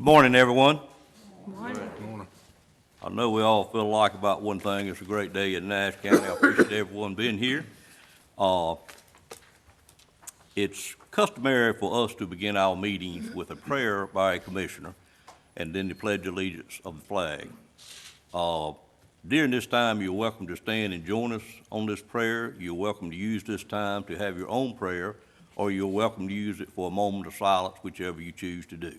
Good morning, everyone. Morning. I know we all feel like about one thing. It's a great day in Nash County. I appreciate everyone being here. It's customary for us to begin our meetings with a prayer by a commissioner and then the pledge of allegiance of the flag. During this time, you're welcome to stand and join us on this prayer. You're welcome to use this time to have your own prayer, or you're welcome to use it for a moment of silence, whichever you choose to do.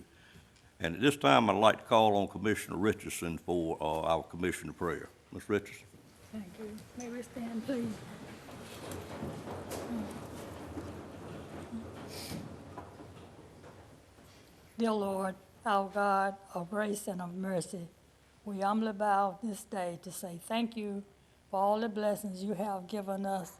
And at this time, I'd like to call on Commissioner Richardson for our commissioner prayer. Ms. Richardson. Thank you. May we stand, please? Dear Lord, our God of grace and of mercy, we humbly bow this day to say thank you for all the blessings you have given us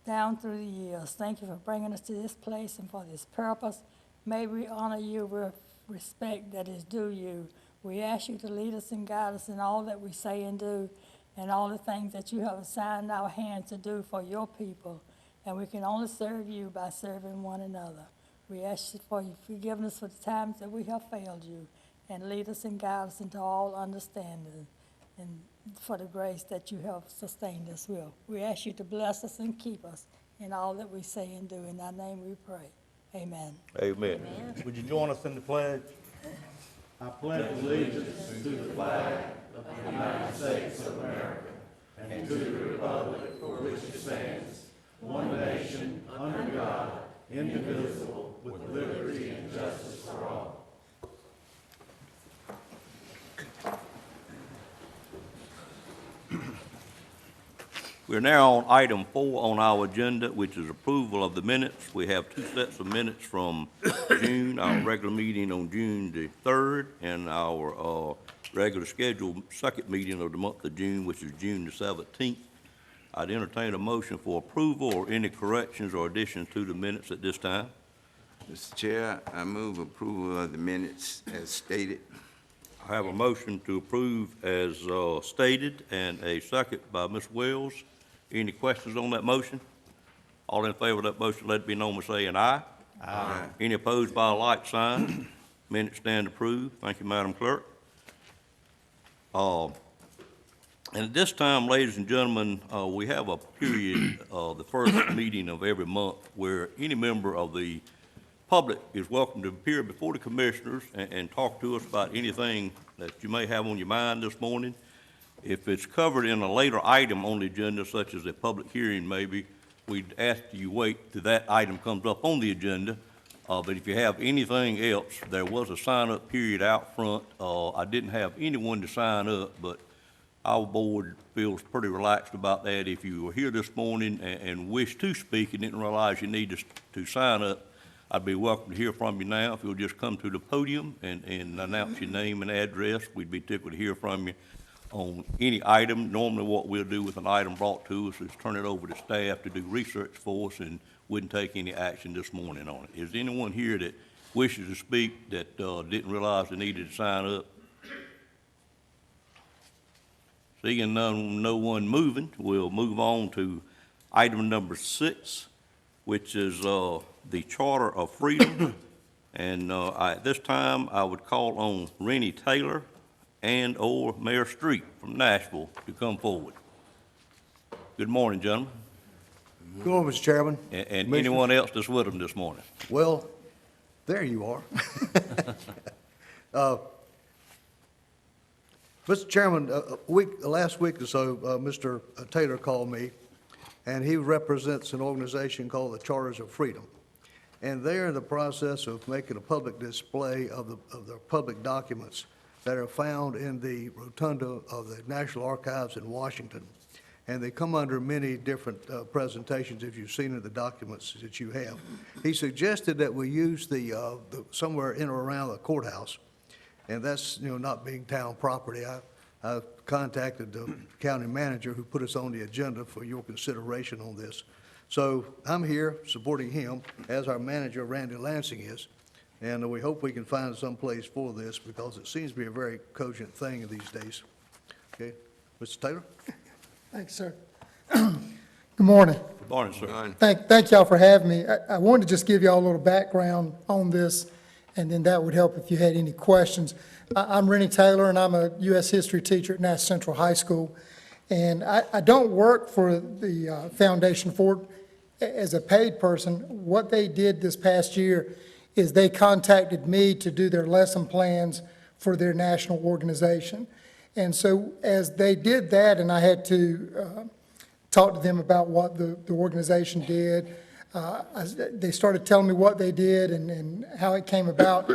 down through the years. Thank you for bringing us to this place and for this purpose. May we honor you with respect that is due you. We ask you to lead us and guide us in all that we say and do, and all the things that you have assigned our hands to do for your people. And we can only serve you by serving one another. We ask you for your forgiveness for the times that we have failed you, and lead us and guide us into all understanding, and for the grace that you have sustained us with. We ask you to bless us and keep us in all that we say and do. In thy name we pray. Amen. Amen. Would you join us in the pledge? I pledge allegiance to the flag of the United States of America and to the republic for which it stands, one nation, under God, indivisible, with liberty and justice for all. We're now on item 4 on our agenda, which is approval of the minutes. We have 2 sets of minutes from June, our regular meeting on June the 3rd, and our regular scheduled second meeting of the month of June, which is June the 17th. I'd entertain a motion for approval or any corrections or additions to the minutes at this time. Mr. Chair, I move approval of the minutes as stated. I have a motion to approve as stated and a second by Ms. Wells. Any questions on that motion? All in favor of that motion, let it be known by saying aye. Aye. Any opposed by a like sign? Minutes stand approved. Thank you, Madam Clerk. And at this time, ladies and gentlemen, we have a period, the first meeting of every month, where any member of the public is welcome to appear before the commissioners and talk to us about anything that you may have on your mind this morning. If it's covered in a later item on the agenda, such as a public hearing maybe, we'd ask you wait till that item comes up on the agenda. But if you have anything else, there was a sign-up period out front. I didn't have anyone to sign up, but our board feels pretty relaxed about that. If you were here this morning and wish to speak and didn't realize you needed to sign up, I'd be welcome to hear from you now. If you'll just come to the podium and announce your name and address, we'd be tickled to hear from you on any item. Normally what we'll do with an item brought to us is turn it over to staff to do research for us, and wouldn't take any action this morning on it. Is there anyone here that wishes to speak that didn't realize they needed to sign up? Seeing no one moving, we'll move on to item number 6, which is the Charter of Freedom. And at this time, I would call on Rennie Taylor and or Mayor Street from Nashville to come forward. Good morning, gentlemen. Good morning, Mr. Chairman. And anyone else that's with them this morning. Well, there you are. Mr. Chairman, last week or so, Mr. Taylor called me, and he represents an organization called the Charters of Freedom. And they're in the process of making a public display of the public documents that are found in the rotunda of the National Archives in Washington. And they come under many different presentations, if you've seen in the documents that you have. He suggested that we use the somewhere in or around the courthouse, and that's, not being town property. I contacted the county manager who put us on the agenda for your consideration on this. So I'm here supporting him, as our manager, Randy Lansing, is. And we hope we can find some place for this, because it seems to be a very cogent thing in these days. Okay, Mr. Taylor? Thanks, sir. Good morning. Good morning, sir. Thank y'all for having me. I wanted to just give y'all a little background on this and then that would help if you had any questions. I'm Rennie Taylor, and I'm a U.S. history teacher at Nash Central High School. And I don't work for the Foundation Ford as a paid person. What they did this past year is they contacted me to do their lesson plans for their national organization. And so as they did that, and I had to talk to them about what the organization did, they started telling me what they did and how it came about.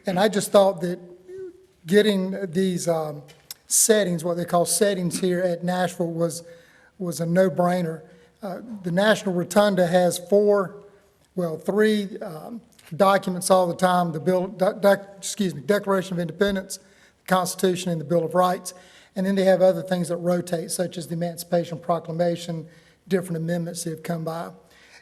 And I just thought that getting these settings, what they call settings here at Nashville, was a no-brainer. The National Rotunda has three documents all the time: the Declaration of Independence, the Constitution, and the Bill of Rights. And then they have other things that rotate, such as the Emancipation Proclamation, different amendments that have come by.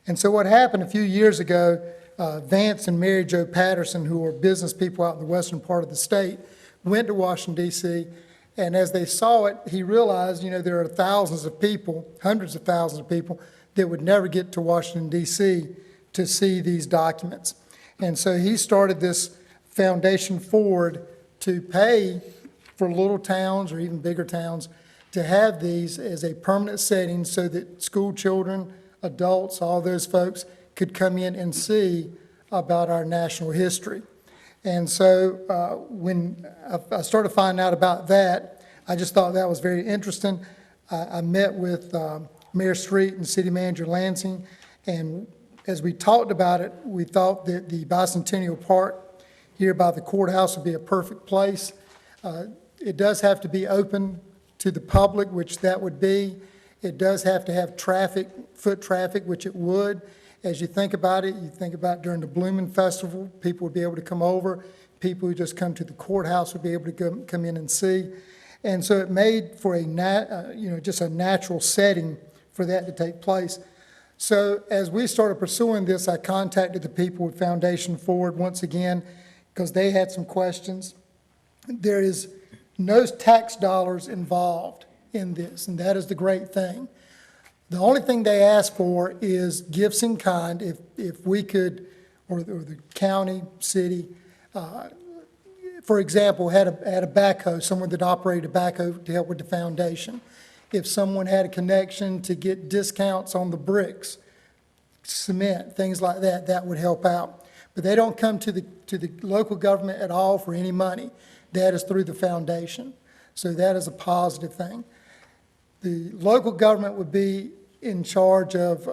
And so what happened a few years ago, Vance and Mary Jo Patterson, who are business people out in the western part of the state, went to Washington, D.C., and as they saw it, he realized, there are thousands of people, hundreds of thousands of people, that would never get to Washington, D.C. to see these documents. And so he started this Foundation Ford to pay for little towns or even bigger towns to have these as a permanent setting so that school children, adults, all those folks could come in and see about our national history. And so when I started finding out about that, I just thought that was very interesting. I met with Mayor Street and City Manager Lansing, and as we talked about it, we thought that the Bicentennial Park here by the courthouse would be a perfect place. It does have to be open to the public, which that would be. It does have to have traffic, foot traffic, which it would. As you think about it, you think about during the Blooming Festival, people would be able to come over. People who just come to the courthouse would be able to come in and see. And so it made for just a natural setting for that to take place. So as we started pursuing this, I contacted the people with Foundation Ford once again because they had some questions. There is no tax dollars involved in this, and that is the great thing. The only thing they ask for is gifts in kind. If we could, or the county, city, for example, had a backhoe, someone that operated a backhoe to help with the foundation. If someone had a connection to get discounts on the bricks, cement, things like that, that would help out. But they don't come to the local government at all for any money. That is through the foundation. So that is a positive thing. The local government would be in charge of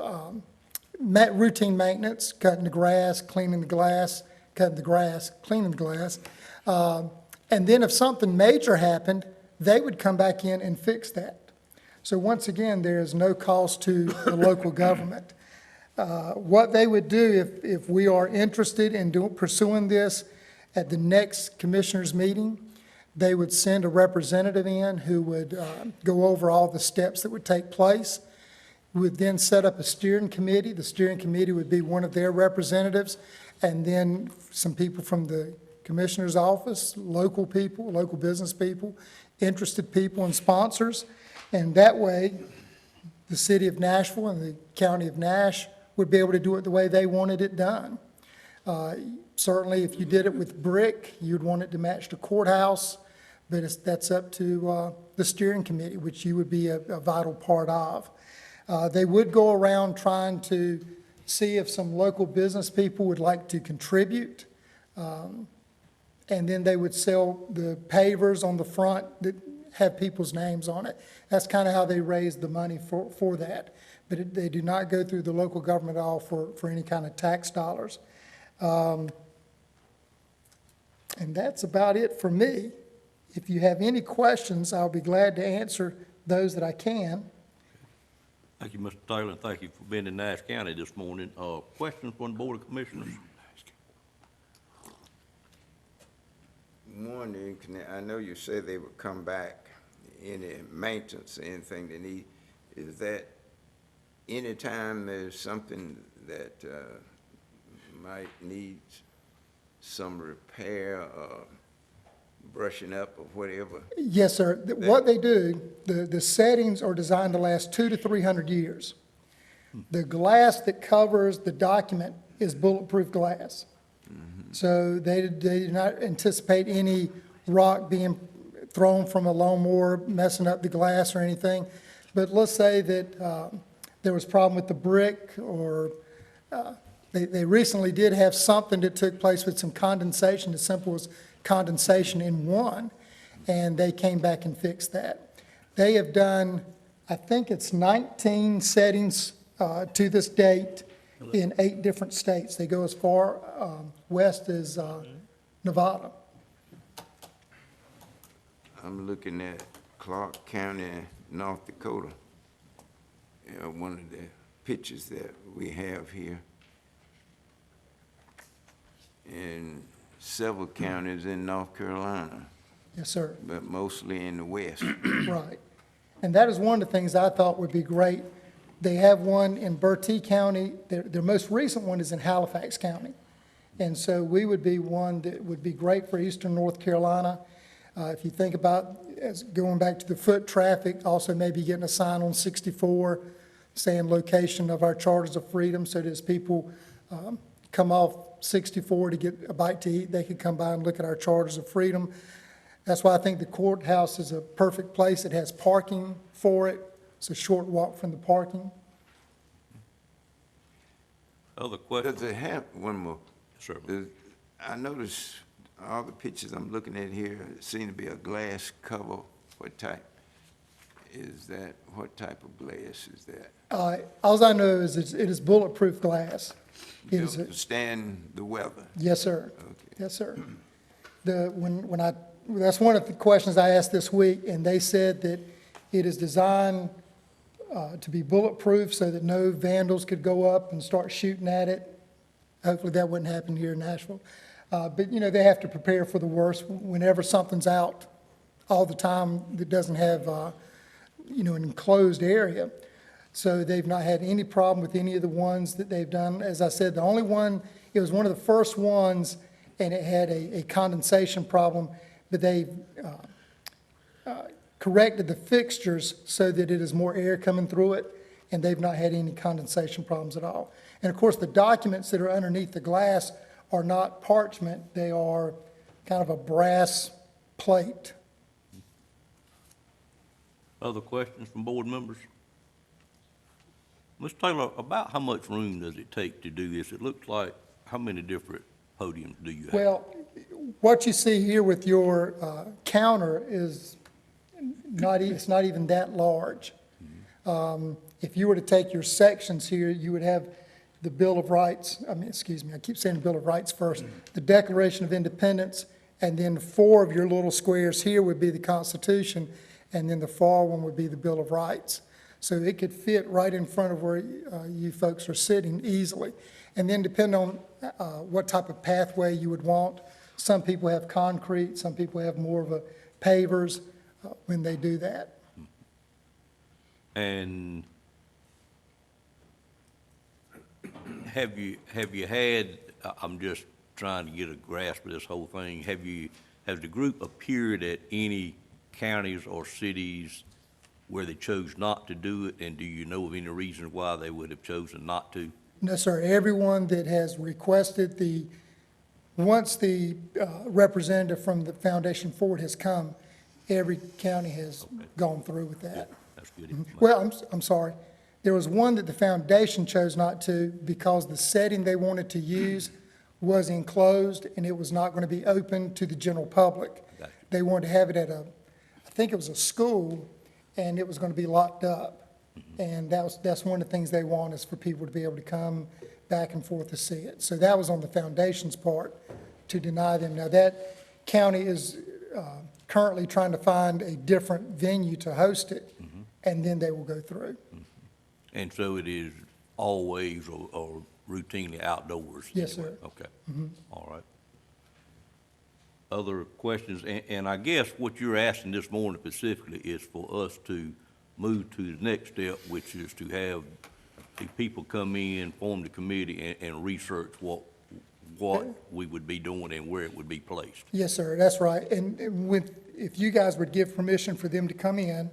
routine maintenance, cutting the grass, cleaning the glass, cutting the grass, cleaning the glass. And then if something major happened, they would come back in and fix that. So once again, there is no cost to the local government. What they would do if we are interested in pursuing this at the next commissioners meeting, they would send a representative in who would go over all the steps that would take place. We would then set up a steering committee. The steering committee would be one of their representatives, and then some people from the commissioner's office, local people, local business people, interested people and sponsors. And that way, the city of Nashville and the county of Nash would be able to do it the way they wanted it done. Certainly, if you did it with brick, you'd want it to match the courthouse, but that's up to the steering committee, which you would be a vital part of. They would go around trying to see if some local business people would like to contribute, and then they would sell the pavers on the front that have people's names on it. That's kind of how they raise the money for that. But they do not go through the local government at all for any kind of tax dollars. And that's about it for me. If you have any questions, I'll be glad to answer those that I can. Thank you, Mr. Taylor, and thank you for being in Nash County this morning. Questions from the Board of Commissioners? Wondering, I know you said they would come back, any maintenance, anything they need. Is that anytime there's something that might need some repair or brushing up or whatever? Yes, sir. What they do, the settings are designed to last 200 to 300 years. The glass that covers the document is bulletproof glass. So they do not anticipate any rock being thrown from a lawnmower, messing up the glass or anything. But let's say that there was a problem with the brick, or they recently did have something that took place with some condensation, as simple as condensation in one, and they came back and fixed that. They have done, I think it's 19 settings to this date in 8 different states. They go as far west as Nevada. I'm looking at Clark County, North Dakota. One of the pictures that we have here. In several counties in North Carolina, Yes, sir. but mostly in the west. Right. And that is one of the things I thought would be great. They have one in Bertie County. Their most recent one is in Halifax County. And so we would be one that would be great for eastern North Carolina. If you think about as going back to the foot traffic, also maybe getting a sign on 64 saying location of our Charters of Freedom, so that as people come off 64 to get a bite to eat, they could come by and look at our Charters of Freedom. That's why I think the courthouse is a perfect place. It has parking for it. It's a short walk from the parking. Other questions? Does it have, one more? Sir. I notice all the pictures I'm looking at here seem to be a glass cover. What type is that? What type of glass is that? All I know is it is bulletproof glass. It is, Built to stand the weather. yes, sir. Okay. Yes, sir. That's one of the questions I asked this week, and they said that it is designed to be bulletproof so that no vandals could go up and start shooting at it. Hopefully that wouldn't happen here in Nashville. But, you know, they have to prepare for the worst whenever something's out all the time that doesn't have, you know, an enclosed area. So they've not had any problem with any of the ones that they've done. As I said, the only one, it was one of the first ones, and it had a condensation problem, but they corrected the fixtures so that it is more air coming through it, and they've not had any condensation problems at all. And of course, the documents that are underneath the glass are not parchment, they are kind of a brass plate. Other questions from board members? Mr. Taylor, about how much room does it take to do this? It looks like, how many different podiums do you have? Well, what you see here with your counter is it's not even that large. If you were to take your sections here, you would have the Bill of Rights, I keep saying the Bill of Rights first, the Declaration of Independence, and then 4 of your little squares here would be the Constitution, and then the far one would be the Bill of Rights. So it could fit right in front of where you folks are sitting easily. And then depending on what type of pathway you would want, some people have concrete, some people have more of a pavers when they do that. And have you had, I'm just trying to get a grasp of this whole thing, has the group appeared at any counties or cities where they chose not to do it, and do you know of any reason why they would have chosen not to? No, sir. Everyone that has requested once the representative from the Foundation Forward has come, every county has gone through with that. That's good. Well, I'm sorry. There was one that the foundation chose not to because the setting they wanted to use was enclosed and it was not going to be open to the general public. Gotcha. They wanted to have it at I think it was a school, and it was going to be locked up. And that's one of the things they want, is for people to be able to come back and forth to see it. So that was on the foundation's part to deny them. Now, that county is currently trying to find a different venue to host it, and then they will go through. And so it is always or routinely outdoors? Yes, anyway? sir. Okay, all right. Other questions? And I guess what you're asking this morning specifically is for us to move to the next step, which is to have the people come in, form the committee, and research what we would be doing and where it would be placed. Yes, sir, that's right. And if you guys would give permission for them to come in,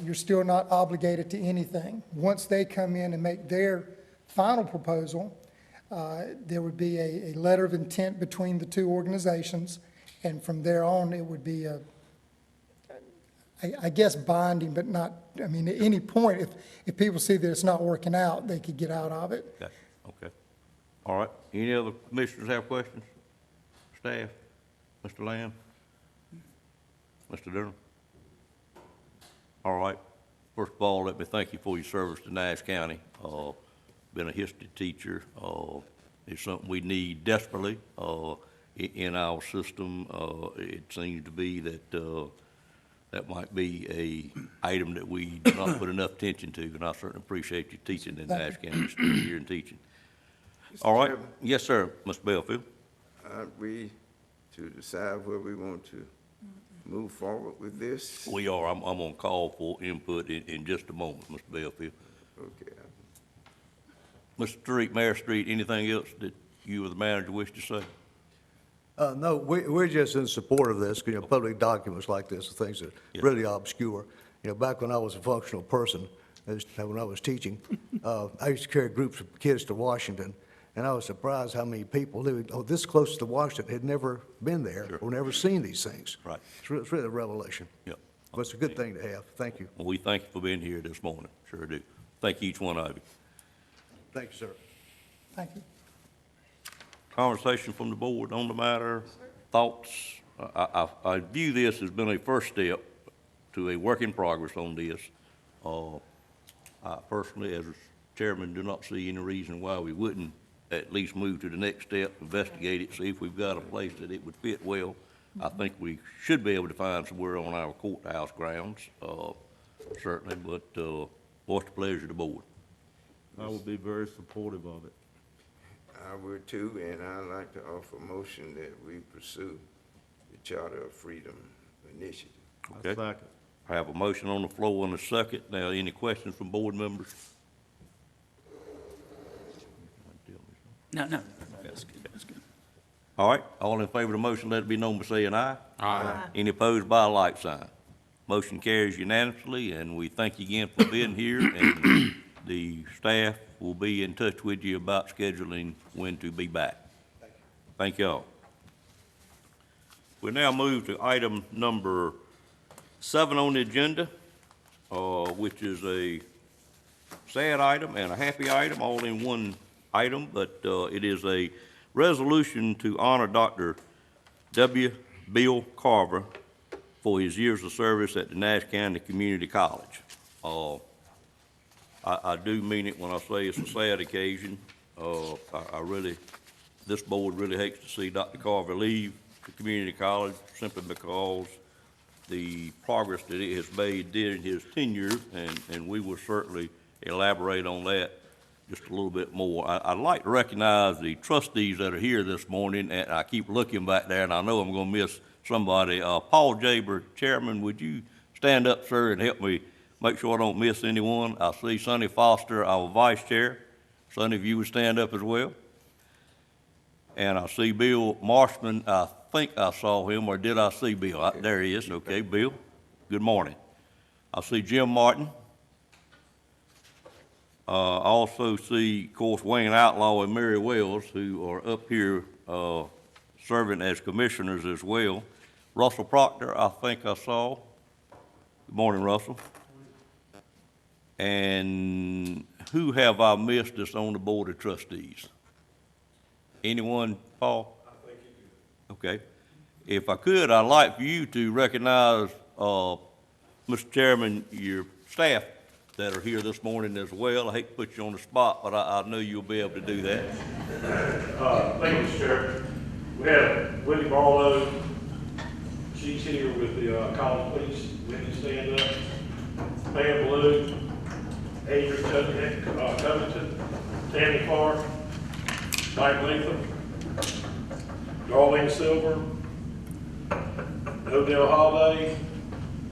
you're still not obligated to anything. Once they come in and make their final proposal, There would be a letter of intent between the two organizations, and from there on, it would be I guess binding, but not, I mean, at any point, if people see that it's not working out, they could get out of it. Okay, okay. All right. Any other commissioners have questions? Staff? Mr. Lamb? Mr. Durham? All right. First of all, let me thank you for your service to Nash County. Been a history teacher. It's something we need desperately in our system. It seems to be that that might be a item that we do not put enough attention to, and I certainly appreciate you teaching in Nash County, still here and teaching. All right. Chairman, Yes, sir, Mr. Belfield. we to decide where we want to move forward with this? We are. I'm gonna call for input in just a moment, Mr. Belfield. Okay. Mr. Street, Mayor Street, anything else that you or the manager wish to say? No, we're just in support of this, you know, public documents like this are things that Yes. really obscure. You know, back when I was a functional person, when I was teaching, I used to carry groups of kids to Washington, and I was surprised how many people living, this close to Washington had never been there Sure. or never seen these things. Right. It's really a revelation. Yep. But it's a good thing to have. Thank you. Well, we thank you for being here this morning. Sure do. Thank each one of you. Thank you, sir. Thank you. Conversation from the board on the matter, thoughts? I view this as been a first step to a work in progress on this. I personally, as chairman, do not see any reason why we wouldn't at least move to the next step, investigate it, see if we've got a place that it would fit well. I think we should be able to find somewhere on our courthouse grounds, certainly, but what's the pleasure of the board? I would be very supportive of it. I would too, and I'd like to offer a motion that we pursue the Charter of Freedom Initiative. I Okay. second. I have a motion on the floor and a second. Now, any questions from board members? No, that's good, that's good. All right, all in favor of the motion, let it be known by saying aye. Aye. Any opposed by a like sign. Motion carries unanimously, and we thank you again for being here, and the staff will be in touch with you about scheduling when to be back. Thank you all. We now move to item number 7 on the agenda, which is a sad item and a happy item, all in one item, but it is a resolution to honor Dr. W. Bill Carver for his years of service at the Nash County Community College. I do mean it when I say it's a sad occasion. This board really hates to see Dr. Carver leave the community college simply because the progress that it has made during his tenure, and we will certainly elaborate on that just a little bit more. I'd like to recognize the trustees that are here this morning, and I keep looking back there, and I know I'm going to miss somebody. Paul Jaber, Chairman, would you stand up, sir, and help me make sure I don't miss anyone? I see Sonny Foster, our Vice Chair. Sonny, if you would stand up as well. And I see Bill Marshman. I think I saw him, or did I see Bill? There he is. Okay, Bill, good morning. I see Jim Martin. I also see, of course, Wayne Outlaw and Mary Wells, who are up here serving as commissioners as well. Russell Proctor, I think I saw. Good morning, Russell. And who have I missed that's on the Board of Trustees? Anyone, Paul? I think you do. Okay. If I could, I'd like for you to recognize, Mr. Chairman, your staff that are here this morning as well. I hate to put you on the spot, but I know you'll be able to do that. Thank you, Mr. Chair. We have Whitney Barlow. She's here with the college police. Whitney, stand up. Pam Blue, Adrian Covington, Tammy Clark, Mike Lintham, Darlene Silver, Odell Holiday,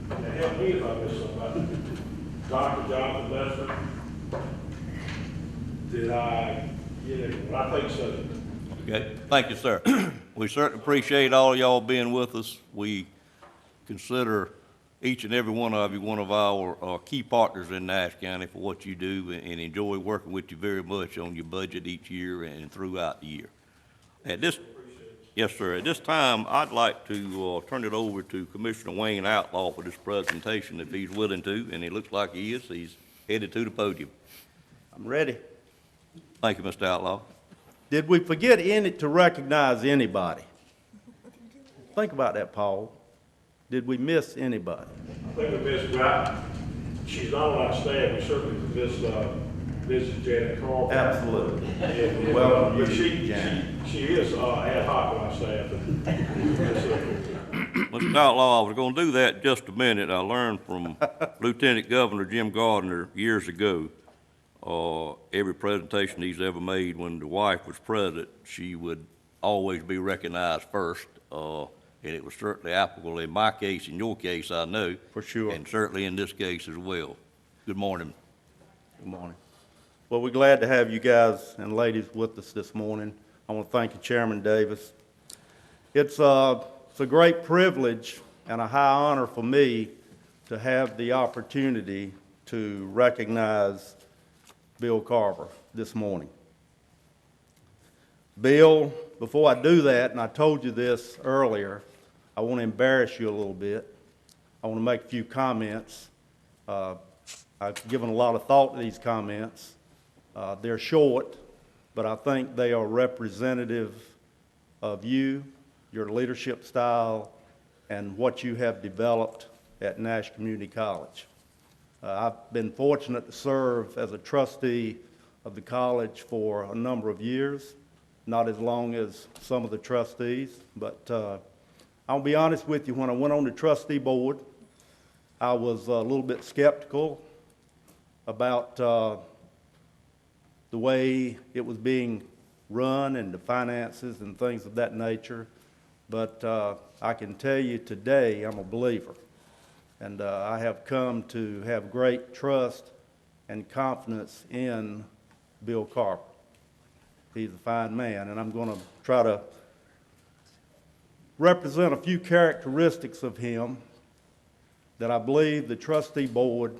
and help me if I miss somebody. Dr. Jonathan Lester. Did I get it? I think so. Okay, thank you, sir. We certainly appreciate all y'all being with us. We consider each and every one of you, one of our key partners in Nash County for what you do and enjoy working with you very much on your budget each year and throughout the year. At this, yes, sir. At this time, I'd like to turn it over to Commissioner Wayne Outlaw for this presentation, if he's willing to, and it looks like he is. He's headed to the podium. I'm ready. Thank you, Mr. Outlaw. Did we forget to recognize anybody? Think about that, Paul. Did we miss anybody? I think we missed Guy. She's not on our staff, we certainly missed, Mrs. Janet Carver. Absolutely. And, Welcome but you, she Janet. she is, ad hoc on our staff. Mr. Outlaw, I was gonna do that in just a minute. I learned from Lieutenant Governor Jim Gardner years ago, every presentation he's ever made, when the wife was present, she would always be recognized first. And it was certainly applicable in my case, in your case, I know. For sure. And certainly in this case as well. Good morning. Good morning. Well, we're glad to have you guys and ladies with us this morning. I want to thank you, Chairman Davis. It's a great privilege and a high honor for me to have the opportunity to recognize Bill Carver this morning. Bill, before I do that, and I told you this earlier, I want to embarrass you a little bit. I want to make a few comments. I've given a lot of thought to these comments. They're short, but I think they are representative of you, your leadership style, and what you have developed at Nash Community College. I've been fortunate to serve as a trustee of the college for a number of years, not as long as some of the trustees, but I'll be honest with you, when I went on the trustee board, I was a little bit skeptical about the way it was being run and the finances and things of that nature. But I can tell you today I'm a believer. And I have come to have great trust and confidence in Bill Carver. He's a fine man, and I'm going to try to represent a few characteristics of him that I believe the trustee board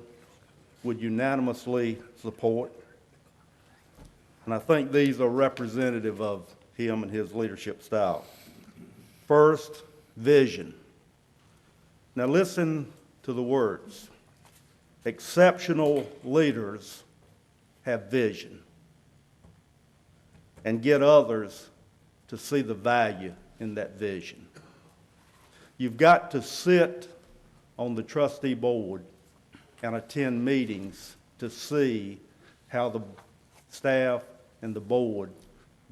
would unanimously support. And I think these are representative of him and his leadership style. First, vision. Now listen to the words. Exceptional leaders have vision and get others to see the value in that vision. You've got to sit on the trustee board and attend meetings to see how the staff and the board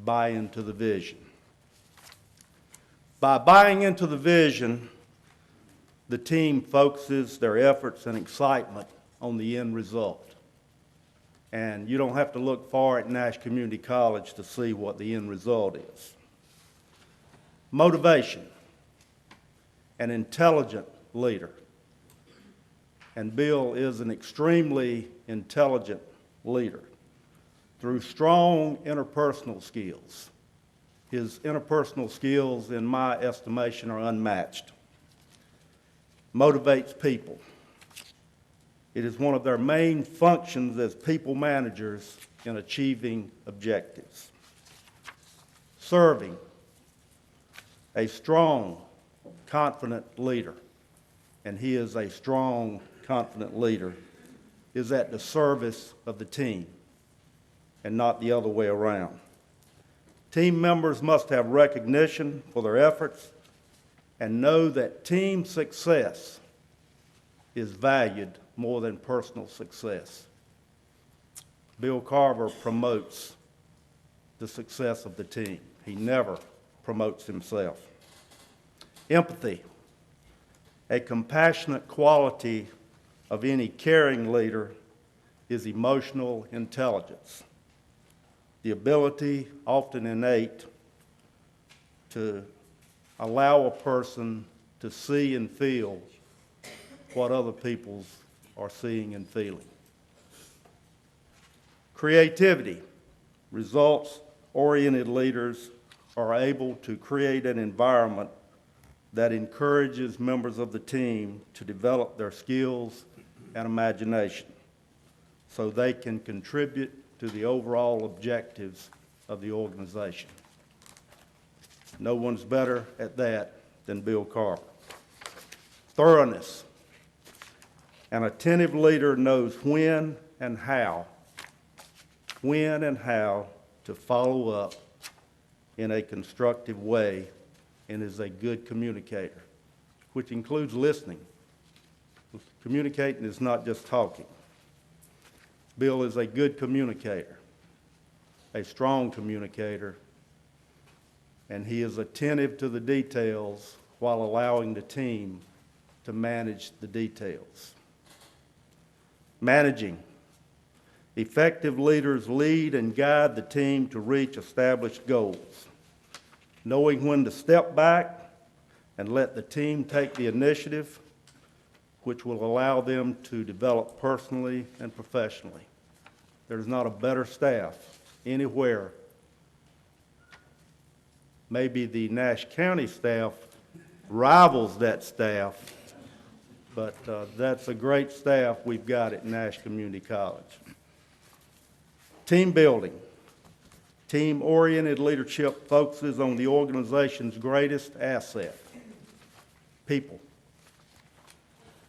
buy into the vision. By buying into the vision, the team focuses their efforts and excitement on the end result. And you don't have to look far at Nash Community College to see what the end result is. Motivation. An intelligent leader. And Bill is an extremely intelligent leader through strong interpersonal skills. His interpersonal skills, in my estimation, are unmatched. Motivates people. It is one of their main functions as people managers in achieving objectives. Serving. A strong, confident leader, and he is a strong, confident leader, is at the service of the team and not the other way around. Team members must have recognition for their efforts and know that team success is valued more than personal success. Bill Carver promotes the success of the team. He never promotes himself. Empathy, a compassionate quality of any caring leader, is emotional intelligence, the ability, often innate, to allow a person to see and feel what other people are seeing and feeling. Creativity, results-oriented leaders are able to create an environment that encourages members of the team to develop their skills and imagination so they can contribute to the overall objectives of the organization. No one's better at that than Bill Carver. Thoroughness. An attentive leader knows when and how to follow up in a constructive way and is a good communicator, which includes listening. Communicating is not just talking. Bill is a good communicator, a strong communicator, and he is attentive to the details while allowing the team to manage the details. Managing. Effective leaders lead and guide the team to reach established goals, knowing when to step back and let the team take the initiative, which will allow them to develop personally and professionally. There's not a better staff anywhere. Maybe the Nash County staff rivals that staff, but that's a great staff we've got at Nash Community College. Team building. Team-oriented leadership focuses on the organization's greatest asset, people.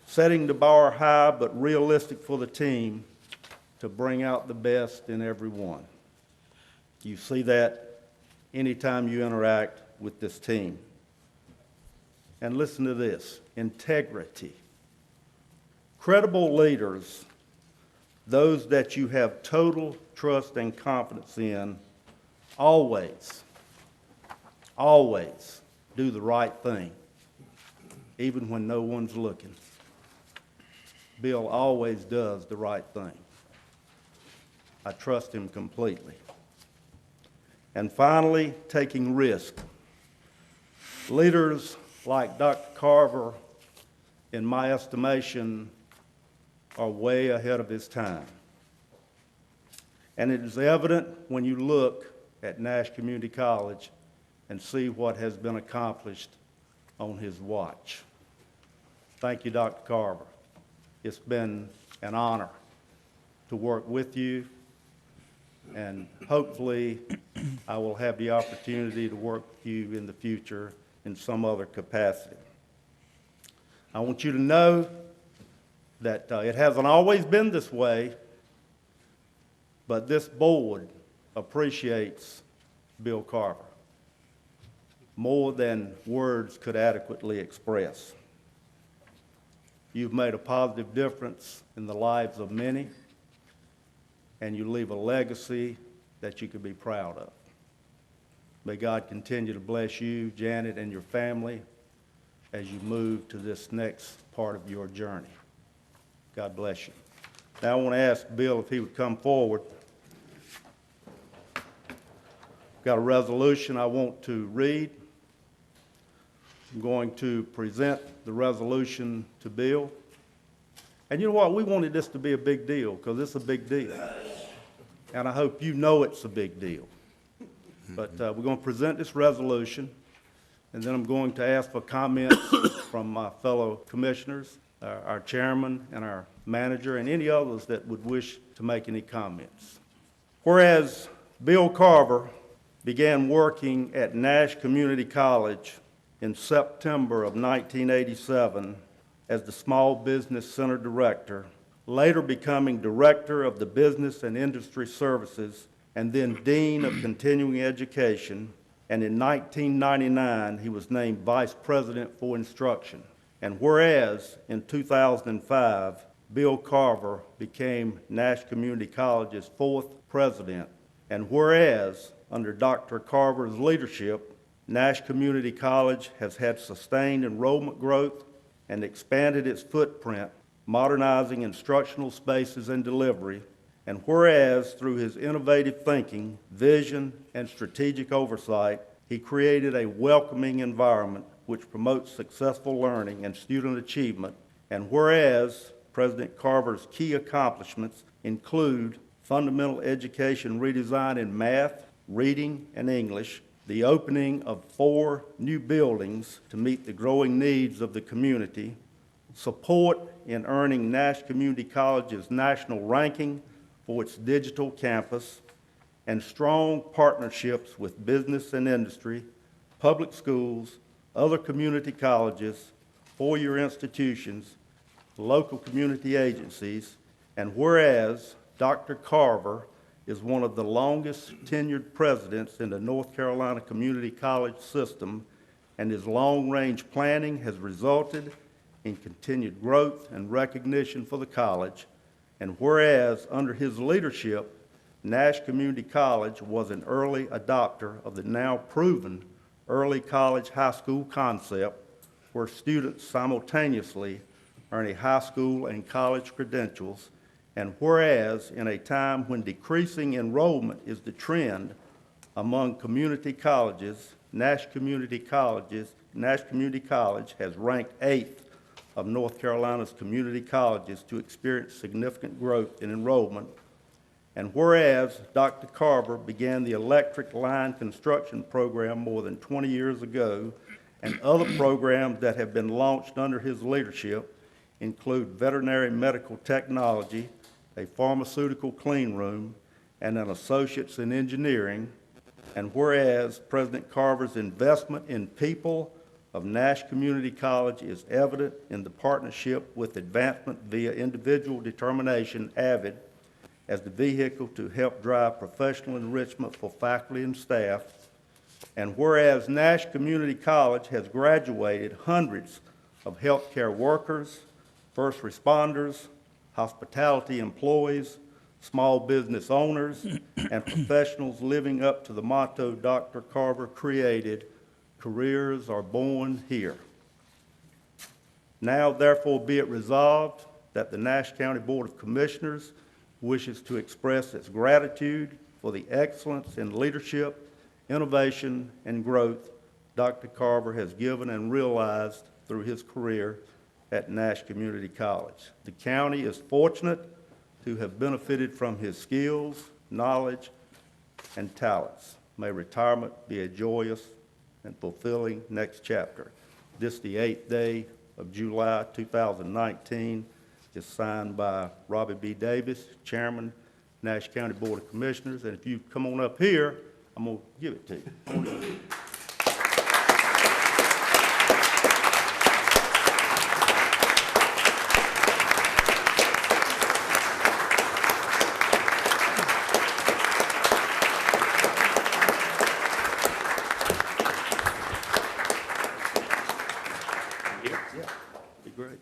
Setting the bar high but realistic for the team to bring out the best in everyone. You see that anytime you interact with this team. And listen to this, integrity. Credible leaders, those that you have total trust and confidence in, always do the right thing, even when no one's looking. Bill always does the right thing. I trust him completely. And finally, taking risk. Leaders like Dr. Carver, in my estimation, are way ahead of his time. And it is evident when you look at Nash Community College and see what has been accomplished on his watch. Thank you, Dr. Carver. It's been an honor to work with you, and hopefully I will have the opportunity to work with you in the future in some other capacity. I want you to know that it hasn't always been this way, but this board appreciates Bill Carver more than words could adequately express. You've made a positive difference in the lives of many, and you leave a legacy that you could be proud of. May God continue to bless you, Janet, and your family as you move to this next part of your journey. God bless you. Now I want to ask Bill if he would come forward. Got a resolution I want to read. I'm going to present the resolution to Bill. And you know what? We wanted this to be a big deal because it's a big deal. And I hope you know it's a big deal. But we're going to present this resolution, and then I'm going to ask for comments from my fellow commissioners, our chairman and our manager, and any others that would wish to make any comments. Whereas Bill Carver began working at Nash Community College in September of 1987 as the Small Business Center Director, later becoming Director of the Business and Industry Services, and then Dean of Continuing Education, and in 1999 he was named Vice President for Instruction. And whereas in 2005, Bill Carver became Nash Community College's 4th president, and whereas under Dr. Carver's leadership, Nash Community College has had sustained enrollment growth and expanded its footprint, modernizing instructional spaces and delivery, and whereas through his innovative thinking, vision, and strategic oversight, he created a welcoming environment which promotes successful learning and student achievement, and whereas President Carver's key accomplishments include fundamental education redesign in math, reading, and English, the opening of 4 new buildings to meet the growing needs of the community, support in earning Nash Community College's national ranking for its digital campus, and strong partnerships with business and industry, public schools, other community colleges, four-year institutions, local community agencies, and whereas Dr. Carver is one of the longest tenured presidents in the North Carolina Community College system, and his long-range planning has resulted in continued growth and recognition for the college, and whereas under his leadership, Nash Community College was an early adopter of the now proven early college high school concept, where students simultaneously earn a high school and college credentials, and whereas in a time when decreasing enrollment is the trend among community colleges, Nash Community College has ranked 8th of North Carolina's community colleges to experience significant growth in enrollment. And whereas Dr. Carver began the electric line construction program more than 20 years ago, and other programs that have been launched under his leadership include veterinary medical technology, a pharmaceutical clean room, and an associate's in engineering. And whereas President Carver's investment in people of Nash Community College is evident in the partnership with Advancement via Individual Determination, AVID, as the vehicle to help drive professional enrichment for faculty and staff. And whereas Nash Community College has graduated hundreds of healthcare workers, first responders, hospitality employees, small business owners, and professionals living up to the motto Dr. Carver created, careers are born here. Now, therefore, be it resolved that the Nash County Board of Commissioners wishes to express its gratitude for the excellence in leadership, innovation, and growth Dr. Carver has given and realized through his career at Nash Community College. The county is fortunate to have benefited from his skills, knowledge, and talents. May retirement be a joyous and fulfilling next chapter. This, the 8th day of July 2019, is signed by Robbie B. Davis, Chairman, Nash County Board of Commissioners. And if you come on up here, I'm going to give it to you. Be great.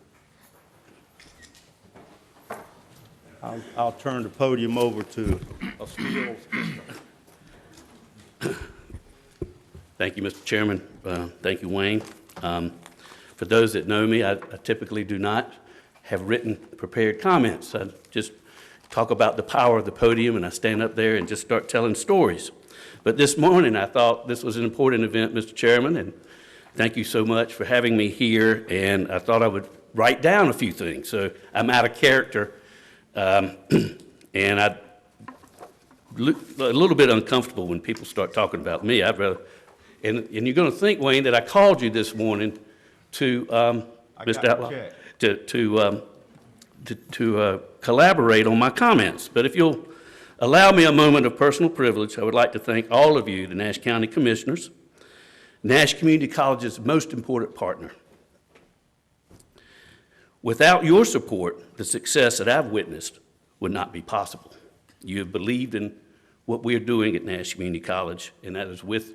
I'll turn the podium over to a skills. Thank you, Mr. Chairman. Thank you, Wayne. For those that know me, I typically do not have written prepared comments. I just talk about the power of the podium, and I stand up there and just start telling stories. But this morning, I thought this was an important event, Mr. Chairman, and thank you so much for having me here, and I thought I would write down a few things. So I'm out of character, and I look a little bit uncomfortable when people start talking about me. I'd rather, and you're going to think, Wayne, that I called you this morning to Mr. Outlaw, to collaborate on my comments. But if you'll allow me a moment of personal privilege, I would like to thank all of you, the Nash County Commissioners, Nash Community College's most important partner. Without your support, the success that I've witnessed would not be possible. You have believed in what we are doing at Nash Community College, and that is with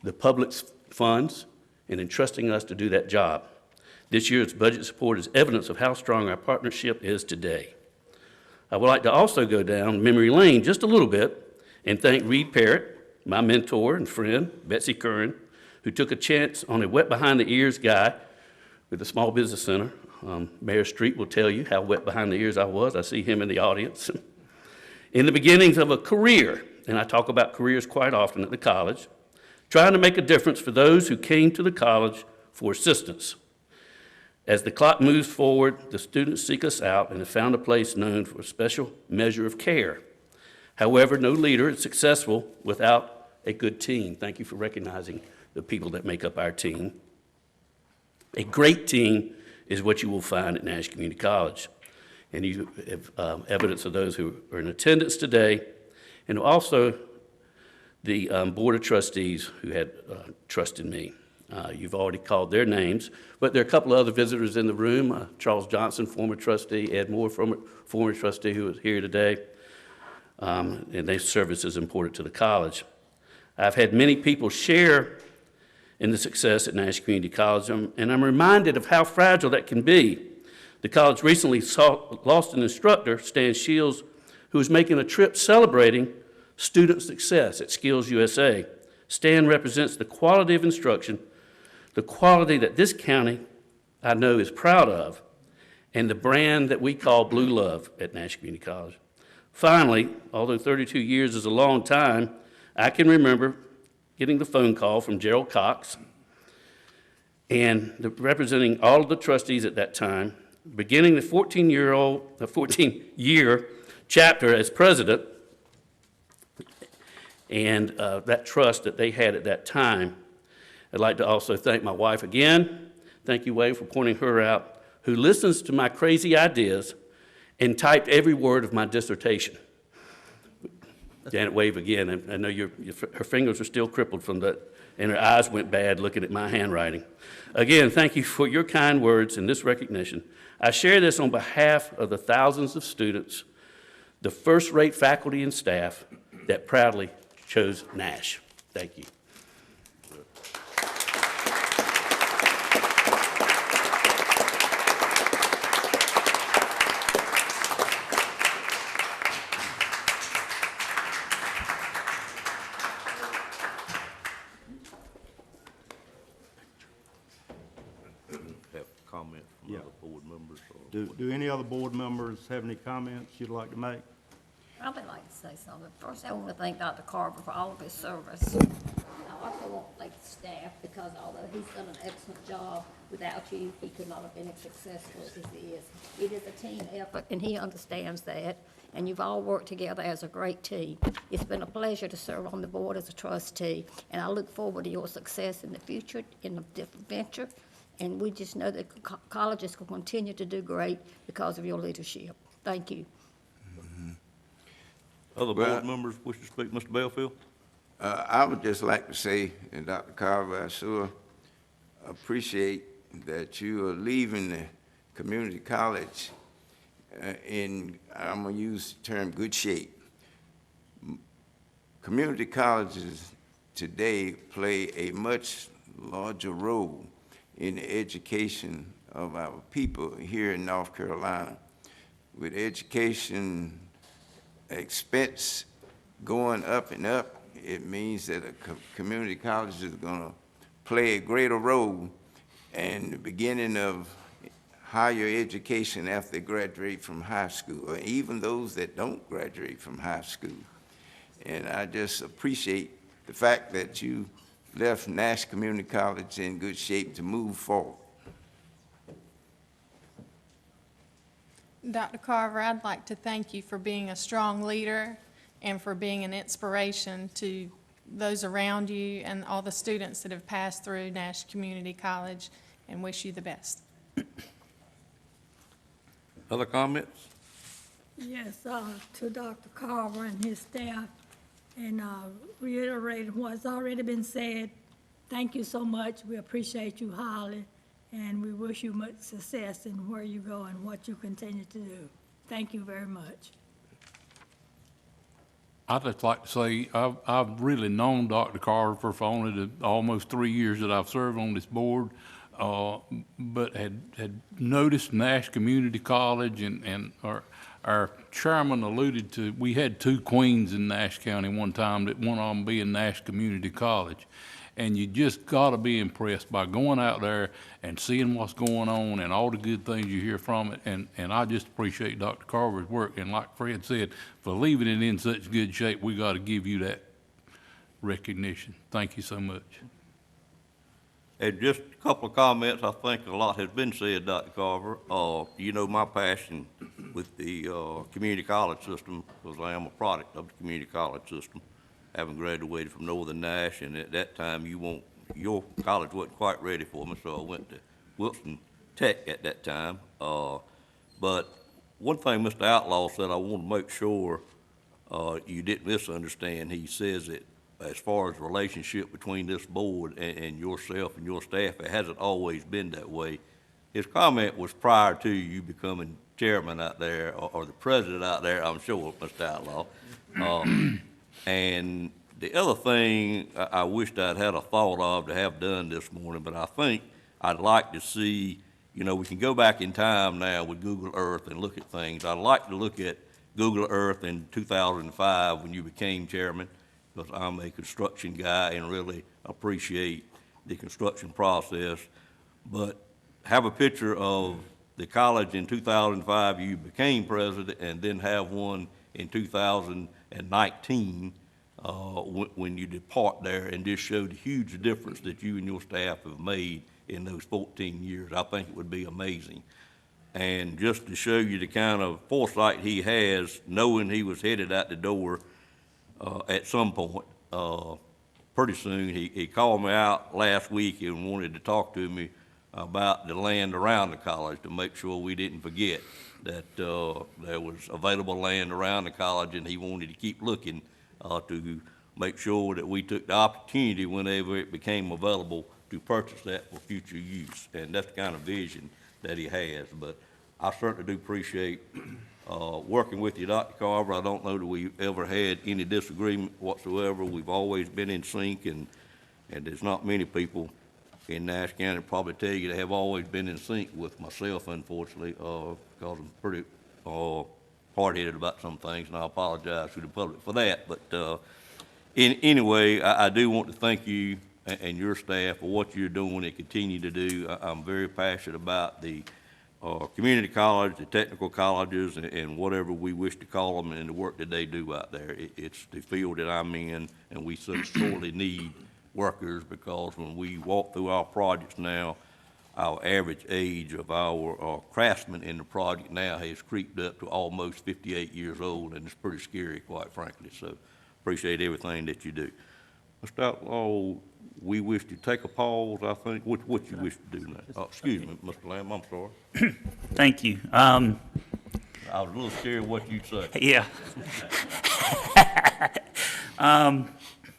the public's funds and entrusting us to do that job. This year's budget support is evidence of how strong our partnership is today. I would like to also go down memory lane just a little bit and thank Reed Parrott, my mentor and friend, Betsy Curran, who took a chance on a wet behind the ears guy with the Small Business Center. Mayor Street will tell you how wet behind the ears I was. I see him in the audience. In the beginnings of a career, and I talk about careers quite often at the college, trying to make a difference for those who came to the college for assistance. As the clock moves forward, the students seek us out and have found a place known for a special measure of care. However, no leader is successful without a good team. Thank you for recognizing the people that make up our team. A great team is what you will find at Nash Community College. And you have evidence of those who are in attendance today, and also the Board of Trustees who had trust in me. You've already called their names, but there are a couple of other visitors in the room. Charles Johnson, former trustee, Ed Moore, former trustee who is here today, and their service is important to the college. I've had many people share in the success at Nash Community College, and I'm reminded of how fragile that can be. The college recently lost an instructor, Stan Shields, who was making a trip celebrating student success at Skills USA. Stan represents the quality of instruction, the quality that this county, I know, is proud of, and the brand that we call Blue Love at Nash Community College. Finally, although 32 years is a long time, I can remember getting the phone call from Gerald Cox and representing all of the trustees at that time, beginning the 14-year chapter as president, and that trust that they had at that time. I'd like to also thank my wife again. Thank you, Wade, for pointing her out, who listens to my crazy ideas and typed every word of my dissertation. Janet, wave again. I know her fingers are still crippled from that, and her eyes went bad looking at my handwriting. Again, thank you for your kind words and this recognition. I share this on behalf of the thousands of students, the first-rate faculty and staff that proudly chose Nash. Thank you. Have comments from other board members? Do any other board members have any comments you'd like to make? I would like to say something. First, I want to thank Dr. Carver for all of his service. I also want to thank the staff, because although he's done an excellent job, without you, he could not have been as successful as he is. It is a team effort, and he understands that, and you've all worked together as a great team. It's been a pleasure to serve on the board as a trustee, and I look forward to your success in the future, in the different venture, and we just know that colleges will continue to do great because of your leadership. Thank you. Other Well, board members wish to speak? Mr. Belfield? I would just like to say, and Dr. Carver, I sure appreciate that you are leaving the community college in, I'm gonna use the term, good shape. Community colleges today play a much larger role in the education of our people here in North Carolina. With education expense going up and up, it means that a community college is gonna play a greater role in the beginning of higher education after they graduate from high school, or even those that don't graduate from high school. And I just appreciate the fact that you left Nash Community College in good shape to move forward. Dr. Carver, I'd like to thank you for being a strong leader and for being an inspiration to those around you and all the students that have passed through Nash Community College, and wish you the best. Other comments? Yes, to Dr. Carver and his staff, and reiterating what's already been said, thank you so much. We appreciate you highly, and we wish you much success in where you go and what you continue to do. Thank you very much. I'd just like to say, I've really known Dr. Carver for only the almost 3 years that I've served on this board, but had noticed Nash Community College, and our chairman alluded to, we had 2 queens in Nash County one time, that one of them being Nash Community College. And you just got to be impressed by going out there and seeing what's going on and all the good things you hear from it. And I just appreciate Dr. Carver's work. And like Fred said, for leaving it in such good shape, we got to give you that recognition. Thank you so much. And just a couple of comments. I think a lot has been said, Dr. Carver. You know my passion with the community college system, because I am a product of the community college system. having graduated from Northern Nash, and at that time, your college wasn't quite ready for me, so I went to Wilson Tech at that time. But one thing Mr. Outlaw said, I want to make sure you didn't misunderstand. He says that as far as the relationship between this board and yourself and your staff, it hasn't always been that way. His comment was prior to you becoming chairman out there, or the president out there, I'm sure, Mr. Outlaw. And the other thing I wished I'd had a thought of to have done this morning, but I think I'd like to see, we can go back in time now with Google Earth and look at things. I'd like to look at Google Earth in 2005 when you became chairman, because I'm a construction guy and really appreciate the construction process. But have a picture of the college in 2005, you became president, and then have one in 2019 when you depart there, and just show the huge difference that you and your staff have made in those 14 years. I think it would be amazing. And just to show you the kind of foresight he has, knowing he was headed out the door at some point, pretty soon, he called me out last week and wanted to talk to me about the land around the college, to make sure we didn't forget that there was available land around the college, and he wanted to keep looking to make sure that we took the opportunity whenever it became available to purchase that for future use. And that's the kind of vision that he has. But I certainly do appreciate working with you, Dr. Carver. I don't know that we've ever had any disagreement whatsoever. We've always been in sync, and there's not many people in Nash County probably tell you they have always been in sync with myself, unfortunately, because I'm pretty hard-headed about some things, and I apologize to the public for that. But anyway, I do want to thank you and your staff for what you're doing and continue to do. I'm very passionate about the community college, the technical colleges, and whatever we wish to call them, and the work that they do out there. It's the field that I'm in, and we so sorely need workers, because when we walk through our projects now, our average age of our craftsmen in the project now has creeped up to almost 58 years old, and it's pretty scary, quite frankly. So appreciate everything that you do. Mr. Outlaw, we wish to take a pause, I think. What you wish to do now? Excuse me, Mr. Lamb, I'm sorry. Thank you. I was a little scared what you'd say. Yeah.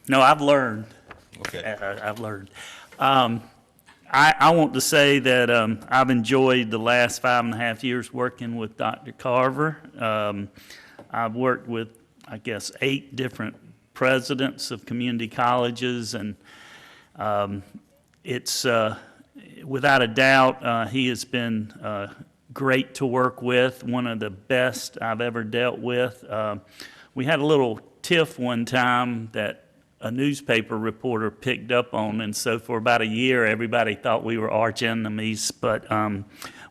No, I've learned. Okay. I've learned. I want to say that I've enjoyed the last 5.5 years working with Dr. Carver. I've worked with, I guess, 8 different presidents of community colleges, and it's without a doubt he has been great to work with, one of the best I've ever dealt with. We had a little tiff one time that a newspaper reporter picked up on, and so for about a year everybody thought we were arch enemies, but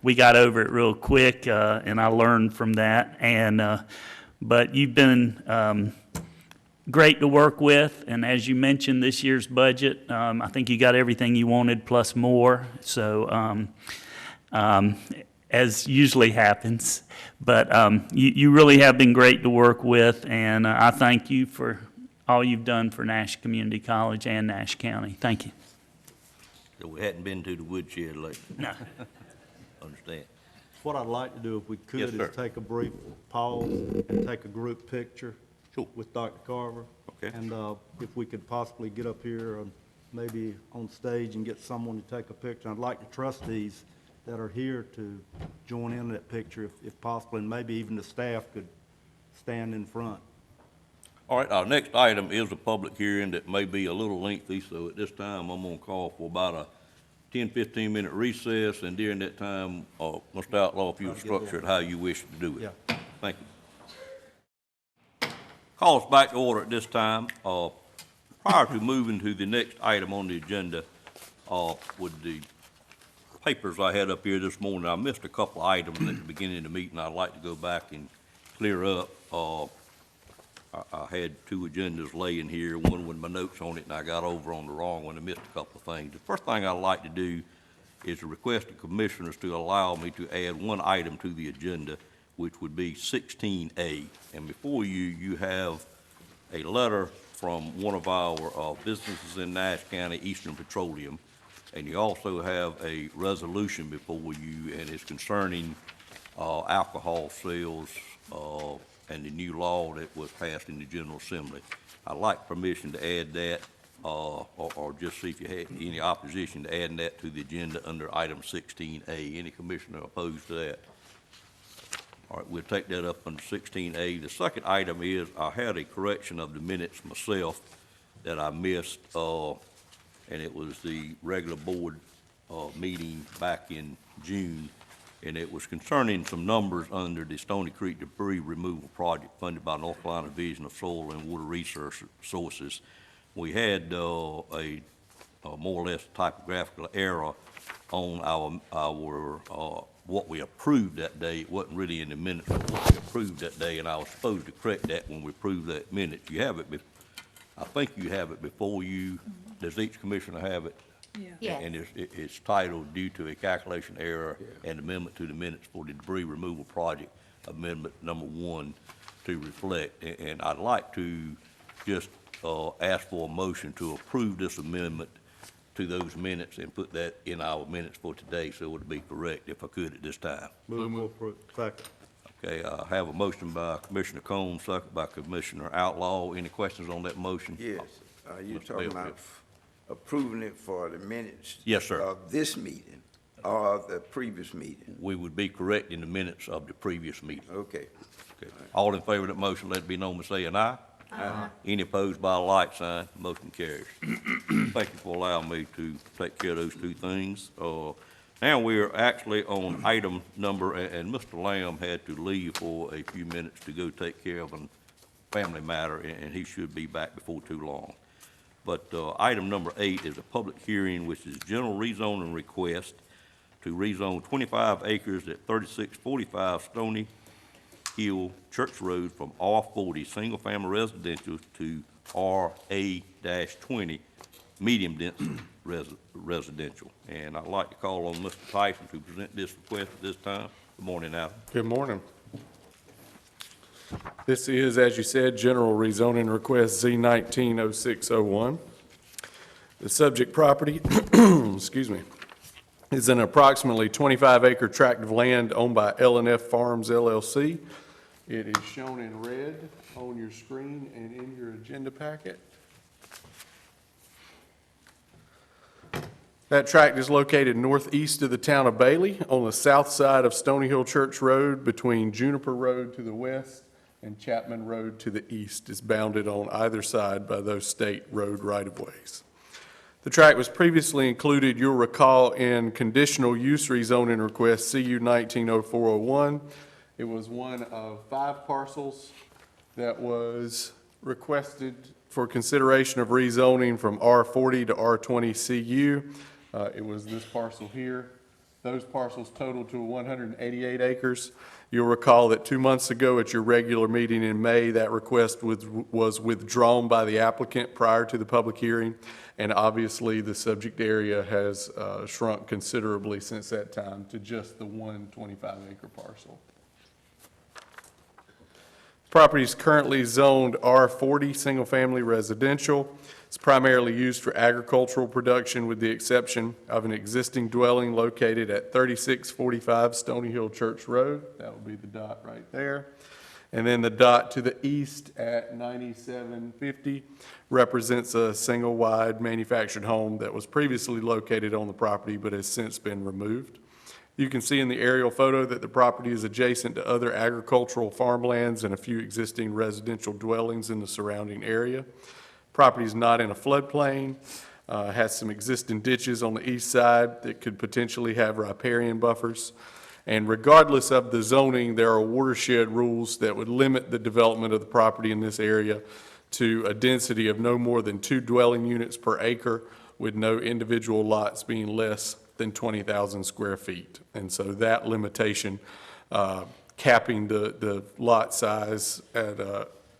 we got over it real quick, and I learned from that. And but you've been great to work with, and as you mentioned, this year's budget, I think you got everything you wanted plus more, so as usually happens, but you really have been great to work with, and I thank you for all you've done for Nash Community College and Nash County. Thank you. So we hadn't been to the woodshed lately. No. Understand. What I'd like to do, if we Yes, could, sir. is take a brief pause and take a group picture Sure. with Dr. Carver. Okay. And if we could possibly get up here, maybe on stage, and get someone to take a picture. I'd like the trustees that are here to join in that picture if possible, and maybe even the staff could stand in front. All right, our next item is a public hearing that may be a little lengthy, so at this time, I'm gonna call for about a 10, 15-minute recess, and during that time, Mr. Outlaw, if you'll structure it how you wish to do it. Yeah. Thank you. Call us back to order at this time. Prior to moving to the next item on the agenda, with the papers I had up here this morning, I missed a couple of items at the beginning of the meeting I'd like to go back and clear up. I had 2 agendas laying here, one with my notes on it, and I got over on the wrong one and missed a couple of things. The first thing I'd like to do is to request the commissioners to allow me to add one item to the agenda, which would be 16A. And before you, you have a letter from one of our businesses in Nash County, Eastern Petroleum. And you also have a resolution before you, and it's concerning alcohol sales and the new law that was passed in the General Assembly. I'd like permission to add that, or just see if you had any opposition to adding that to the agenda under item 16A. Any commissioner opposed to that? All right, we'll take that up under 16A. The second item is, I had a correction of the minutes myself that I missed, and it was the regular board meeting back in June, and it was concerning some numbers under the Stony Creek debris removal project funded by North Carolina Division of Soil and Water Resources. We had a more or less typographical error on our what we approved that day. It wasn't really in the minutes of what we approved that day, and I was supposed to correct that when we approved that minute. You have it, I think you have it before you. Does each commissioner have it? Yeah. And it's titled due to a calculation error and amendment to the minutes for the debris removal project, amendment number 1 to reflect. And I'd like to just ask for a motion to approve this amendment to those minutes and put that in our minutes for today, so it would be correct if I could at this time. Move to approve. Second. Okay, I have a motion by Commissioner Combs, second by Commissioner Outlaw. Any questions on that motion? Yes, you're Mr. talking Bell, about approving it for the minutes? Yes, sir. Of this meeting or the previous meeting? We would be correct in the minutes of the previous meeting. Okay. Okay. All in favor of that motion, let it be known by saying aye. Aye. Any opposed by a like sign, motion carries. Thank you for allowing me to take care of those two things. Now we're actually on item number, and Mr. Lamb had to leave for a few minutes to go take care of a family matter, and he should be back before too long. But item number 8 is a public hearing, which is general rezoning request to rezone 25 acres at 3645 Stony Hill Church Road from R40 single-family residential to RA-20 medium-density residential. And I'd like to call on Mr. Tyson to present this request at this time. Good morning, Al. Good morning. This is, as you said, general rezoning request Z190601. The subject property, excuse me, is an approximately 25-acre tract of land owned by L&F Farms LLC. It is shown in red on your screen and in your agenda packet. That tract is located northeast of the town of Bailey on the south side of Stony Hill Church Road between Juniper Road to the west and Chapman Road to the east. Is bounded on either side by those state road right-of-ways. The tract was previously included, you'll recall, in conditional use rezoning request CU 190401. It was one of 5 parcels that was requested for consideration of rezoning from R40 to R20 CU. It was this parcel here. Those parcels total to 188 acres. You'll recall that 2 months ago at your regular meeting in May, that request was withdrawn by the applicant prior to the public hearing, and obviously the subject area has shrunk considerably since that time to just the one 25-acre parcel. Property is currently zoned R40 single-family residential. It's primarily used for agricultural production with the exception of an existing dwelling located at 3645 Stony Hill Church Road. That will be the dot right there. And then the dot to the east at 9750 represents a single-wide manufactured home that was previously located on the property but has since been removed. You can see in the aerial photo that the property is adjacent to other agricultural farmlands and a few existing residential dwellings in the surrounding area. Property is not in a floodplain, has some existing ditches on the east side that could potentially have riparian buffers. And regardless of the zoning, there are watershed rules that would limit the development of the property in this area to a density of no more than 2 dwelling units per acre, with no individual lots being less than 20,000 square feet. And so that limitation, capping the lot size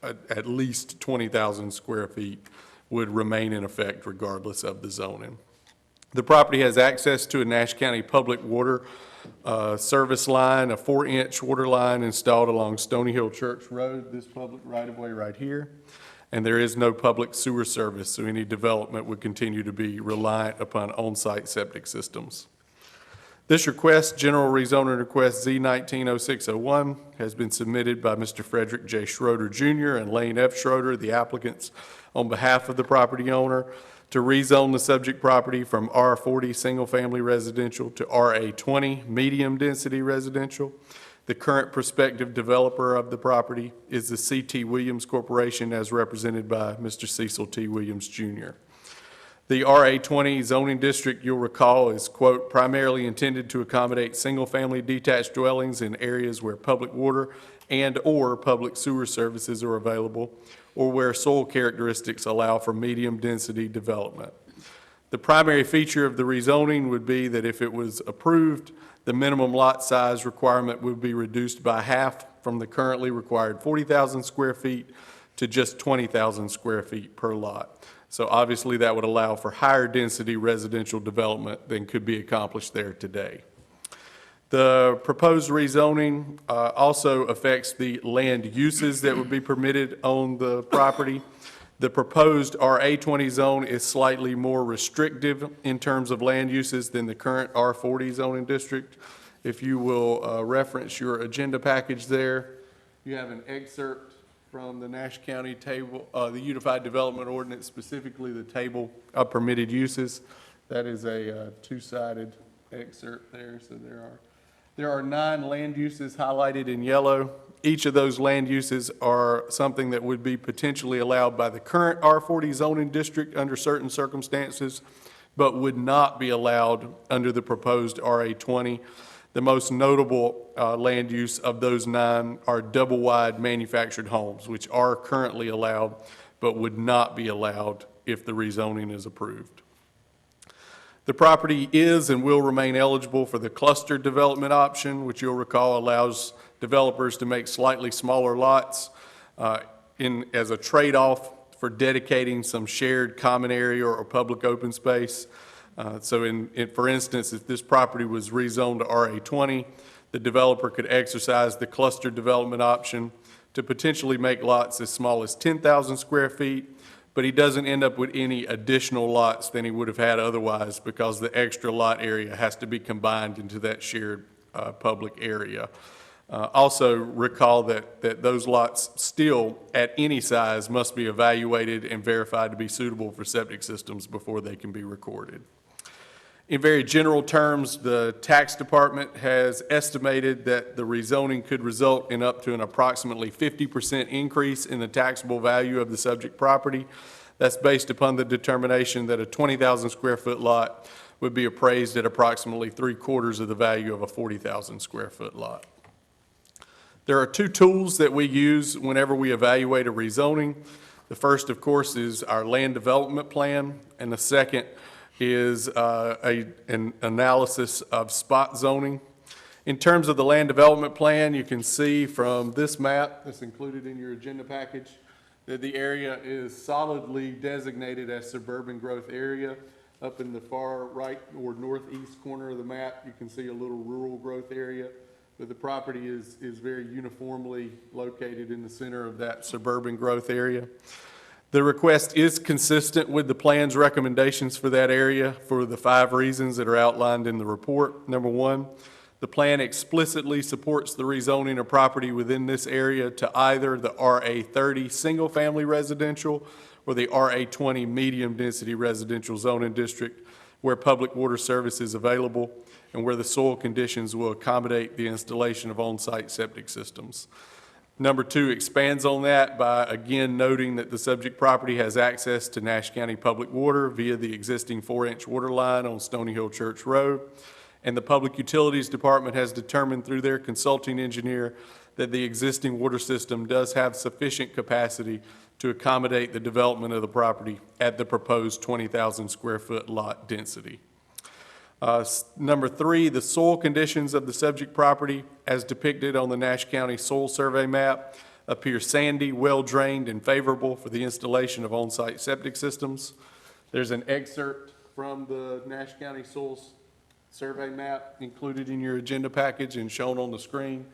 at least 20,000 square feet, would remain in effect regardless of the zoning. The property has access to a Nash County public water service line, a 4-inch water line installed along Stony Hill Church Road, this public right-of-way right here. and there is no public sewer service, so any development would continue to be reliant upon on-site septic systems. This request, General Rezoning Request Z190601, has been submitted by Mr. Frederick J. Schroeder Jr. and Lane F. Schroeder, the applicants, on behalf of the property owner, to rezone the subject property from R40 single-family residential to RA20 medium-density residential. The current prospective developer of the property is the C.T. Williams Corporation, as represented by Mr. Cecil T. Williams, Jr. The RA20 zoning district, you'll recall, is, quote, primarily intended to accommodate single-family detached dwellings in areas where public water and/or public sewer services are available, or where soil characteristics allow for medium-density development. The primary feature of the rezoning would be that if it was approved, the minimum lot size requirement would be reduced by half from the currently required 40,000 square feet to just 20,000 square feet per lot. So obviously that would allow for higher density residential development than could be accomplished there today. The proposed rezoning also affects the land uses that would be permitted on the property. The proposed RA20 zone is slightly more restrictive in terms of land uses than the current R40 zoning district. If you will reference your agenda package there, you have an excerpt from the Nash County table, the Unified Development Ordinance, specifically the table of permitted uses. That is a two-sided excerpt there, so there are 9 land uses highlighted in yellow. Each of those land uses are something that would be potentially allowed by the current R40 zoning district under certain circumstances, but would not be allowed under the proposed RA20. The most notable land use of those 9 are double-wide manufactured homes, which are currently allowed, but would not be allowed if the rezoning is approved. The property is and will remain eligible for the cluster development option, which you'll recall allows developers to make slightly smaller lots as a trade-off for dedicating some shared common area or public open space. So for instance, if this property was rezoned to RA20, the developer could exercise the cluster development option to potentially make lots as small as 10,000 square feet, but he doesn't end up with any additional lots than he would have had otherwise because the extra lot area has to be combined into that shared public area. Also recall that those lots still, at any size, must be evaluated and verified to be suitable for septic systems before they can be recorded. In very general terms, the tax department has estimated that the rezoning could result in up to an approximately 50% increase in the taxable value of the subject property. That's based upon the determination that a 20,000 square foot lot would be appraised at approximately 3/4 of the value of a 40,000 square foot lot. There are 2 tools that we use whenever we evaluate a rezoning. The first, of course, is our land development plan, and the second is an analysis of spot zoning. In terms of the land development plan, you can see from this map that's included in your agenda package that the area is solidly designated as suburban growth area. Up in the far right or northeast corner of the map, you can see a little rural growth area, but the property is very uniformly located in the center of that suburban growth area. The request is consistent with the plan's recommendations for that area for the 5 reasons that are outlined in the report. Number 1, the plan explicitly supports the rezoning of property within this area to either the RA30 single-family residential or the RA20 medium-density residential zoning district where public water service is available and where the soil conditions will accommodate the installation of on-site septic systems. Number 2 expands on that by again noting that the subject property has access to Nash County Public Water via the existing 4-inch water line on Stony Hill Church Road. And the Public Utilities Department has determined through their consulting engineer that the existing water system does have sufficient capacity to accommodate the development of the property at the proposed 20,000 square foot lot density. Number 3, the soil conditions of the subject property, as depicted on the Nash County Soil Survey map, appear sandy, well-drained, and favorable for the installation of on-site septic systems. There's an excerpt from the Nash County Soil Survey map included in your agenda package and shown on the screen.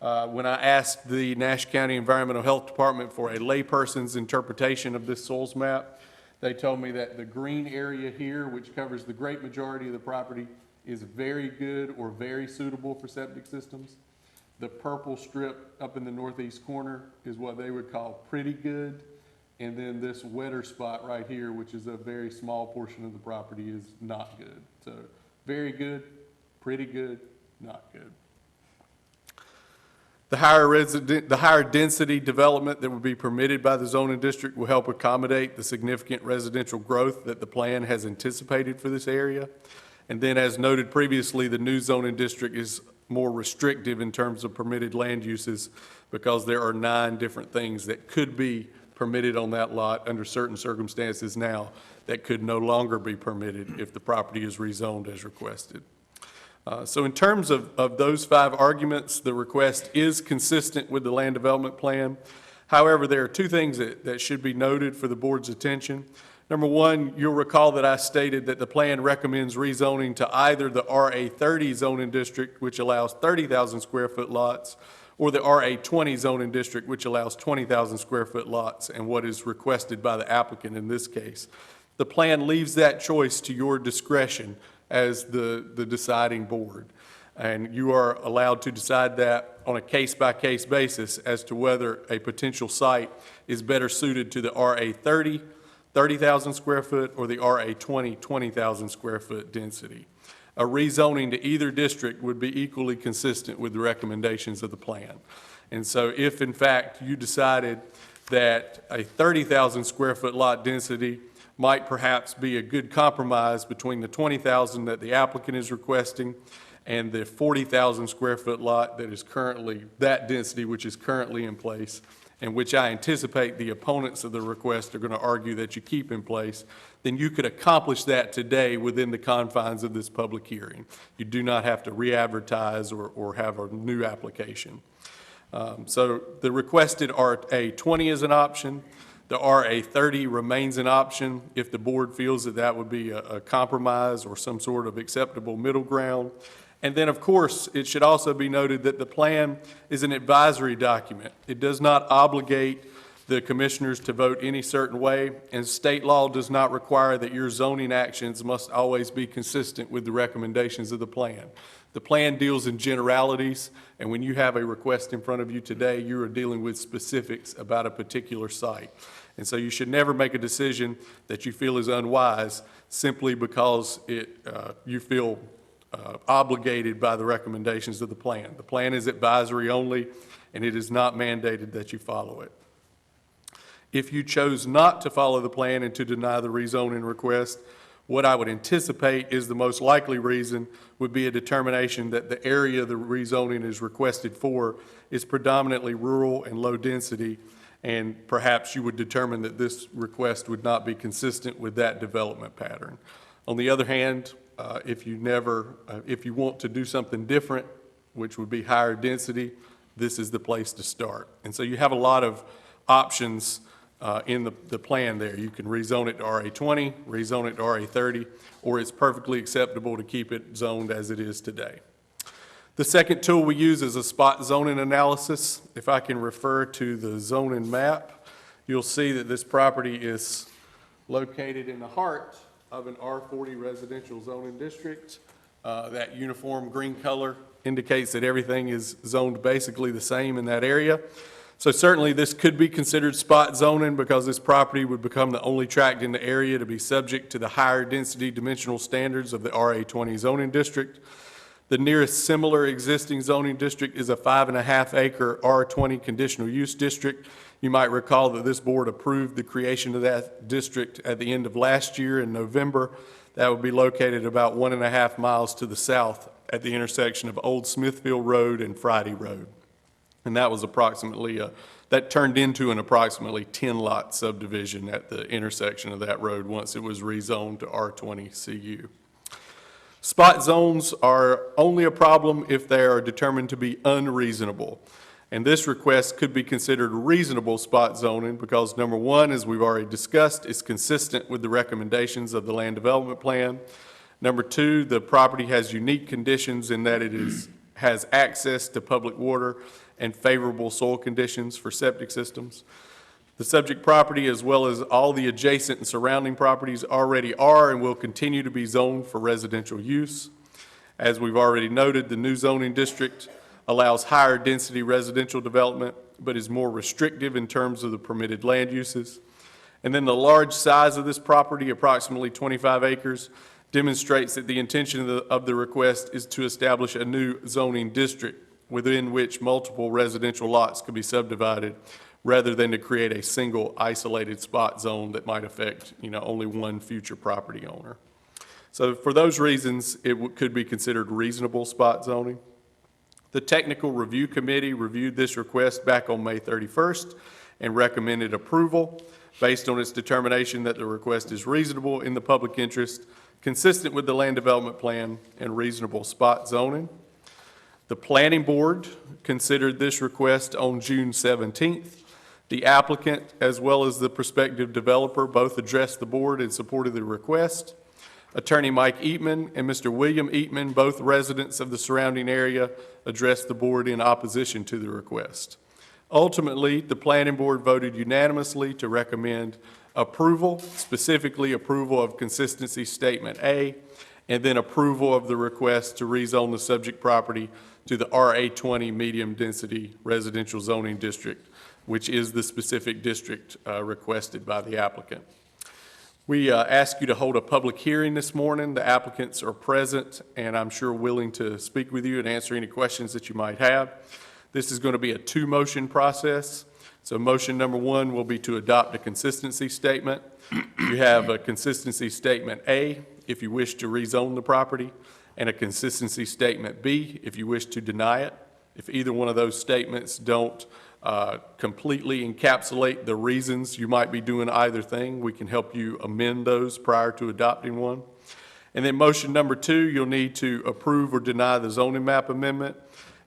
When I asked the Nash County Environmental Health Department for a layperson's interpretation of this soils map, they told me that the green area here, which covers the great majority of the property, is very good or very suitable for septic systems. The purple strip up in the northeast corner is what they would call pretty good. And then this wetter spot right here, which is a very small portion of the property, is not good. So very good, pretty good, not good. The higher density development that would be permitted by the zoning district will help accommodate the significant residential growth that the plan has anticipated for this area. And then, as noted previously, the new zoning district is more restrictive in terms of permitted land uses because there are 9 different things that could be permitted on that lot under certain circumstances now that could no longer be permitted if the property is rezoned as requested. So in terms of those 5 arguments, the request is consistent with the land development plan. However, there are 2 things that should be noted for the board's attention. Number 1, you'll recall that I stated that the plan recommends rezoning to either the RA30 zoning district, which allows 30,000 square foot lots, or the RA20 zoning district, which allows 20,000 square foot lots, and what is requested by the applicant in this case. The plan leaves that choice to your discretion as the deciding board. And you are allowed to decide that on a case-by-case basis as to whether a potential site is better suited to the RA30, 30,000 square foot, or the RA20, 20,000 square foot density. A rezoning to either district would be equally consistent with the recommendations of the plan. And so if in fact you decided that a 30,000 square foot lot density might perhaps be a good compromise between the 20,000 that the applicant is requesting and the 40,000 square foot lot that is currently, that density which is currently in place, and which I anticipate the opponents of the request are going to argue that you keep in place, then you could accomplish that today within the confines of this public hearing. You do not have to re-advertise or have a new application. So the requested RA20 is an option. The RA30 remains an option if the board feels that that would be a compromise or some sort of acceptable middle ground. And then, of course, it should also be noted that the plan is an advisory document. It does not obligate the commissioners to vote any certain way, and state law does not require that your zoning actions must always be consistent with the recommendations of the plan. The plan deals in generalities, and when you have a request in front of you today, you are dealing with specifics about a particular site. And so you should never make a decision that you feel is unwise simply because you feel obligated by the recommendations of the plan. The plan is advisory only, and it is not mandated that you follow it. If you chose not to follow the plan and to deny the rezoning request, what I would anticipate is the most likely reason would be a determination that the area the rezoning is requested for is predominantly rural and low density, and perhaps you would determine that this request would not be consistent with that development pattern. On the other hand, if you want to do something different, which would be higher density, this is the place to start. And so you have a lot of options in the plan there. You can rezone it to RA20, rezone it to RA30, or it's perfectly acceptable to keep it zoned as it is today. The second tool we use is a spot zoning analysis. If I can refer to the zoning map, you'll see that this property is located in the heart of an R40 residential zoning district. That uniform green color indicates that everything is zoned basically the same in that area. So certainly this could be considered spot zoning because this property would become the only tract in the area to be subject to the higher density dimensional standards of the RA20 zoning district. The nearest similar existing zoning district is a 5.5 acre R20 conditional use district. You might recall that this board approved the creation of that district at the end of last year in November. That would be located about 1.5 miles to the south at the intersection of Old Smithfield Road and Friday Road. And that was that turned into an approximately 10-lot subdivision at the intersection of that road once it was rezoned to R20 CU. Spot zones are only a problem if they are determined to be unreasonable. And this request could be considered reasonable spot zoning because, number one, as we've already discussed, is consistent with the recommendations of the land development plan. Number two, the property has unique conditions in that it has access to public water and favorable soil conditions for septic systems. The subject property, as well as all the adjacent and surrounding properties, already are and will continue to be zoned for residential use. As we've already noted, the new zoning district allows higher density residential development, but is more restrictive in terms of the permitted land uses. And then the large size of this property, approximately 25 acres, demonstrates that the intention of the request is to establish a new zoning district within which multiple residential lots could be subdivided, rather than to create a single isolated spot zone that might affect, only one future property owner. So for those reasons, it could be considered reasonable spot zoning. The Technical Review Committee reviewed this request back on May 31st and recommended approval based on its determination that the request is reasonable in the public interest, consistent with the land development plan, and reasonable spot zoning. The Planning Board considered this request on June 17th. The applicant, as well as the prospective developer, both addressed the board in support of the request. Attorney Mike Eatman and Mr. William Eatman, both residents of the surrounding area, addressed the board in opposition to the request. Ultimately, the Planning Board voted unanimously to recommend approval, specifically approval of Consistency Statement A, and then approval of the request to rezone the subject property to the RA20 Medium Density Residential Zoning District, which is the specific district requested by the applicant. We ask you to hold a public hearing this morning. The applicants are present, and I'm sure willing to speak with you and answer any questions that you might have. This is going to be a two-motion process. So motion number one will be to adopt a consistency statement. You have a consistency statement A if you wish to rezone the property, and a consistency statement B if you wish to deny it. If either one of those statements don't completely encapsulate the reasons you might be doing either thing, we can help you amend those prior to adopting one. And then motion number two, you'll need to approve or deny the zoning map amendment.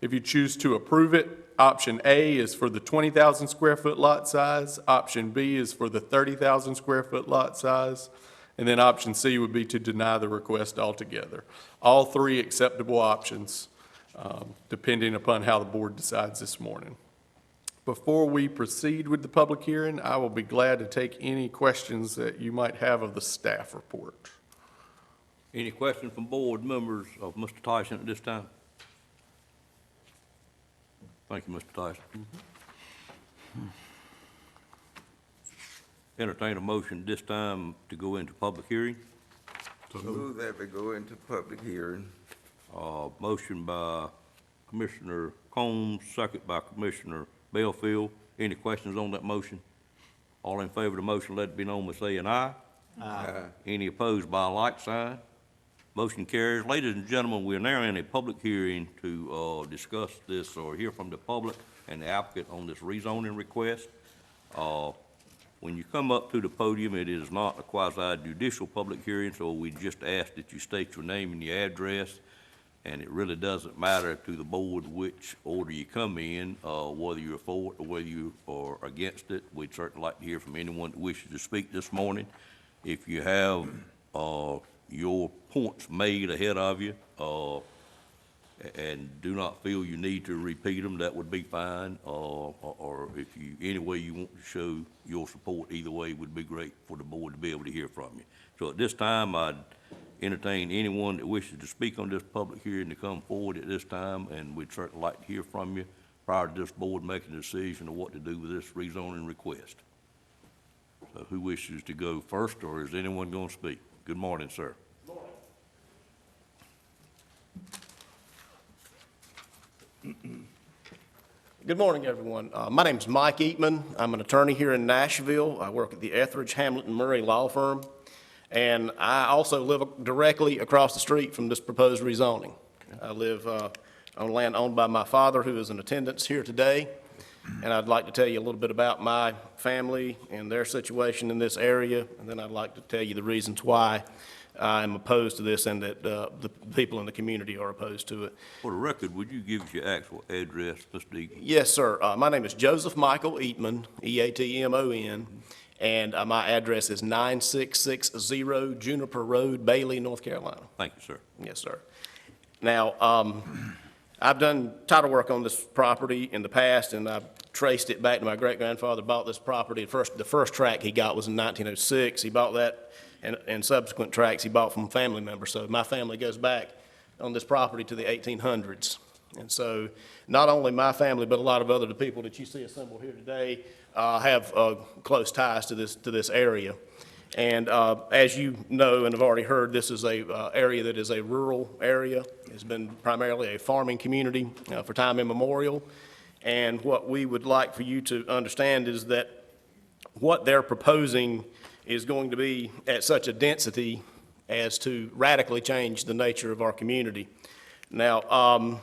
If you choose to approve it, option A is for the 20,000 square foot lot size, option B is for the 30,000 square foot lot size, and then option C would be to deny the request altogether. All three acceptable options, depending upon how the board decides this morning. Before we proceed with the public hearing, I will be glad to take any questions that you might have of the staff report. Any questions from board members of Mr. Tyson at this time? Thank you, Mr. Tyson. Entertain a motion this time to go into public hearing. Move that we go into public hearing. Motion by Commissioner Combs, second by Commissioner Belfield. Any questions on that motion? All in favor of the motion, let it be known by saying aye. Aye. Any opposed by a like sign? Motion carries. Ladies and gentlemen, we are now in a public hearing to discuss this or hear from the public and the applicant on this rezoning request. When you come up to the podium, it is not a quasi-judicial public hearing, so we just ask that you state your name and your address. And it really doesn't matter to the board which order you come in, whether you're for it or whether you are against it. We'd certainly like to hear from anyone that wishes to speak this morning. If you have your points made ahead of you and do not feel you need to repeat them, that would be fine. Or if you, any way you want to show your support, either way would be great for the board to be able to hear from you. So at this time, I'd entertain anyone that wishes to speak on this public hearing to come forward at this time, and we'd certainly like to hear from you prior to this board making a decision of what to do with this rezoning request. So who wishes to go first, or is anyone going to speak? Good morning, sir. Good morning, everyone. My name's Mike Eatman. I'm an attorney here in Nashville. I work at the Etheridge, Hamilton, Murray Law Firm. And I also live directly across the street from this proposed rezoning. I live on land owned by my father, who is in attendance here today. And I'd like to tell you a little bit about my family and their situation in this area. And then I'd like to tell you the reasons why I am opposed to this and that the people in the community are opposed to it. For the record, would you give us your actual address, Mr. Eatman? Yes, sir. My name is Joseph Michael Eatman, E-A-T-M-O-N. And my address is 9660 Juniper Road, Bailey, North Carolina. Thank you, sir. Yes, sir. Now, I've done title work on this property in the past, and I've traced it back to my great-grandfather bought this property. The first tract he got was in 1906. He bought that, and subsequent tracts he bought from family members. So my family goes back on this property to the 1800s. And so not only my family, but a lot of other people that you see assembled here today have close ties to this area. And as you know and have already heard, this is a area that is a rural area. It's been primarily a farming community for time immemorial. And what we would like for you to understand is that what they're proposing is going to be at such a density as to radically change the nature of our community. Now,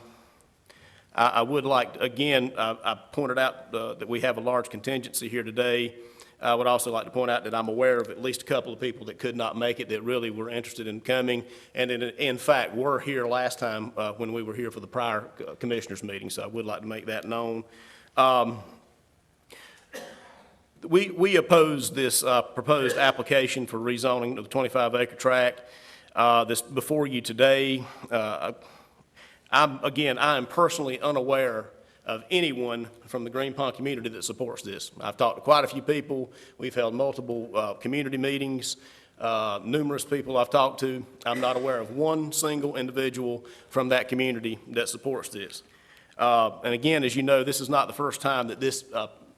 I would like, again, I pointed out that we have a large contingency here today. I would also like to point out that I'm aware of at least a couple of people that could not make it that really were interested in coming, and in fact were here last time when we were here for the prior commissioners meeting, so I would like to make that known. We oppose this proposed application for rezoning of the 25-acre tract. This before you today. I am personally unaware of anyone from the Green Pond community that supports this. I've talked to quite a few people. We've held multiple community meetings, numerous people I've talked to. I'm not aware of one single individual from that community that supports this. And again, as you know, this is not the first time that this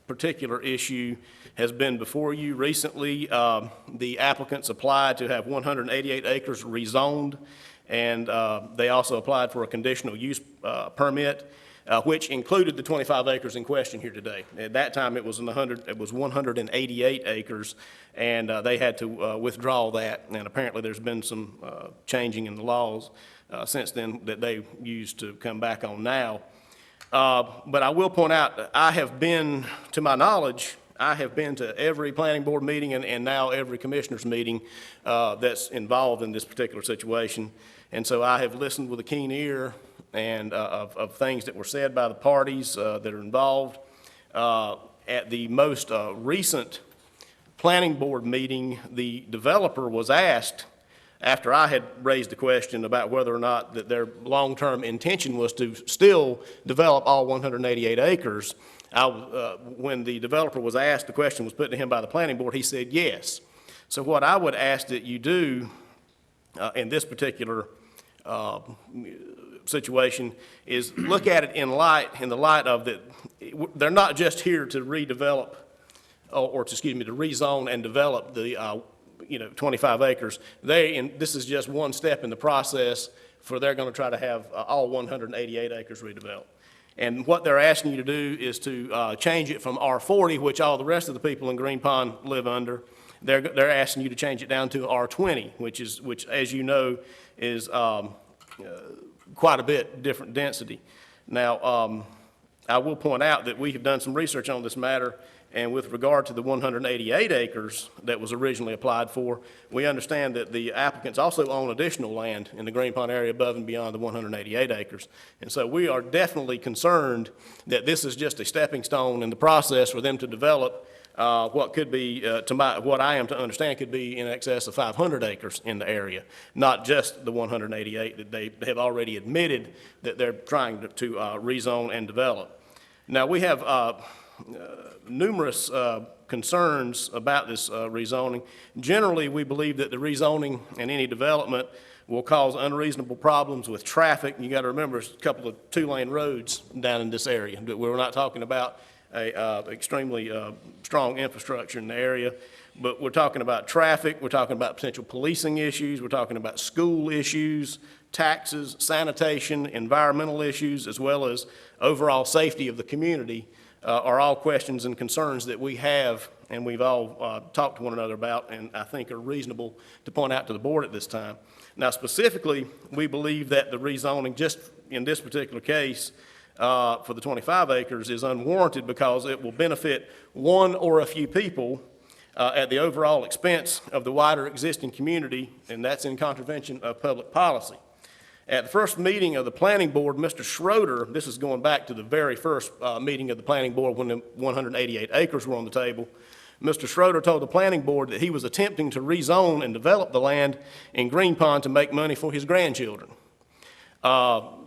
particular issue has been before you. Recently, the applicants applied to have 188 acres rezoned, and they also applied for a conditional use permit, which included the 25 acres in question here today. At that time, it was 188 acres, and they had to withdraw that, and apparently there's been some changing in the laws since then that they used to come back on now. But I will point out, I have been, to my knowledge, I have been to every planning board meeting and now every commissioners meeting that's involved in this particular situation. And so I have listened with a keen ear and of things that were said by the parties that are involved. At the most recent planning board meeting, the developer was asked, after I had raised the question about whether or not that their long-term intention was to still develop all 188 acres, when the developer was asked, the question was put to him by the planning board, he said yes. So what I would ask that you do in this particular situation is look at it in the light of that they're not just here to redevelop or to rezone and develop the 25 acres. This is just one step in the process for they're going to try to have all 188 acres redeveloped. And what they're asking you to do is to change it from R40, which all the rest of the people in Green Pond live under. They're asking you to change it down to R20, which as you know is quite a bit different density. Now, I will point out that we have done some research on this matter, and with regard to the 188 acres that was originally applied for, we understand that the applicants also own additional land in the Green Pond area above and beyond the 188 acres. And so we are definitely concerned that this is just a stepping stone in the process for them to develop what could be, what I am to understand, could be in excess of 500 acres in the area, not just the 188 that they have already admitted that they're trying to rezone and develop. Now, we have numerous concerns about this rezoning. Generally, we believe that the rezoning and any development will cause unreasonable problems with traffic. You got to remember, there's a couple of two-lane roads down in this area. We're not talking about a extremely strong infrastructure in the area, but we're talking about traffic, we're talking about potential policing issues, we're talking about school issues, taxes, sanitation, environmental issues, as well as overall safety of the community are all questions and concerns that we have and we've all talked to one another about and I think are reasonable to point out to the board at this time. Now, specifically, we believe that the rezoning, just in this particular case, for the 25 acres is unwarranted because it will benefit one or a few people at the overall expense of the wider existing community, and that's in contravention of public policy. At the first meeting of the planning board, Mr. Schroeder, this is going back to the very first meeting of the planning board when the 188 acres were on the table, Mr. Schroeder told the planning board that he was attempting to rezone and develop the land in Green Pond to make money for his grandchildren.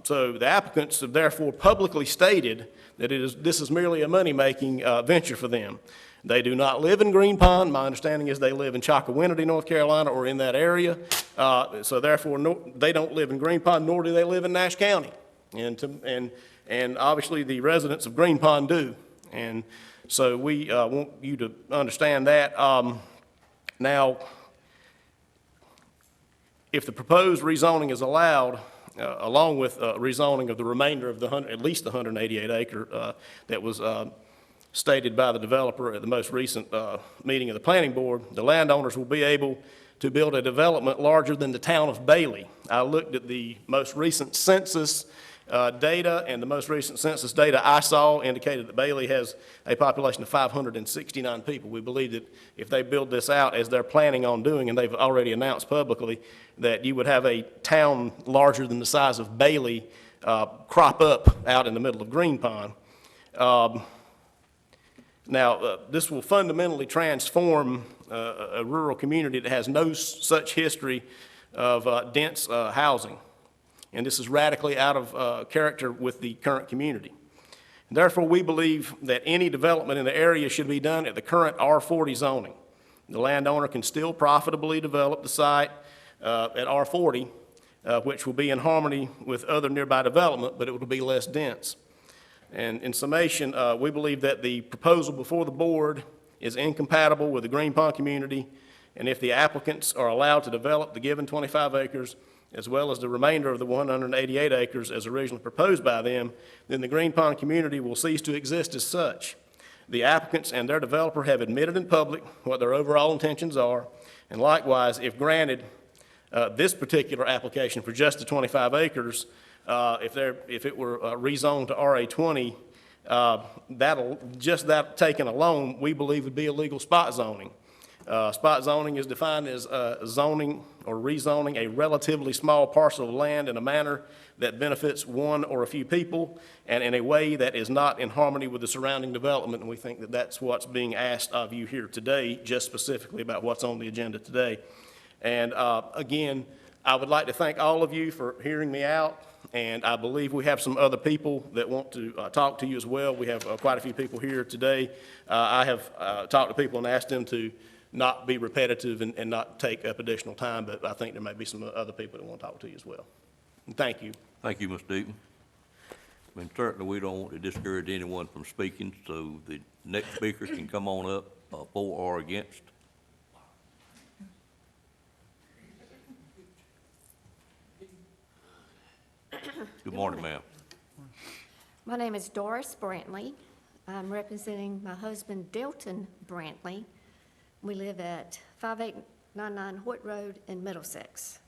So the applicants have therefore publicly stated that this is merely a money-making venture for them. They do not live in Green Pond. My understanding is they live in Chocowinity, North Carolina, or in that area. So therefore, they don't live in Green Pond, nor do they live in Nash County. And obviously, the residents of Green Pond do. And so we want you to understand that. Now, if the proposed rezoning is allowed, along with rezoning of the remainder of at least the 188 acre that was stated by the developer at the most recent meeting of the planning board, the landowners will be able to build a development larger than the town of Bailey. I looked at the most recent census data, and the most recent census data I saw indicated that Bailey has a population of 569 people. We believe that if they build this out as they're planning on doing, and they've already announced publicly, that you would have a town larger than the size of Bailey crop up out in the middle of Green Pond. Now, this will fundamentally transform a rural community that has no such history of dense housing. And this is radically out of character with the current community. Therefore, we believe that any development in the area should be done at the current R40 zoning. The landowner can still profitably develop the site at R40, which will be in harmony with other nearby development, but it will be less dense. And in summation, we believe that the proposal before the board is incompatible with the Green Pond community, and if the applicants are allowed to develop the given 25 acres, as well as the remainder of the 188 acres as originally proposed by them, then the Green Pond community will cease to exist as such. The applicants and their developer have admitted in public what their overall intentions are, and likewise, if granted this particular application for just the 25 acres, if it were rezoned to RA20, just that taken alone, we believe would be illegal spot zoning. Spot zoning is defined as zoning or rezoning a relatively small parcel of land in a manner that benefits one or a few people and in a way that is not in harmony with the surrounding development. And we think that that's what's being asked of you here today, just specifically about what's on the agenda today. And again, I would like to thank all of you for hearing me out. And I believe we have some other people that want to talk to you as well. We have quite a few people here today. I have talked to people and asked them to not be repetitive and not take up additional time, but I think there may be some other people that want to talk to you as well. And thank you. Thank you, Mr. Deaton. I mean, certainly we don't want to discourage anyone from speaking, so the next speaker can come on up, for or against. Good morning, ma'am. My name is Doris Brantley. I'm representing my husband, Dilton Brantley. We live at 5899 Hoyt Road in Middlesex.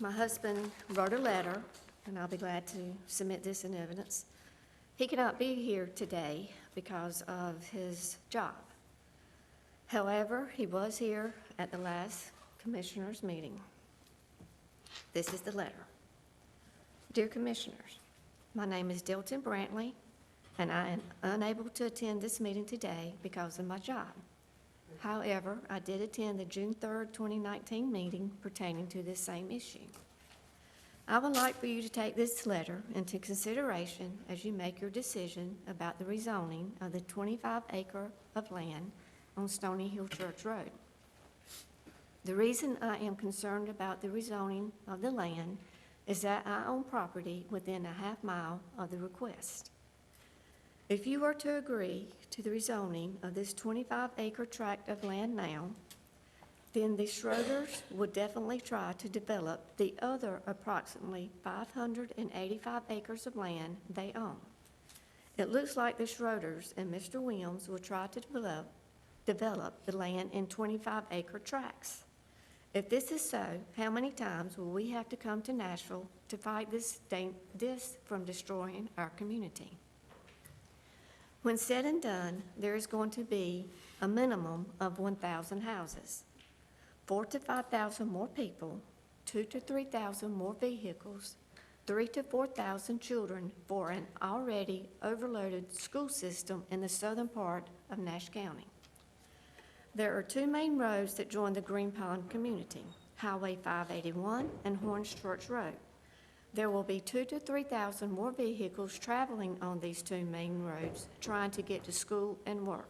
My husband wrote a letter, and I'll be glad to submit this in evidence. He cannot be here today because of his job. However, he was here at the last commissioners' meeting. This is the letter. Dear Commissioners, my name is Dilton Brantley, and I am unable to attend this meeting today because of my job. However, I did attend the June 3rd, 2019 meeting pertaining to this same issue. I would like for you to take this letter into consideration as you make your decision about the rezoning of the 25 acre of land on Stony Hill Church Road. The reason I am concerned about the rezoning of the land is that I own property within a half mile of the request. If you were to agree to the rezoning of this 25 acre tract of land now, then the Schroeders would definitely try to develop the other approximately 585 acres of land they own. It looks like the Schroeders and Mr. Williams will try to develop the land in 25 acre tracts. If this is so, how many times will we have to come to Nashville to fight this from destroying our community? When said and done, there is going to be a minimum of 1,000 houses, 4,000 to 5,000 more people, 2,000 to 3,000 more vehicles, 3,000 to 4,000 children for an already overloaded school system in the southern part of Nash County. There are two main roads that join the Green Pond community, Highway 581 and Horns Church Road. There will be 2,000 to 3,000 more vehicles traveling on these two main roads, trying to get to school and work.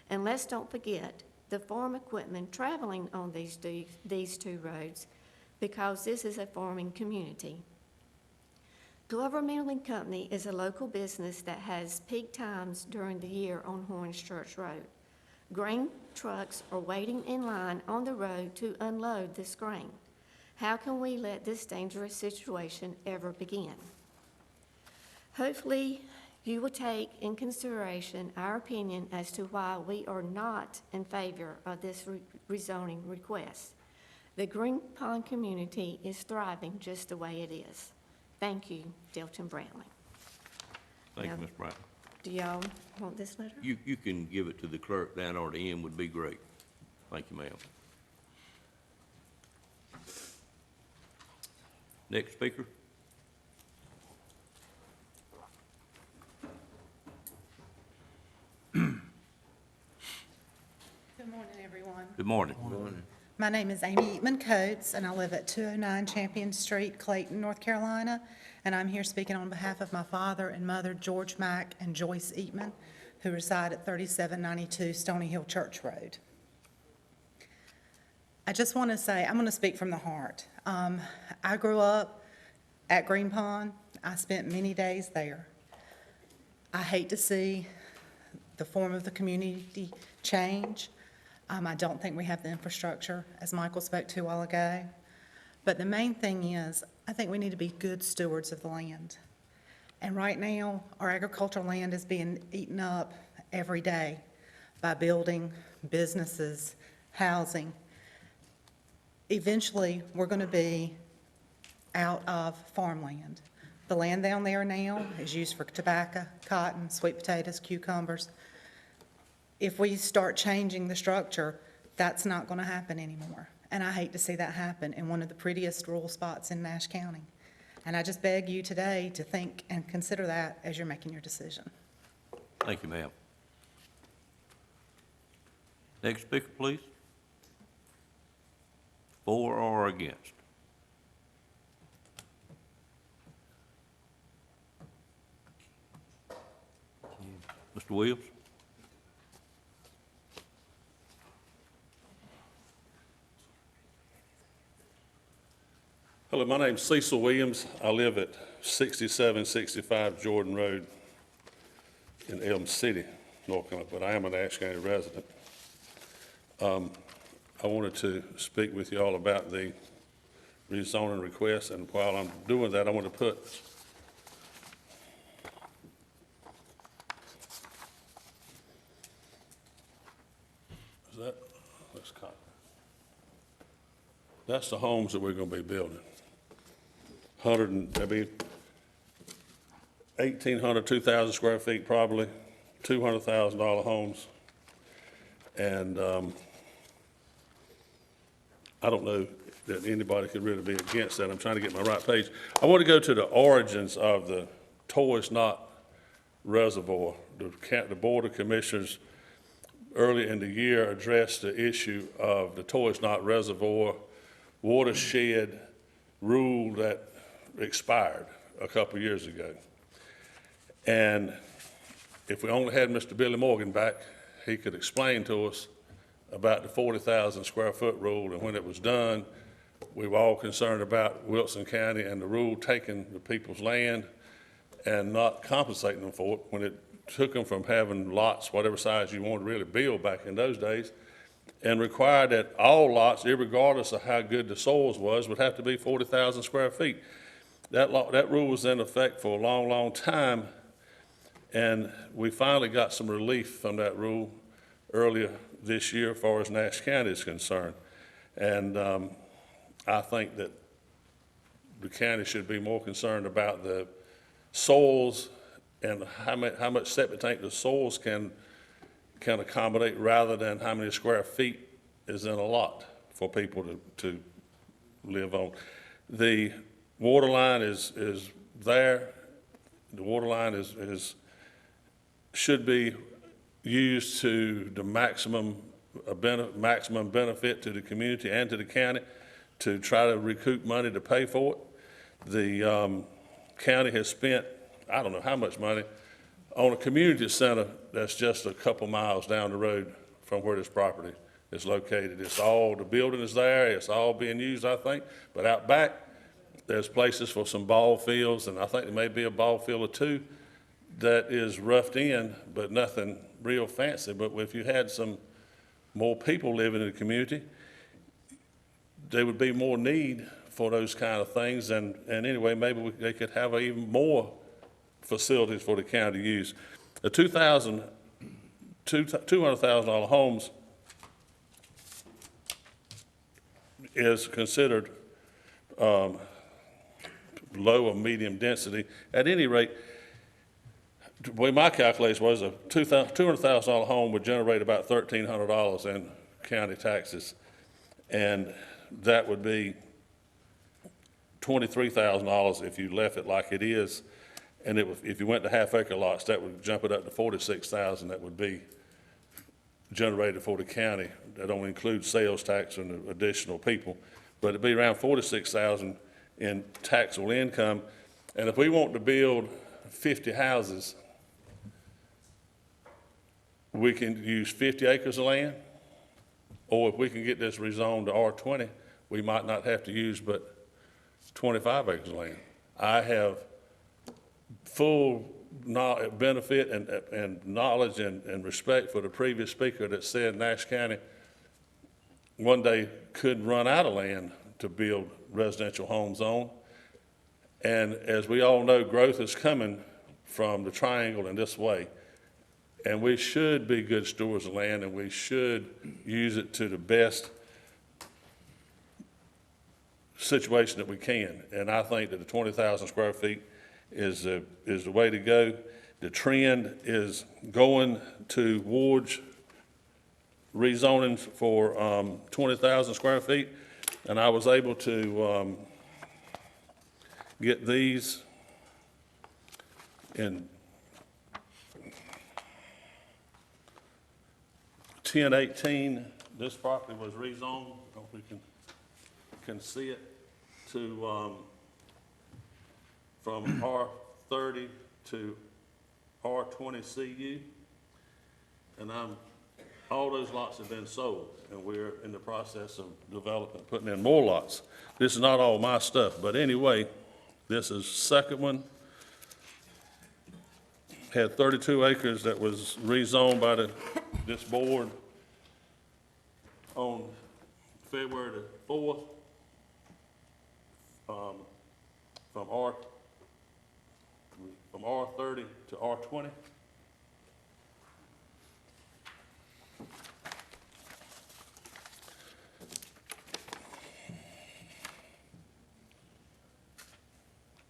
And let's don't forget the farm equipment traveling on these two roads, because this is a farming community. Glover Milling Company is a local business that has peak times during the year on Horns Church Road. Grain trucks are waiting in line on the road to unload this grain. How can we let this dangerous situation ever begin? Hopefully, you will take in consideration our opinion as to why we are not in favor of this rezoning request. The Green Pond community is thriving just the way it is. Thank you, Delton Brantley. Thank you, Now, Ms. Brown. Do y'all want this letter? You can give it to the clerk down or the end would be great. Thank you, ma'am. Next speaker. Good morning, everyone. Good morning. My name is Amy Eatman Coates, and I live at 209 Champion Street, Clayton, North Carolina. And I'm here speaking on behalf of my father and mother, George Mack and Joyce Eatman, who reside at 3792 Stony Hill Church Road. I just want to say, I'm going to speak from the heart. I grew up at Green Pond. I spent many days there. I hate to see the form of the community change. I don't think we have the infrastructure, as Michael spoke to a while ago. But the main thing is, I think we need to be good stewards of the land. And right now, our agricultural land is being eaten up every day by building, businesses, housing. Eventually, we're going to be out of farmland. The land down there now is used for tobacco, cotton, sweet potatoes, cucumbers. If we start changing the structure, that's not going to happen anymore. And I hate to see that happen in one of the prettiest rural spots in Nash County. And I just beg you today to think and consider that as you're making your decision. Thank you, ma'am. Next speaker, please. For or against? Mr. Williams? Hello, my name's Cecil Williams. I live at 6765 Jordan Road in Elm City, North Carolina, but I am a Nash County resident. I wanted to speak with you all about the rezoning request, and while I'm doing that, I want to put let's copy. That's the homes that we're going to be building. That'd be 1,800, 2,000 square feet probably, $200,000 homes. And I don't know that anybody could really be against that. I'm trying to get my right page. I want to go to the origins of the Toys Not Reservoir. The Board of Commissioners early in the year addressed the issue of the Toys Not Reservoir watershed rule that expired a couple years ago. And if we only had Mr. Billy Morgan back, he could explain to us about the 40,000 square foot rule. And when it was done, we were all concerned about Wilson County and the rule taking the people's land and not compensating them for it when it took them from having lots, whatever size you wanted to really build back in those days, and required that all lots, irregardless of how good the soils was, would have to be 40,000 square feet. That rule was in effect for a long, long time, and we finally got some relief from that rule earlier this year as far as Nash County is concerned. And I think that the county should be more concerned about the soils and how much septic tank the soils can accommodate rather than how many square feet is in a lot for people to live on. The water line is there. The water line should be used to the maximum benefit to the community and to the county to try to recoup money to pay for it. The county has spent, I don't know how much money, on a community center that's just a couple miles down the road from where this property is located. It's all, the building is there, it's all being used, I think, but out back, there's places for some ball fields, and I think there may be a ball field or two that is roughed in, but nothing real fancy. But if you had some more people living in the community, there would be more need for those kind of things, and anyway, maybe they could have even more facilities for the county to use. The $200,000 homes is considered low or medium density. At any rate, the way my calculation was, a $200,000 home would generate about $1,300 in county taxes, and that would be $23,000 if you left it like it is. And if you went to half-acre lots, that would jump it up to $46,000 that would be generated for the county. That don't include sales tax and additional people. But it'd be around $46,000 in taxable income. And if we want to build 50 houses, we can use 50 acres of land. Or if we can get this rezoned to R20, we might not have to use but 25 acres of land. I have full benefit and knowledge and respect for the previous speaker that said Nash County one day could run out of land to build residential homes on. And as we all know, growth is coming from the triangle in this way. And we should be good stewards of land, and we should use it to the best situation that we can. And I think that the 20,000 square feet is the way to go. The trend is going towards rezoning for 20,000 square feet. And I was able to get these in 1018. This property was rezoned. I don't know if we can see it, to from R30 to R20 CU, and all those lots have been sold, and we're in the process of developing, putting in more lots. This is not all my stuff, but anyway, this is second one. Had 32 acres that was rezoned by this board on February the 4th, from R30 to R20.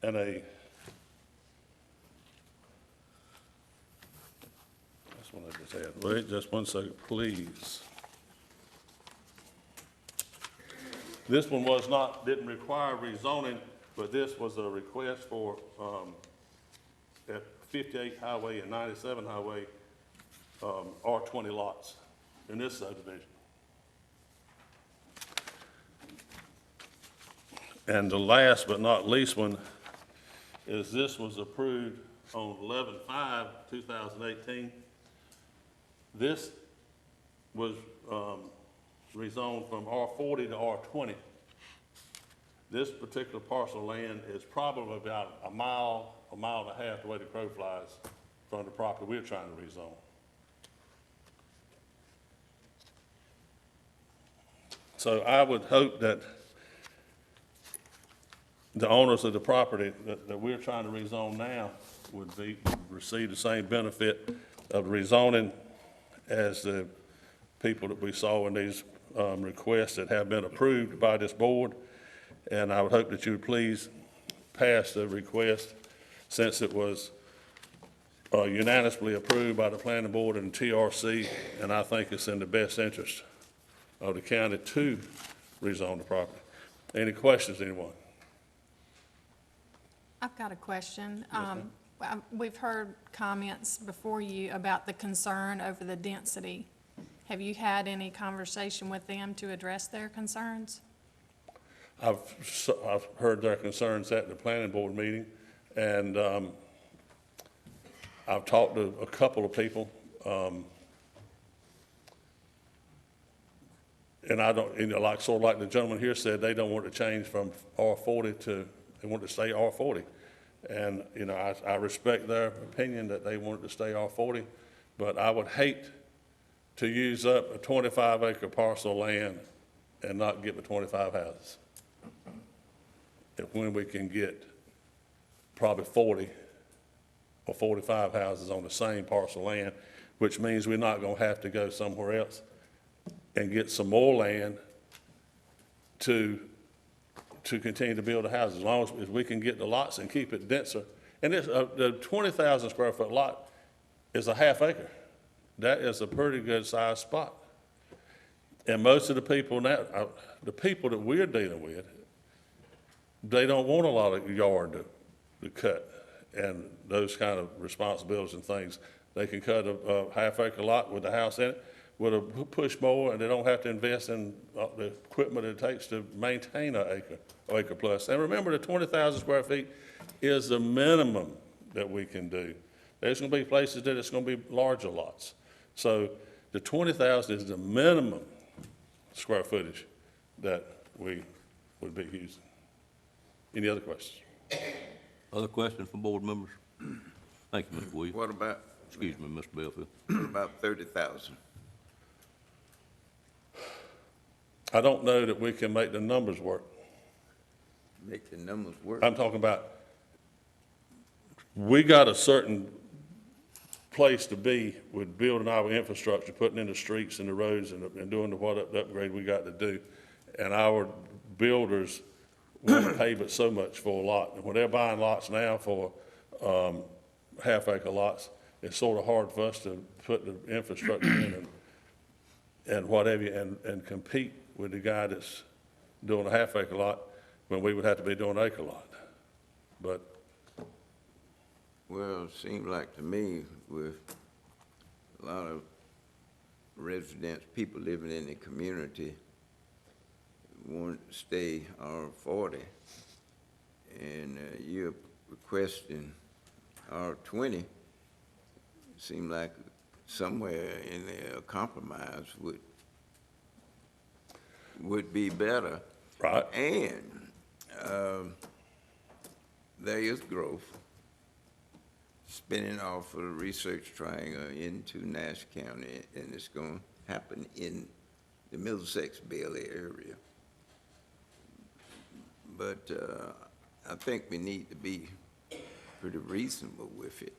And that's what I just had. Wait just one second, please. This one didn't require rezoning, but this was a request for, at 58 Highway and 97 Highway, R20 lots in this subdivision. And the last but not least one is this was approved on 11/5/2018. This was rezoned from R40 to R20. This particular parcel of land is probably about a mile and a half the way the crow flies from the property we're trying to rezone. So I would hope that the owners of the property that we're trying to rezone now would receive the same benefit of rezoning as the people that we saw in these requests that have been approved by this board. And I would hope that you would please pass the request, since it was unanimously approved by the planning board and TRC, and I think it's in the best interest of the county to rezone the property. Any questions, anyone? I've got a question. We've heard comments before you about the concern over the density. Have you had any conversation with them to address their concerns? I've heard their concerns at the planning board meeting, and I've talked to a couple of people, and I don't, like, sort of like the gentleman here said, they don't want to change from R40 to, they want to stay R40. And, I respect their opinion that they want it to stay R40, but I would hate to use up a 25-acre parcel of land and not get the 25 houses. When we can get probably 40 or 45 houses on the same parcel of land, which means we're not gonna have to go somewhere else and get some more land to continue to build the houses, as long as we can get the lots and keep it denser. And the 20,000 square foot lot is a half acre. That is a pretty good sized spot. And most of the people now, the people that we're dealing with, they don't want a lot of yard to cut and those kind of responsibilities and things. They can cut a half acre lot with a house in it, with a push mower, and they don't have to invest in the equipment it takes to maintain an acre, or acre plus. And remember, the 20,000 square feet is the minimum that we can do. There's gonna be places that it's gonna be larger lots. So the 20,000 is the minimum square footage that we would be using. Any other questions? Other questions from board members? Thank you, Mr. Williams. What about, Excuse me, Mr. Belfield. what about 30,000? I don't know that we can make the numbers work. Make the numbers work. I'm talking about, we got a certain place to be with building our infrastructure, putting in the streets and the roads and doing the upgrade we got to do. And our builders want to pay but so much for a lot. And when they're buying lots now for half acre lots, it's sort of hard for us to put the infrastructure in and whatever, and compete with the guy that's doing a half acre lot when we would have to be doing an acre lot. But Well, it seems like to me with a lot of residents, people living in the community want to stay R40, and you're requesting R20. Seem like somewhere in there a compromise would be better. Right. And there is growth spinning off of the Research Triangle into Nash County, and it's going to happen in the Middlesex-Bailey area. But I think we need to be pretty reasonable with it.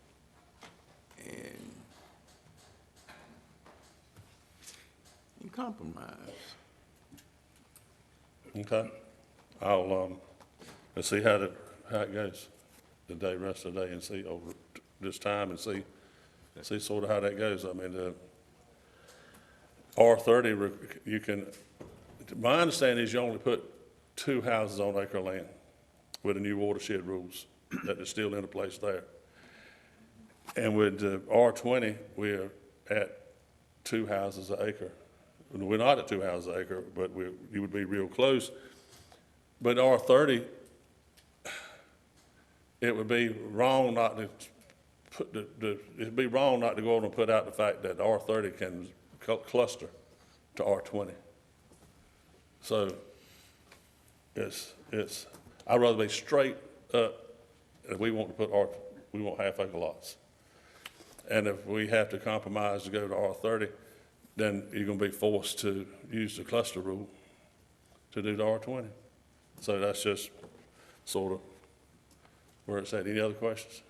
And compromise. okay, I'll let's see how it goes the rest of the day, and see over this time and see sort of how that goes. I mean, the R30, you can. My understanding is you only put 2 houses on acre land with the new watershed rules that are still in place there. And with the R20, we're at 2 houses an acre. We're not at 2 houses an acre, but you would be real close. But R30, it would be wrong not to put it'd be wrong not to go on and put out the fact that R30 can cluster to R20. So I'd rather be straight up, if we want to put we want half acre lots. And if we have to compromise to go to R30, then you're gonna be forced to use the cluster rule to do the R20. So that's just sort of where it's at. Any other questions?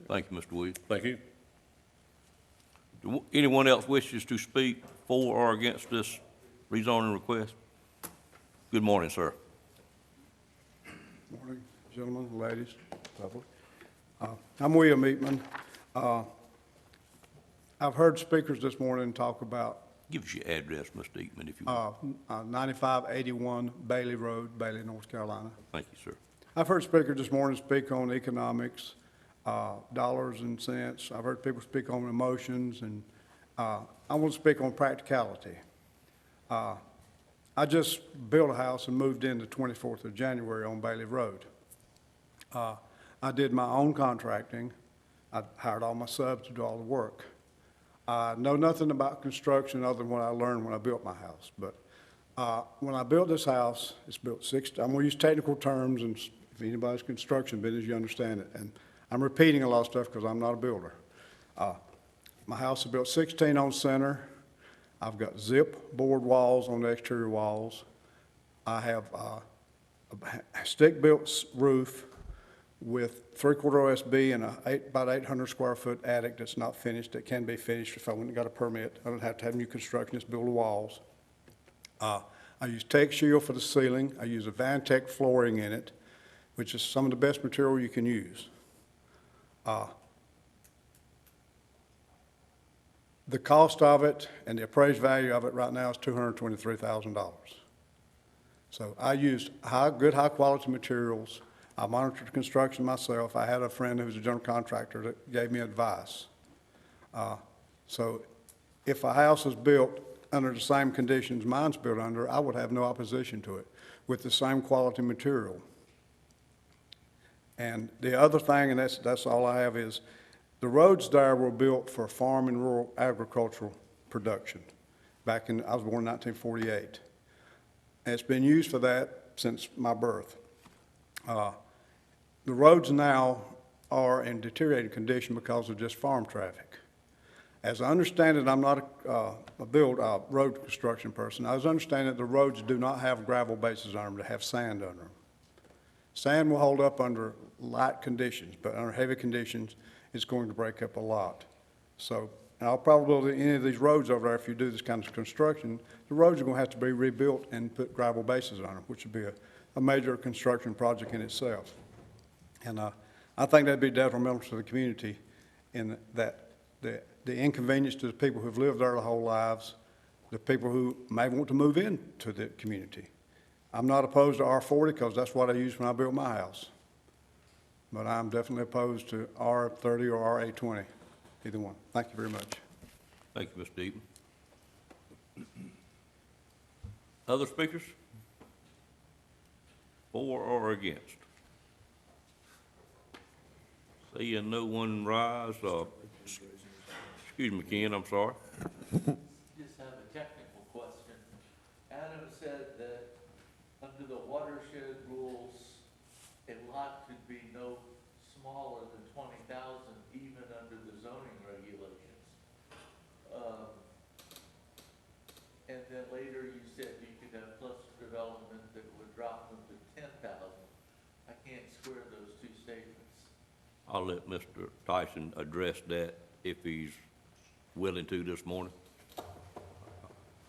Thank you, Mr. Williams. Thank you. Do anyone else wishes to speak for or against this rezoning request? Good morning, sir. Morning, gentlemen, ladies, public. I'm William Eatman. I've heard speakers this morning talk about Give us your address, Mr. Eatman, if you will. 9581 Bailey Road, Bailey, North Carolina. Thank you, sir. I've heard speakers this morning speak on economics, dollars and cents. I've heard people speak on emotions, and I want to speak on practicality. I I just built a house and moved in the 24th of January on Bailey Road. I did my own contracting. I hired all my subs to do all the work. I know nothing about construction other than what I learned when I built my house. But when I built this house, it's built I'm going to use technical terms, and if anybody's construction business, you understand it. And I'm repeating a lot of stuff because I'm not a builder. My house is built 16 on center. I've got zip board walls on the exterior walls. I have a stick-built roof with 3/4 OSB and about 800 square foot attic that's not finished, that can be finished if I went and got a permit. I don't have to have new construction, just build the walls. I use Tech Shield for the ceiling. I use a Vantech flooring in it, which is some of the best material you can use. The cost of it and the appraised value of it right now is $223,000. So I used good high-quality materials. I monitored the construction myself. I had a friend who was a general contractor that gave me advice. So if a house is built under the same conditions mine's built under, I would have no opposition to it with the same quality material. And the other thing, and that's all I have, is the roads there were built for farm and rural agricultural production. I was born in 1948. And it's been used for that since my birth. The roads now are in deteriorated condition because of just farm traffic. As I understand it, I'm not a road construction person. I was understanding that the roads do not have gravel bases on them, they have sand under them. Sand will hold up under light conditions, but under heavy conditions, it's going to break up a lot. So, in all probability, any of these roads over there, if you do this kind of construction, the roads are going to have to be rebuilt and put gravel bases on them, which would be a major construction project in itself. And I think that'd be detrimental to the community in that the inconvenience to the people who've lived there their whole lives, the people who may want to move into the community. I'm not opposed to R40 because that's what I used when I built my house. But I'm definitely opposed to R30 or R820, either one. Thank you very much. Thank you, Mr. Eaton. Other speakers? For or against? Seeing no one rise, excuse me, Ken, I'm sorry. Just have a technical question. Adam said that under the watershed rules, a lot could be no smaller than 20,000 even under the zoning regulations. And then later you said you could have cluster development that would drop them to 10,000. I can't square those two statements. I'll let Mr. Tyson address that if he's willing to this morning.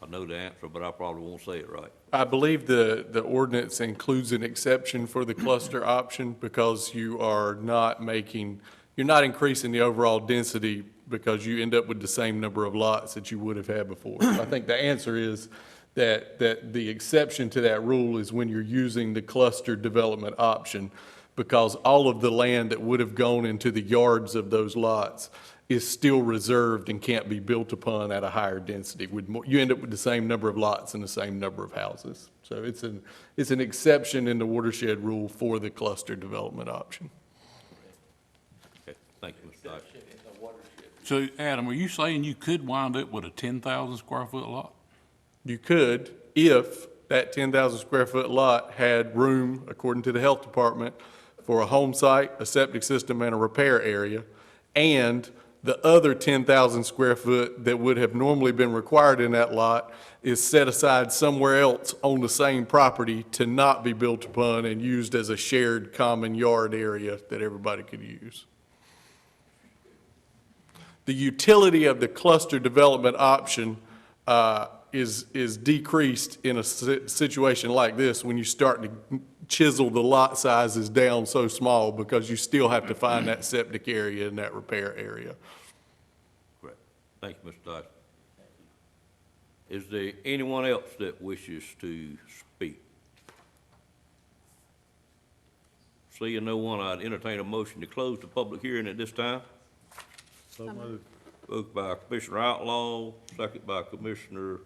I know the answer, but I probably won't say it right. I believe the ordinance includes an exception for the cluster option because you are not you're not increasing the overall density because you end up with the same number of lots that you would have had before. So I think the answer is that the exception to that rule is when you're using the cluster development option, because all of the land that would have gone into the yards of those lots is still reserved and can't be built upon at a higher density. You end up with the same number of lots and the same number of houses. So it's an exception in the watershed rule for the cluster development option. Okay, thank you, Mr. Tyson. Exception in the watershed. So, Adam, are you saying you could wind up with a 10,000 square foot lot? You could, if that 10,000 square foot lot had room, according to the health department, for a home site, a septic system, and a repair area, and the other 10,000 square foot that would have normally been required in that lot is set aside somewhere else on the same property to not be built upon and used as a shared common yard area that everybody could use. The utility of the cluster development option is decreased in a situation like this when you start to chisel the lot sizes down so small, because you still have to find that septic area and that repair area. Great. Thank you, Mr. Tyson. Is there anyone else that wishes to speak? Seeing no one, I'd entertain a motion to close the public hearing at this time. So moved. Moved by Commissioner Outlaw, second by Commissioner,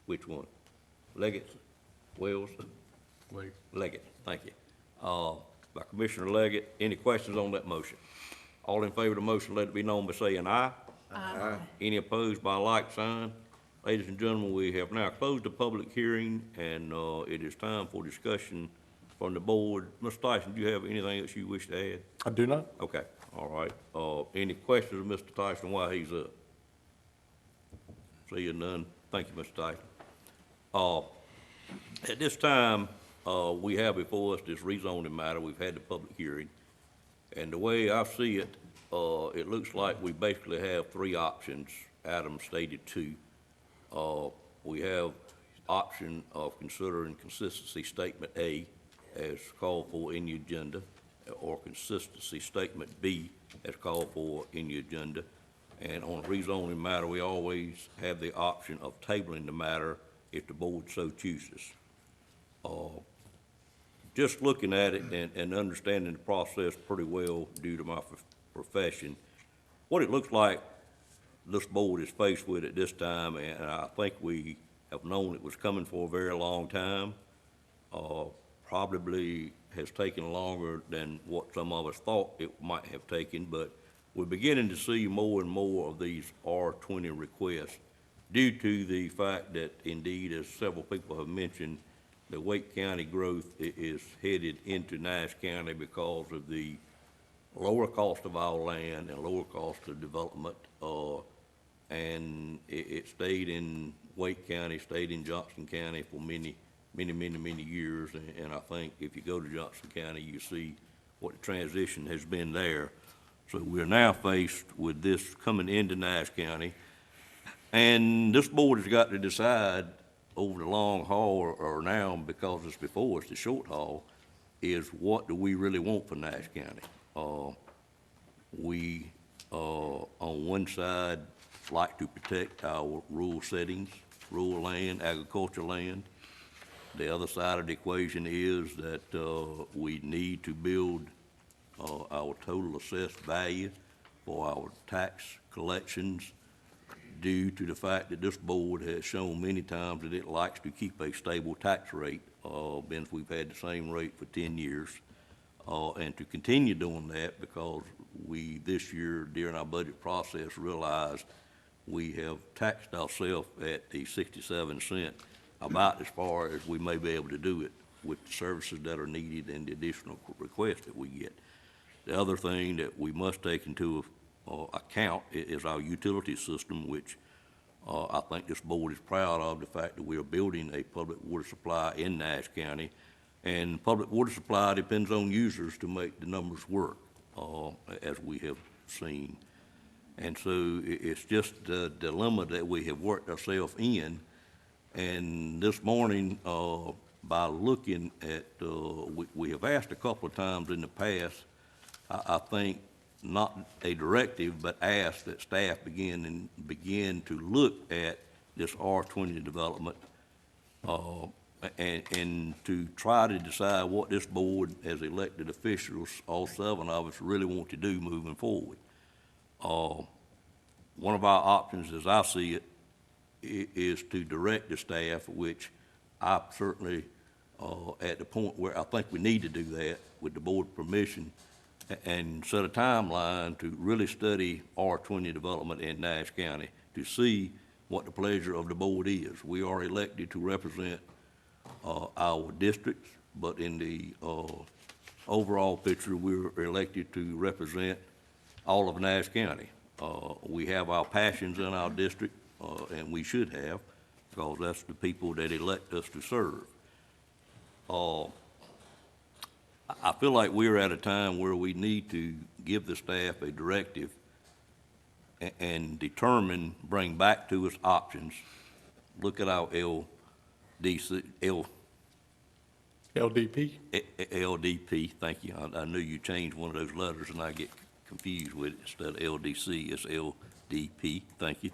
which one? Leggett, Wells? Wait. Leggett, thank you. By Commissioner Leggett. Any questions on that motion? All in favor of the motion, let it be known by saying aye. Aye. Any opposed by like sign? Ladies and gentlemen, we have now closed the public hearing, and it is time for discussion from the board. Mr. Tyson, do you have anything else you wish to add? I do not. Okay, all right. Any questions of Mr. Tyson while he's up? Seeing none, thank you, Mr. Tyson. At this time, we have before us this rezoning matter. We've had the public hearing. And the way I see it, it looks like we basically have three options. Adam stated two. We have option of considering consistency statement A as called for in the agenda, or consistency statement B as called for in the agenda. And on a rezoning matter, we always have the option of tabling the matter if the board so chooses. Just looking at it and understanding the process pretty well due to my profession, what it looks like this board is faced with at this time, and I think we have known it was coming for a very long time, probably has taken longer than what some of us thought it might have taken, but we're beginning to see more and more of these R20 requests due to the fact that indeed, as several people have mentioned, the Wake County growth is headed into Nash County because of the lower cost of our land and lower cost of development. And it stayed in Wake County, stayed in Johnson County for many years. And I think if you go to Johnson County, you see what the transition has been there. So we're now faced with this coming into Nash County. And this board has got to decide over the long haul, or now, because it's before us, the short haul, is what do we really want for Nash County? We, on one side, like to protect our rural settings, rural land, agricultural land. The other side of the equation is that we need to build our total assessed value for our tax collections, due to the fact that this board has shown many times that it likes to keep a stable tax rate, since we've had the same rate for 10 years, and to continue doing that because we, this year, during our budget process, realized we have taxed ourselves at the 67 cent, about as far as we may be able to do it with the services that are needed and the additional requests that we get. The other thing that we must take into account is our utility system, which I think this board is proud of the fact that we are building a public water supply in Nash County. And public water supply depends on users to make the numbers work, as we have seen. And so it's just the dilemma that we have worked ourselves in. And this morning, by looking at, we have asked a couple of times in the past, I think, not a directive, but asked that staff begin to look at this R20 development, and to try to decide what this board, as elected officials, all 7 of us, really want to do moving forward. One of our options, as I see it, is to direct the staff, which I certainly, at the point where I think we need to do that with the board permission, and set a timeline to really study R20 development in Nash County to see what the pleasure of the board is. We are elected to represent our districts, but in the overall picture, we're elected to represent all of Nash County. We have our passions in our district, and we should have, because that's the people that elect us to serve. I feel like we're at a time where we need to give the staff a directive and determine, bring back to us options. Look at our LDP. LDP, thank you. I knew you changed one of those letters and I get confused with it. Instead of LDC, it's LDP, thank you.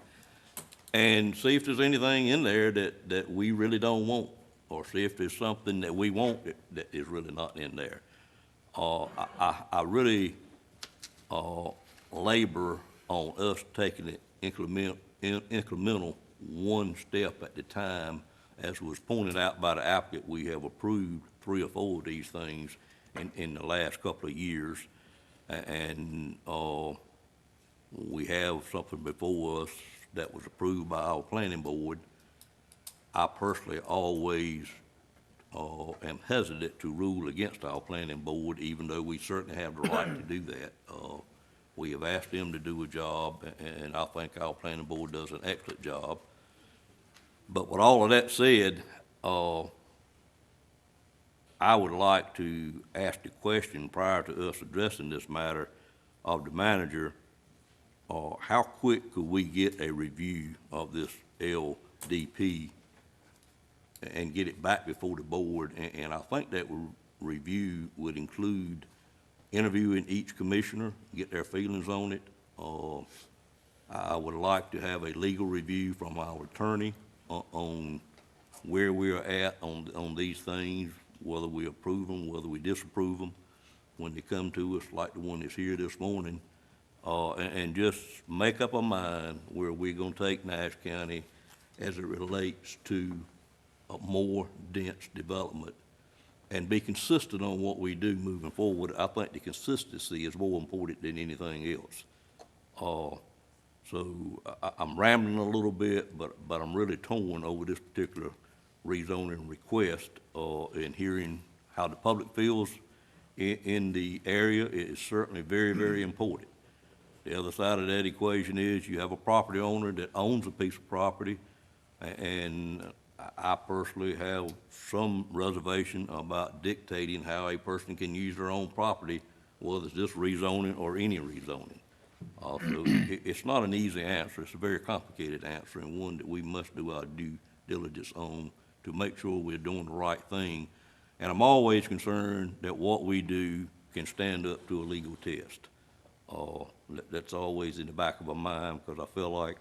And see if there's anything in there that we really don't want, or see if there's something that we want that is really not in there. I really labor on us taking it incremental one step at a time as was pointed out by the applicant, we have approved 3 or 4 of these things in the last couple of years. And we have something before us that was approved by our planning board. I personally always am hesitant to rule against our planning board, even though we certainly have the right to do that. We have asked them to do a job, and I think our planning board does an excellent job. But with all of that said, I would like to ask the question prior to us addressing this matter of the manager, how quick could we get a review of this LDP and get it back before the board? And I think that review would include interviewing each commissioner, get their feelings on it. I would like to have a legal review from our attorney on where we're at on these things, whether we approve them, whether we disapprove them, when they come to us, like the one that's here this morning, and just make up our mind where we're gonna take Nash County as it relates to a more dense development, and be consistent on what we do moving forward. I think the consistency is more important than anything else. So I'm rambling a little bit, but I'm really torn over this particular rezoning request, and hearing how the public feels in the area is certainly very, very important. The other side of that equation is you have a property owner that owns a piece of property, and I personally have some reservation about dictating how a person can use their own property, whether it's this rezoning or any rezoning. So it's not an easy answer. It's a very complicated answer, and one that we must do our due diligence on to make sure we're doing the right thing. And I'm always concerned that what we do can stand up to a legal test. That's always in the back of my mind, because I feel like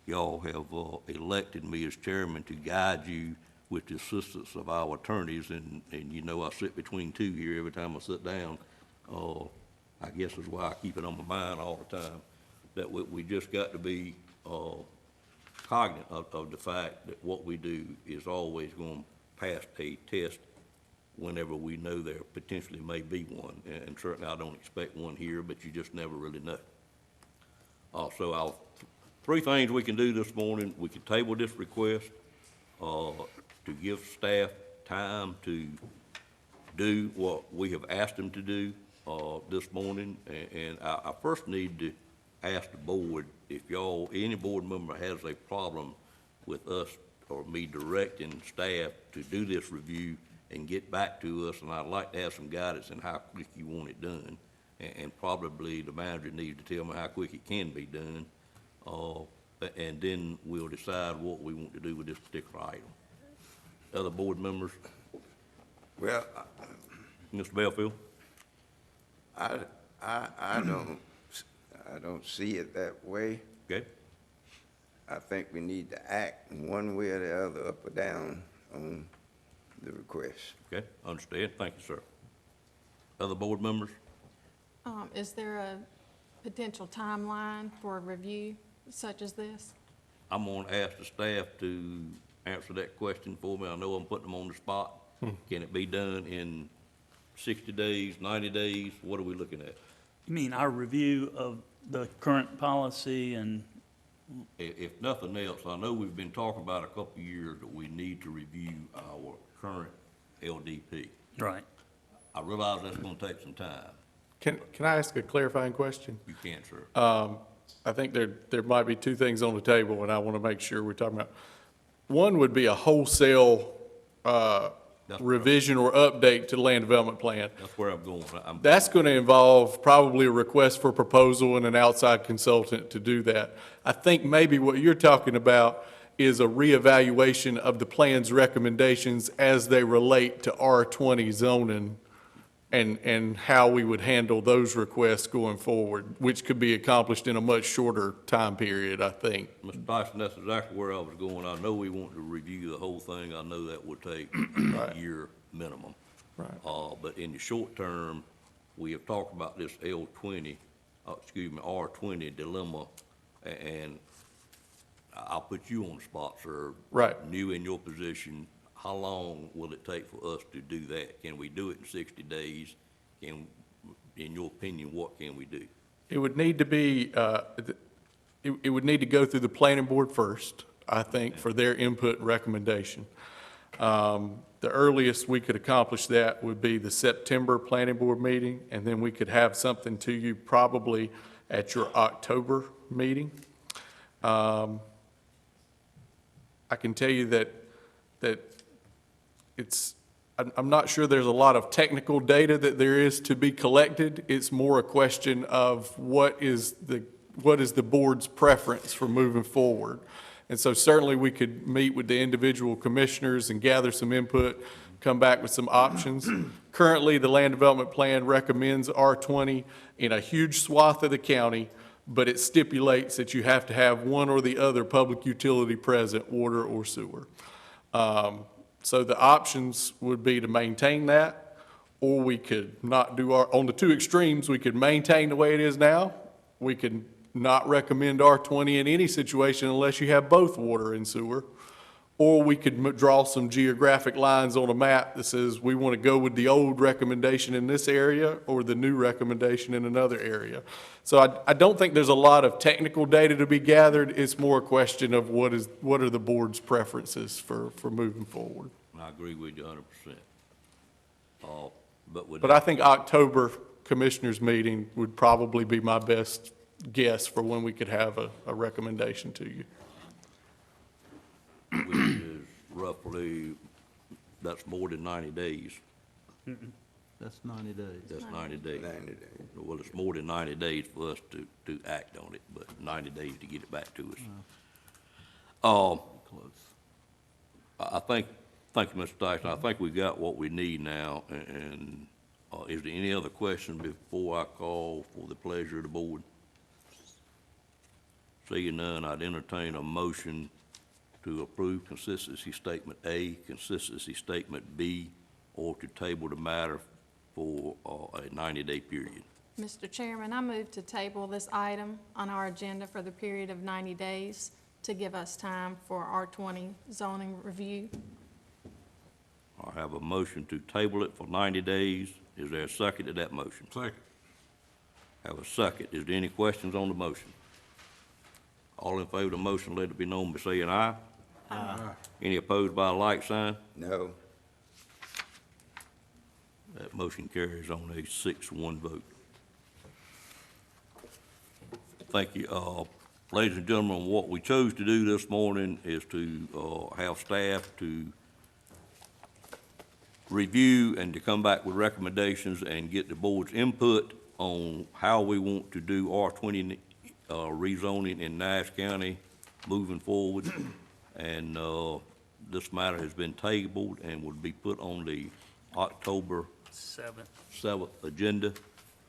y'all have elected me as chairman to guide you with the assistance of our attorneys, and you know I sit between 2 here every time I sit down. I guess is why I keep it on my mind all the time, that we just got to be cognizant of the fact that what we do is always going to pass a test whenever we know there potentially may be one. And certainly I don't expect one here, but you just never really know. So our 3 things we can do this morning: we can table this request to give staff time to do what we have asked them to do this morning. And I first need to ask the board if any board member has a problem with us or me directing staff to do this review and get back to us, and I'd like to have some guidance in how quick you want it done. And probably the manager needs to tell me how quick it can be done. And then we'll decide what we want to do with this particular item. Other board members? Well, Mr. Belfield? I don't see it that way. Okay. I think we need to act one way or the other, up or down, on the request. Okay, understand. Thank you, sir. Other board members? Is there a potential timeline for a review such as this? I'm gonna ask the staff to answer that question for me. I know I'm putting them on the spot. Can it be done in 60 days, 90 days? What are we looking at? You mean our review of the current policy and? If nothing else, I know we've been talking about a couple of years that we need to review our current LDP. Right. I realize that's gonna take some time. Can I ask a clarifying question? You can, sir. I think there might be 2 things on the table, and I want to make sure we're talking about. One would be a wholesale revision or update to the land development plan. That's where I'm going. That's going to involve probably a request for proposal and an outside consultant to do that. I think maybe what you're talking about is a reevaluation of the plan's recommendations as they relate to R20 zoning, and how we would handle those requests going forward, which could be accomplished in a much shorter time period, I think. Mr. Dyson, that's exactly where I was going. I know we want to review the whole thing. I know that would take a year minimum. Right. But in the short term, we have talked about this R20 dilemma, and I'll put you on the spot, sir. Right. New in your position, how long will it take for us to do that? Can we do it in 60 days? In your opinion, what can we do? It would need to be, it would need to go through the planning board first, I think, for their input and recommendation. The earliest we could accomplish that would be the September planning board meeting, and then we could have something to you probably at your October meeting. I can tell you that it's, I'm not sure there's a lot of technical data that there is to be collected. It's more a question of what is the board's preference for moving forward. And so certainly we could meet with the individual commissioners and gather some input, come back with some options. Currently, the land development plan recommends R20 in a huge swath of the county, but it stipulates that you have to have one or the other public utility present, water or sewer. So the options would be to maintain that, or we could not do on the two extremes, we could maintain the way it is now. We could not recommend R20 in any situation unless you have both water and sewer. Or we could draw some geographic lines on a map that says we want to go with the old recommendation in this area or the new recommendation in another area. So I don't think there's a lot of technical data to be gathered. It's more a question of what are the board's preferences for moving forward. I agree with you 100%. But I think October commissioners meeting would probably be my best guess for when we could have a recommendation to you. Which is roughly, that's more than 90 days. That's 90 days. That's 90 days. 90 days. Well, it's more than 90 days for us to act on it, but 90 days to get it back to us. Thank you, Mr. Tyson. I think we got what we need now, and is there any other question before I call for the pleasure of the board? Seeing none, I'd entertain a motion to approve consistency statement A, consistency statement B, or to table the matter for a 90-day period. Mr. Chairman, I move to table this item on our agenda for the period of 90 days to give us time for R20 zoning review. I have a motion to table it for 90 days. Is there a second to that motion? Second. Have a second. Is there any questions on the motion? All in favor of the motion, let it be known by saying aye. Aye. Any opposed by a like sign? No. That motion carries on a 6-1 vote. Thank you. Ladies and gentlemen, what we chose to do this morning is to have staff to review and to come back with recommendations and get the board's input on how we want to do R20 rezoning in Nash County moving forward. And this matter has been tabled and will be put on the October 7th agenda,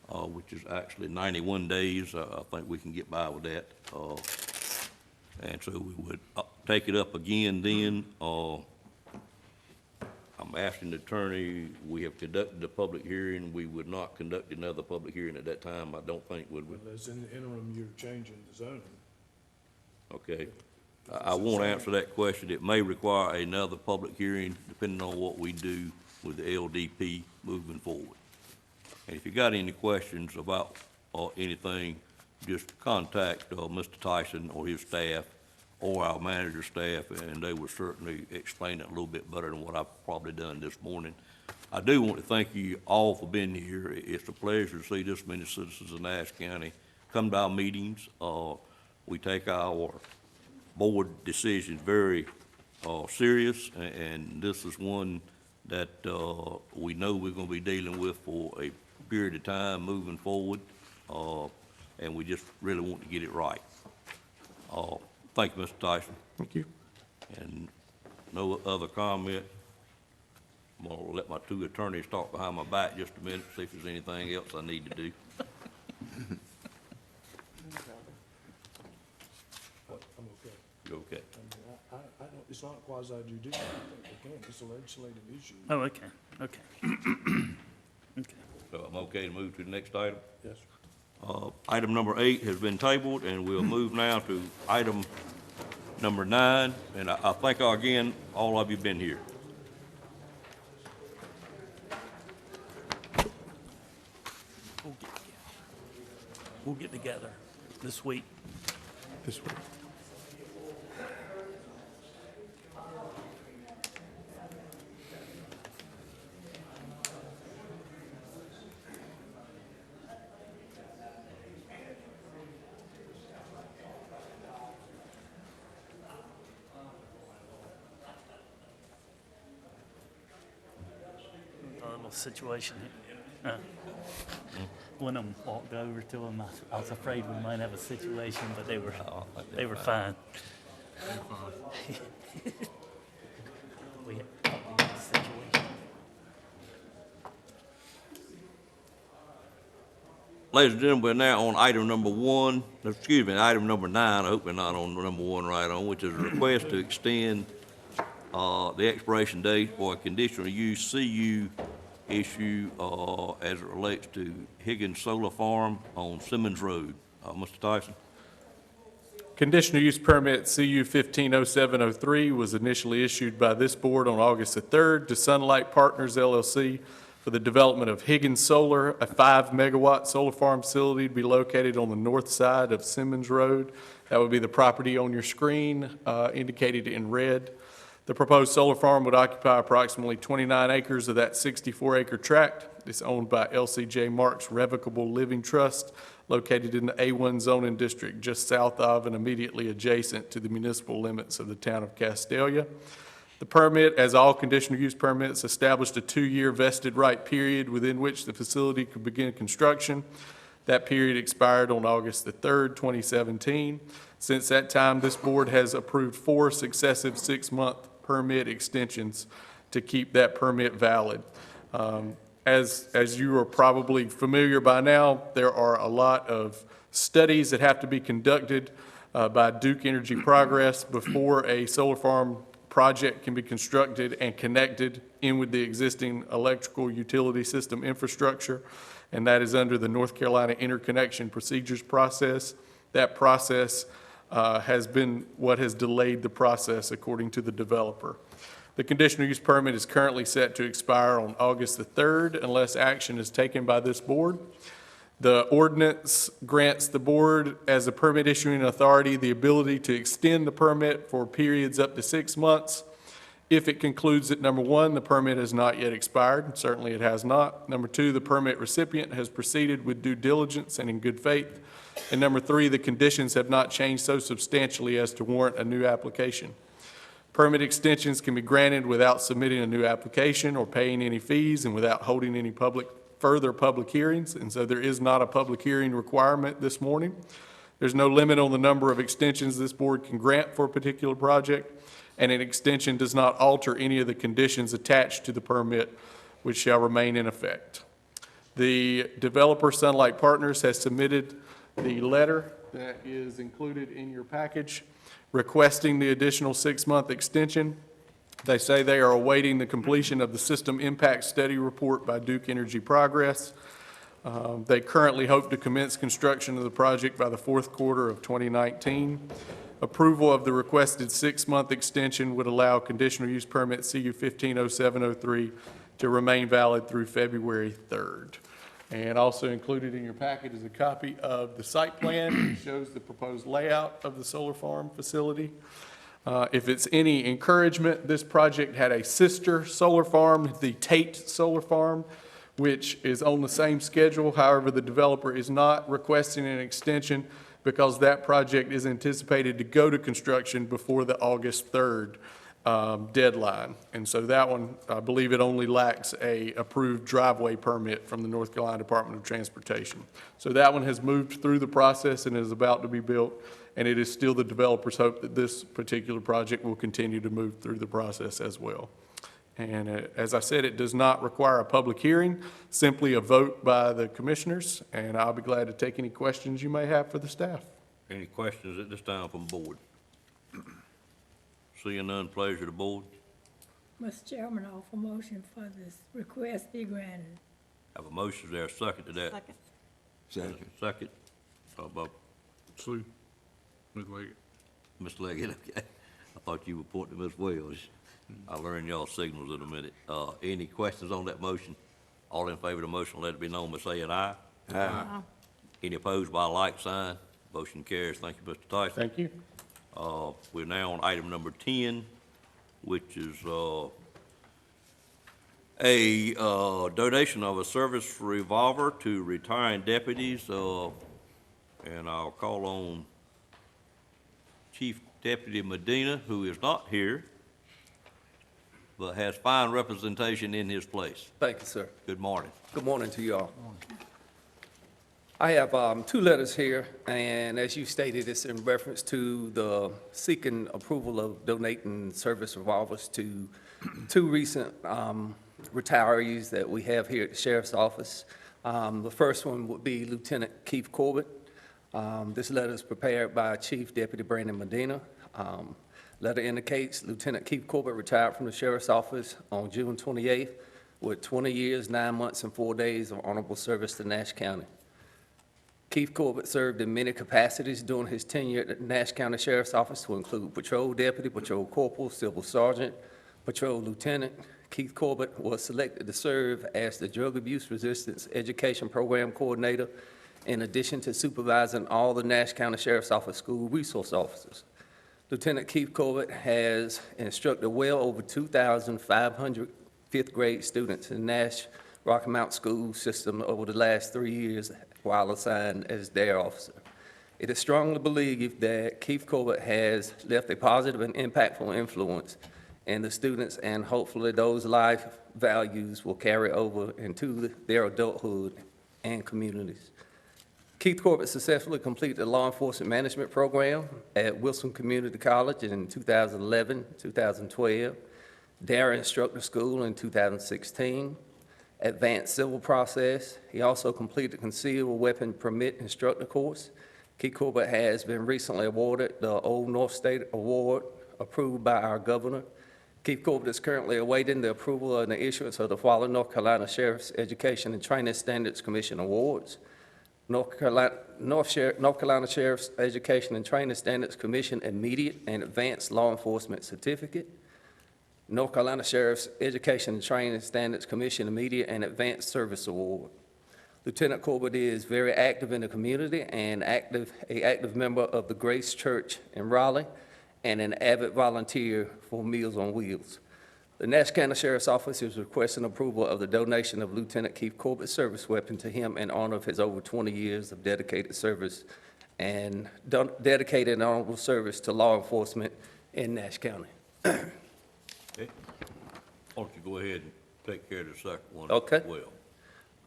which is actually 91 days. I think we can get by with that. And so we would take it up again then. I'm asking the attorney, we have conducted a public hearing. We would not conduct another public hearing at that time, I don't think, would we? Unless in the interim you're changing the zoning. Okay. I won't answer that question. It may require another public hearing, depending on what we do with the LDP moving forward. And if you got any questions about anything, just contact Mr. Tyson or his staff or our manager staff, and they will certainly explain it a little bit better than what I've probably done this morning. I do want to thank you all for being here. It's a pleasure to see this many citizens of Nash County come to our meetings. We take our board decisions very serious, and this is one that we know we're going to be dealing with for a period of time moving forward, and we just really want to get it right. Thank you, Mr. Tyson. Thank you. And no other comment. I'm going to let my two attorneys talk behind my back just a minute, see if there's anything else I need to do. I'm okay. You okay? I don't, it's not quasi judicial. I think we can. It's a legislative issue. Oh, okay, okay. Okay. So I'm okay to move to the next item? Yes, sir. Item number 8 has been tabled, and we'll move now to item number 9, and I thank again, all of you been here. We'll get together this week. This week. A little situation. One of them walked over to him. I was afraid we might have a situation, but they were fine. We had a situation. Ladies and gentlemen, we're now on item number 1, excuse me, item number 9, I hope we're not on number 1 right on, which is a request to extend the expiration date for a conditional use CU issue as it relates to Higgins Solar Farm on Simmons Road. Mr. Tyson? Conditional use permit CU 150703 was initially issued by this board on August the 3rd to Sunlight Partners LLC for the development of Higgins Solar, a 5-megawatt solar farm facility to be located on the north side of Simmons Road. That would be the property on your screen indicated in red. The proposed solar farm would occupy approximately 29 acres of that 64-acre tract. It's owned by LCJ Marks Revocable Living Trust, located in the A1 zoning district just south of and immediately adjacent to the municipal limits of the town of Castalia. The permit, as all conditional use permits, established a 2-year vested right period within which the facility could begin construction. That period expired on August the 3rd, 2017. Since that time, this board has approved 4 successive 6-month permit extensions to keep that permit valid. As you are probably familiar by now, there are a lot of studies that have to be conducted by Duke Energy Progress before a solar farm project can be constructed and connected in with the existing electrical utility system infrastructure, and that is under the North Carolina Interconnection Procedures process. That process has been what has delayed the process, according to the developer. The conditional use permit is currently set to expire on August the 3rd unless action is taken by this board. The ordinance grants the board, as a permit issuing authority, the ability to extend the permit for periods up to 6 months if it concludes that, number 1, the permit has not yet expired. Certainly it has not. Number 2, the permit recipient has proceeded with due diligence and in good faith. And number 3, the conditions have not changed so substantially as to warrant a new application. Permit extensions can be granted without submitting a new application or paying any fees and without holding any further public hearings, and so there is not a public hearing requirement this morning. There's no limit on the number of extensions this board can grant for a particular project, and an extension does not alter any of the conditions attached to the permit, which shall remain in effect. The developer, Sunlight Partners, has submitted the letter that is included in your package requesting the additional 6-month extension. They say they are awaiting the completion of the System Impact Study Report by Duke Energy Progress. They currently hope to commence construction of the project by the 4th quarter of 2019. Approval of the requested 6-month extension would allow conditional use permit CU 150703 to remain valid through February 3rd. And also included in your packet is a copy of the site plan. It shows the proposed layout of the solar farm facility. If it's any encouragement, this project had a sister solar farm, the Tate Solar Farm, which is on the same schedule. However, the developer is not requesting an extension because that project is anticipated to go to construction before the August 3rd deadline. And so that one, I believe it only lacks a approved driveway permit from the North Carolina Department of Transportation. So that one has moved through the process and is about to be built, and it is still the developer's hope that this particular project will continue to move through the process as well. And as I said, it does not require a public hearing, simply a vote by the commissioners, and I'll be glad to take any questions you may have for the staff. Any questions at this time from the board? Seeing none, pleasure to the board. Mr. Chairman, I offer motion for this request be granted. Have a motion, is there a second to that? Second. Second. By Sue, Ms. Leggett. Mr. Leggett, okay. I thought you were pointing to Ms. Wells. I'll learn y'all signals in a minute. Any questions on that motion? All in favor of the motion, let it be known by saying aye. Aye. Any opposed by a like sign? Motion carries. Thank you, Mr. Tyson. Thank you. We're now on item number 10, which is a donation of a service revolver to retiring deputies, and I'll call on Chief Deputy Medina, who is not here, but has fine representation in his place. Thank you, sir. Good morning. Good morning to you all. I have 2 letters here, and as you stated, it's in reference to the seeking approval of donating service revolvers to 2 recent retirees that we have here at the Sheriff's Office. The first one would be Lieutenant Keith Corbett. This letter is prepared by Chief Deputy Brandon Medina. Letter indicates Lieutenant Keith Corbett retired from the Sheriff's Office on June 28th with 20 years, 9 months, and 4 days of honorable service to Nash County. Keith Corbett served in many capacities during his tenure at the Nash County Sheriff's Office, to include patrol deputy, patrol corporal, civil sergeant, patrol lieutenant. Keith Corbett was selected to serve as the Drug Abuse Resistance Education Program Coordinator, in addition to supervising all the Nash County Sheriff's Office school resource officers. Lieutenant Keith Corbett has instructed well over 2,500 fifth-grade students in Nash Rocky Mount School System over the last 3 years while assigned as their officer. It is strongly believed that Keith Corbett has left a positive and impactful influence in the students, and hopefully those life values will carry over into their adulthood and communities. Keith Corbett successfully completed the law enforcement management program at Wilson Community College in 2011, 2012, Dare Instructor School in 2016, advanced civil process. He also completed the concealed weapon permit instructor course. Keith Corbett has been recently awarded the Old North State Award approved by our governor. Keith Corbett is currently awaiting the approval and the issuance of the following North Carolina Sheriff's Education and Training Standards Commission Awards. North Carolina Sheriff's Education and Training Standards Commission Immediate and Advanced Law Enforcement Certificate. North Carolina Sheriff's Education and Training Standards Commission Immediate and Advanced Service Award. Lieutenant Corbett is very active in the community and an active member of the Grace Church in Raleigh and an avid volunteer for Meals on Wheels. The Nash County Sheriff's Office is requesting approval of the donation of Lieutenant Keith Corbett's service weapon to him in honor of his over 20 years of dedicated service and dedicated and honorable service to law enforcement in Nash County. Okay. Why don't you go ahead and take care of the second one Okay. as well?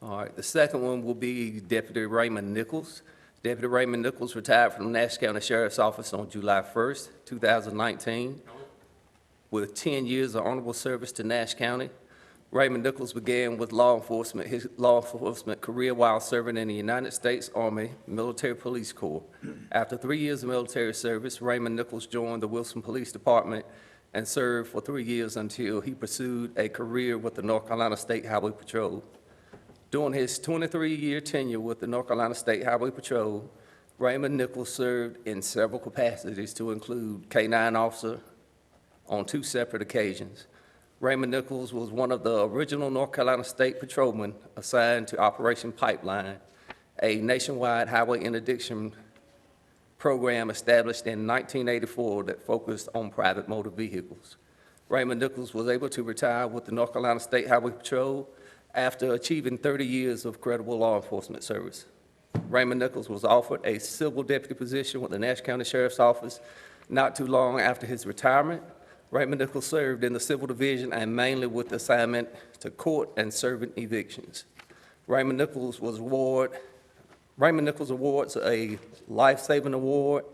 All right, the second one will be Deputy Raymond Nichols. Deputy Raymond Nichols retired from the Nash County Sheriff's Office on July 1st, 2019, with 10 years of honorable service to Nash County. Raymond Nichols began with his law enforcement career while serving in the United States Army Military Police Corps. After 3 years of military service, Raymond Nichols joined the Wilson Police Department and served for 3 years until he pursued a career with the North Carolina State Highway Patrol. During his 23-year tenure with the North Carolina State Highway Patrol, Raymond Nichols served in several capacities to include K-9 officer on 2 separate occasions. Raymond Nichols was one of the original North Carolina State Patrolmen assigned to Operation Pipeline, a nationwide highway interdiction program established in 1984 that focused on private motor vehicles. Raymond Nichols was able to retire with the North Carolina State Highway Patrol after achieving 30 years of credible law enforcement service. Raymond Nichols was offered a civil deputy position with the Nash County Sheriff's Office not too long after his retirement. Raymond Nichols served in the civil division and mainly with assignment to court and servant evictions. Raymond Nichols awards a life-saving award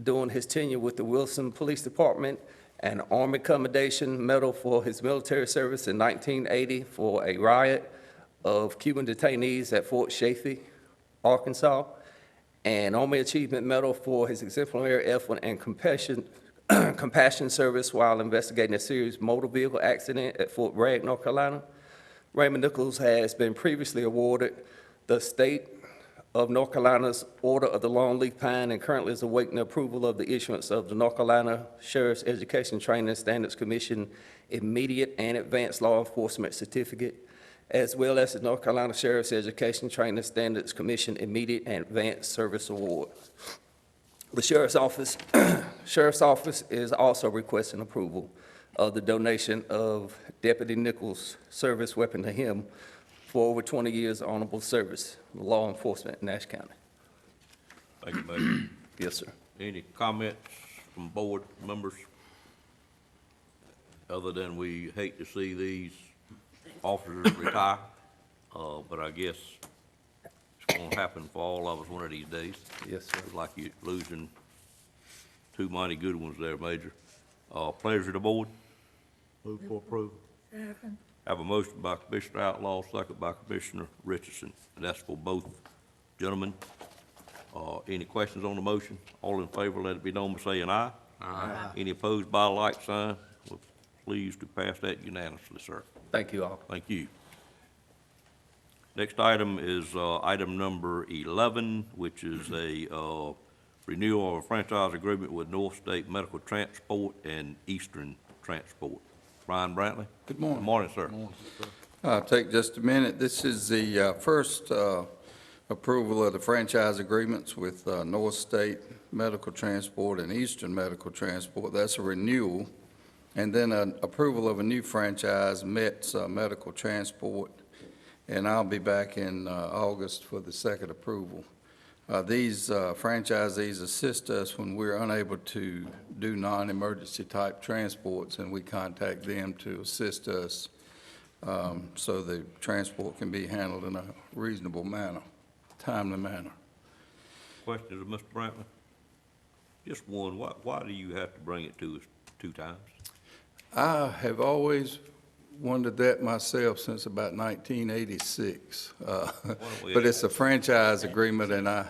during his tenure with the Wilson Police Department, an Army Commendation Medal for his military service in 1980 for a riot of Cuban detainees at Fort Chaffee, Arkansas, an Army Achievement Medal for his exemplary effort and compassion service while investigating a serious motor vehicle accident at Fort Bragg, North Carolina. Raymond Nichols has been previously awarded the State of North Carolina's Order of the Longleaf Pine and currently is awaiting approval of the issuance of the North Carolina Sheriff's Education Training and Standards Commission Immediate and Advanced Law Enforcement Certificate, as well as the North Carolina Sheriff's Education Training and Standards Commission Immediate and Advanced Service Award. The Sheriff's Office is also requesting approval of the donation of Deputy Nichols' service weapon to him for over 20 years honorable service, law enforcement in Nash County. Thank you, Major. Yes, sir. Any comments from board members? Other than we hate to see these officers retire, but I guess it's gonna happen for all of us one of these days. Yes, sir. It's like you're losing two mighty good ones there, Major. Pleasure of the board? Move for approval. Second. Have a motion by Commissioner Outlaw, second by Commissioner Richardson. And that's for both gentlemen. Any questions on the motion? All in favor, let it be known by saying aye. Aye. Any opposed by a like sign? We're pleased to pass that unanimously, sir. Thank you all. Thank you. Next item is item number 11, which is a renewal of a franchise agreement with North State Medical Transport and Eastern Transport. Brian Brantley? Good morning. Good morning, sir. I'll take just a minute. This is the first approval of the franchise agreements with North State Medical Transport and Eastern Medical Transport. That's a renewal. And then an approval of a new franchise, METS Medical Transport. And I'll be back in August for the second approval. These franchisees assist us when we're unable to do non-emergency type transports, and we contact them to assist us so the transport can be handled in a reasonable manner, timely manner. Questions of Mr. Brantley? Just one. Why do you have to bring it to us two times? I have always wondered that myself since about 1986. But it's a franchise agreement, and I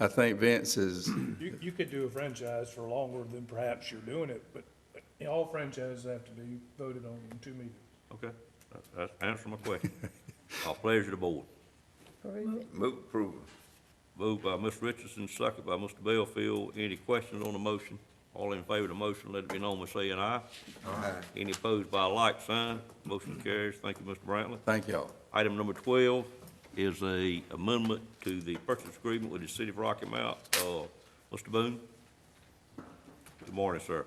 think Vince is... You could do a franchise for longer than perhaps you're doing it, but all franchises have to be voted on in 2 meetings. Okay, that's answer my question. Pleasure of the board. Move approval. Moved by Mr. Richardson, second by Mr. Bellfield. Any questions on the motion? All in favor of the motion, let it be known by saying aye. Aye. Any opposed by a like sign? Motion carries. Thank you, Mr. Brantley. Thank you all. Item number 12 is a amendment to the purchase agreement with the City of Rocky Mount. Mr. Boone? Good morning, sir.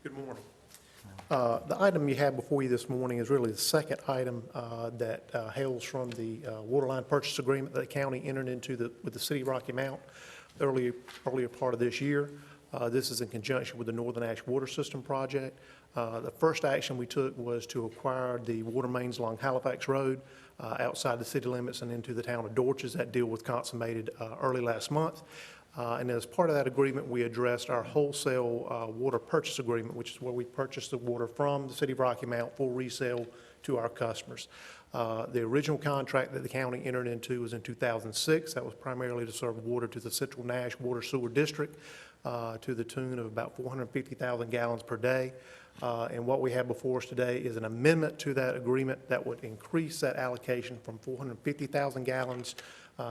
Good morning. The item you have before you this morning is really the second item that hails from the water line purchase agreement that the county entered into with the City of Rocky Mount earlier part of this year. This is in conjunction with the Northern Ash Water System project. The first action we took was to acquire the water mains along Halifax Road outside the city limits and into the town of Dorches. That deal was consummated early last month. And as part of that agreement, we addressed our wholesale water purchase agreement, which is where we purchase the water from the City of Rocky Mount for resale to our customers. The original contract that the county entered into was in 2006. That was primarily to serve water to the Central Nash Water Sewer District to the tune of about 450,000 gallons per day. And what we have before us today is an amendment to that agreement that would increase that allocation from 450,000 gallons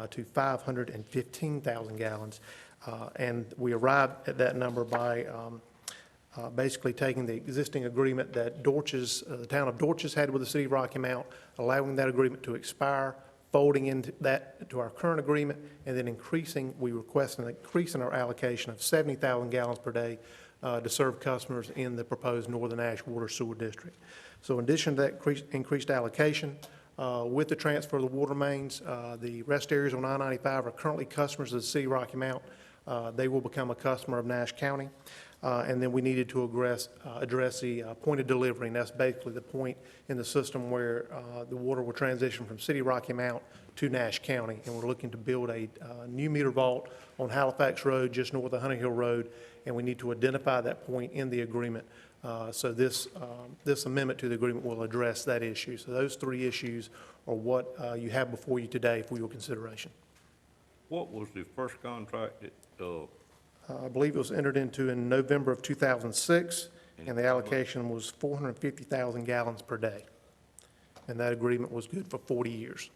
to 515,000 gallons. And we arrived at that number by basically taking the existing agreement that Dorches, the town of Dorches had with the City of Rocky Mount, allowing that agreement to expire, folding into that to our current agreement, and then we request an increase in our allocation of 70,000 gallons per day to serve customers in the proposed Northern Ash Water Sewer District. So in addition to that increased allocation, with the transfer of the water mains, the rest areas on I-95 are currently customers of the City of Rocky Mount. They will become a customer of Nash County. And then we needed to address the point of delivery, and that's basically the point in the system where the water will transition from City of Rocky Mount to Nash County. And we're looking to build a new meter vault on Halifax Road, just north of Hunter Hill Road, and we need to identify that point in the agreement. So this amendment to the agreement will address that issue. So those three issues are what you have before you today for your consideration. What was the first contract that, I believe it was entered into in November of 2006, and the allocation was 450,000 gallons per day. And that agreement was good for 40 years.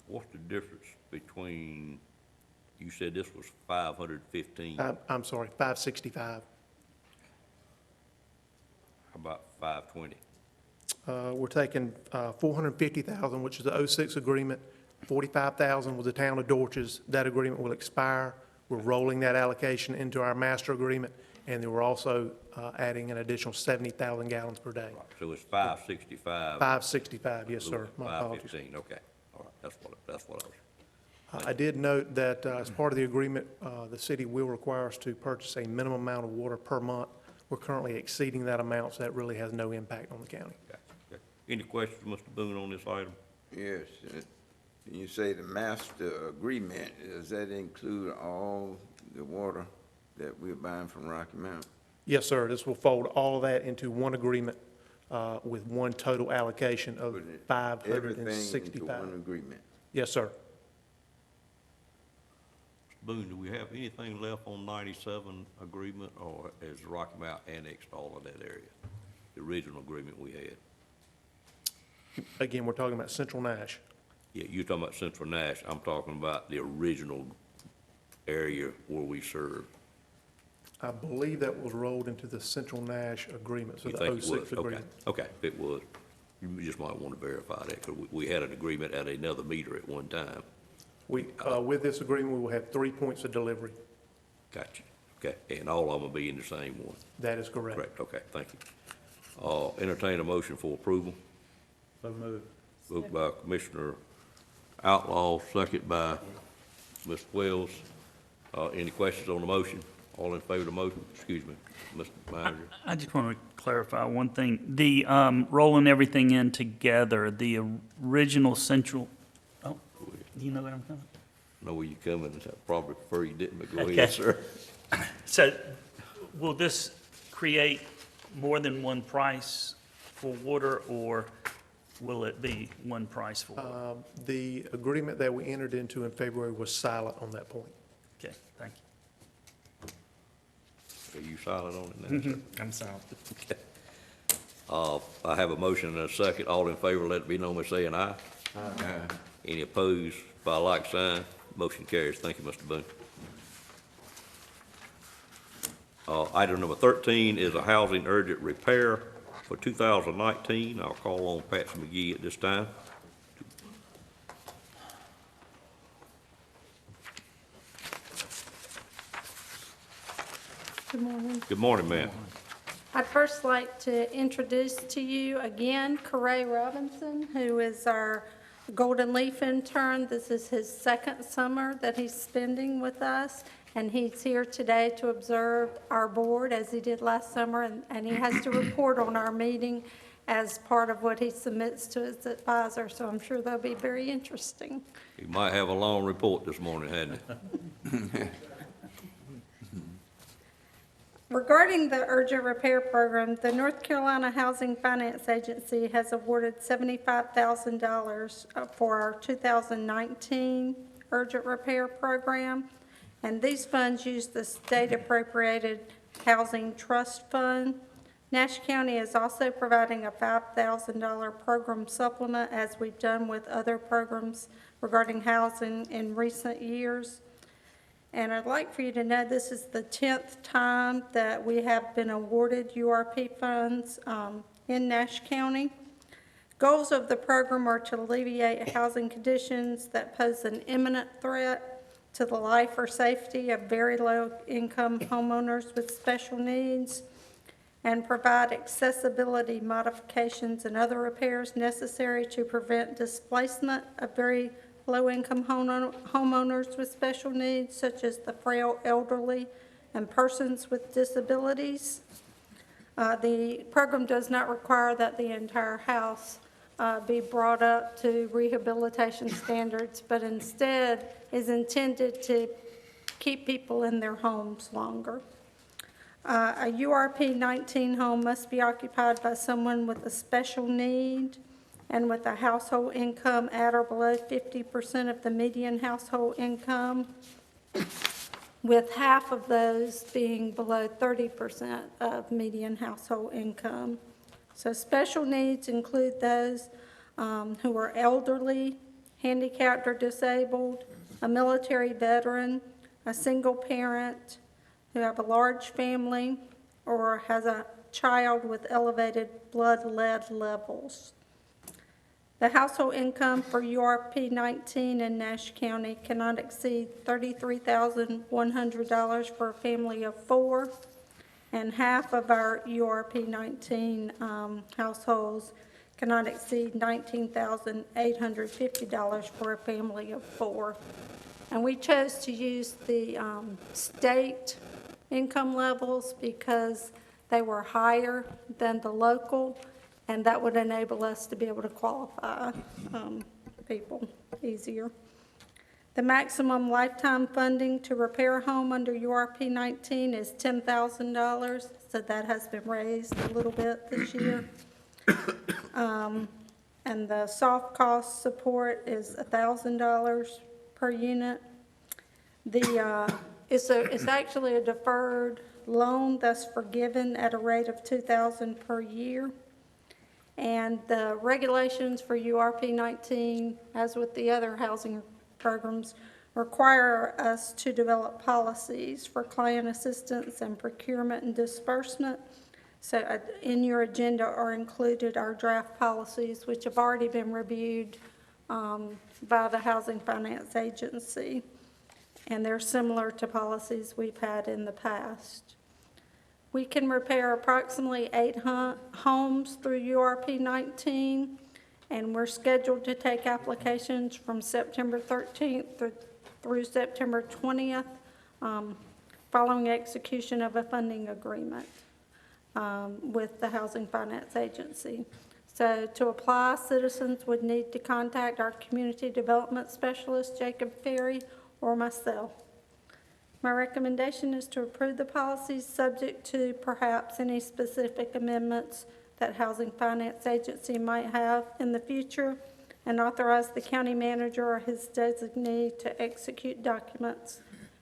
What's the difference between, you said this was 515, I'm sorry, 565. how about 520? We're taking 450,000, which is the 06 agreement, 45,000 with the town of Dorches. That agreement will expire. We're rolling that allocation into our master agreement, and then we're also adding an additional 70,000 gallons per day. So it's 565. 565, yes, sir. My apologies. 515, okay, all right, that's what I was. I did note that as part of the agreement, the city will require us to purchase a minimum amount of water per month. We're currently exceeding that amount, so that really has no impact on the county. Okay. Any questions, Mr. Boone, on this item? Yes, you say the master agreement, does that include all the water that we're buying from Rocky Mountain? Yes, sir. This will fold all of that into one agreement with one total allocation of Everything into 565. one agreement? Yes, sir. Boone, do we have anything left on 97 agreement, or has Rocky Mountain annexed all of that area? The original agreement we had? Again, we're talking about Central Nash. Yeah, you're talking about Central Nash, I'm talking about the original area where we served. I believe that was rolled into the Central Nash agreement, so You the think it 06 was? agreement. Okay, if it was, you just might want to verify that, because we had an agreement at another meter at one time. With this agreement, we will have 3 points of delivery. Gotcha, okay, and all of them will be in the same one? That is correct. Correct, okay, thank you. Entertain a motion for approval. So moved. Moved by Commissioner Outlaw, second by Ms. Wells. Any questions on the motion? All in favor of the motion? Excuse me, Mr. Manager. I just want to clarify one thing. The rolling everything in together, the original central, oh, do you know where I'm coming? Know where you're coming, I probably prefer you didn't, but go Okay. ahead, sir. So will this create more than one price for water, or will it be one price for water? The agreement that we entered into in February was silent on that point. Okay, thank Are you silent on it now, sir? you. I'm sorry. Okay. I have a motion and a second. All in favor, let it be known by saying aye. Aye. Any opposed, by a like sign. Motion carries. Thank you, Mr. Boone. Item number 13 is a housing urgent repair for 2019. I'll call on Patsy McGee at this time. Good morning. Good morning, ma'am. I'd first like to introduce to you again Corey Robinson, who is our Golden Leaf intern. This is his second summer that he's spending with us, and he's here today to observe our board as he did last summer, and he has to report on our meeting as part of what he submits to his advisor, so I'm sure that'll be very interesting. You might have a long report this morning, hadn't you? Regarding the urgent repair program, the North Carolina Housing Finance Agency has awarded $75,000 for our 2019 urgent repair program, and these funds use the state appropriated housing trust fund. Nash County is also providing a $5,000 program supplement, as we've done with other programs regarding housing in recent years. And I'd like for you to know this is the 10th time that we have been awarded URP funds in Nash County. Goals of the program are to alleviate housing conditions that pose an imminent threat to the life or safety of very low-income homeowners with special needs, and provide accessibility modifications and other repairs necessary to prevent displacement of very low-income homeowners with special needs, such as the frail elderly and persons with disabilities. The program does not require that the entire house be brought up to rehabilitation standards, but instead is intended to keep people in their homes longer. A URP 19 home must be occupied by someone with a special need and with a household income at or below 50% of the median household income, with half of those being below 30% of median household income. So special needs include those who are elderly, handicapped or disabled, a military veteran, a single parent who have a large family, or has a child with elevated blood lead levels. The household income for URP 19 in Nash County cannot exceed $33,100 for a family of 4, and half of our URP 19 households cannot exceed $19,850 for a family of 4. And we chose to use the state income levels because they were higher than the local, and that would enable us to be able to qualify people easier. The maximum lifetime funding to repair a home under URP 19 is $10,000, so that has been raised a little bit this year. And the soft cost support is $1,000 per unit. It's actually a deferred loan that's forgiven at a rate of $2,000 per year. And the regulations for URP 19, as with the other housing programs, require us to develop policies for client assistance and procurement and disbursement. So in your agenda are included our draft policies, which have already been reviewed by the Housing Finance Agency. And they're similar to policies we've had in the past. We can repair approximately 8 homes through URP 19, and we're scheduled to take applications from September 13th through September 20th, following execution of a funding agreement with the Housing Finance Agency. So to apply, citizens would need to contact our community development specialist, Jacob Ferry, or myself. My recommendation is to approve the policies subject to perhaps any specific amendments that Housing Finance Agency might have in the future, and authorize the county manager or his designee to execute documents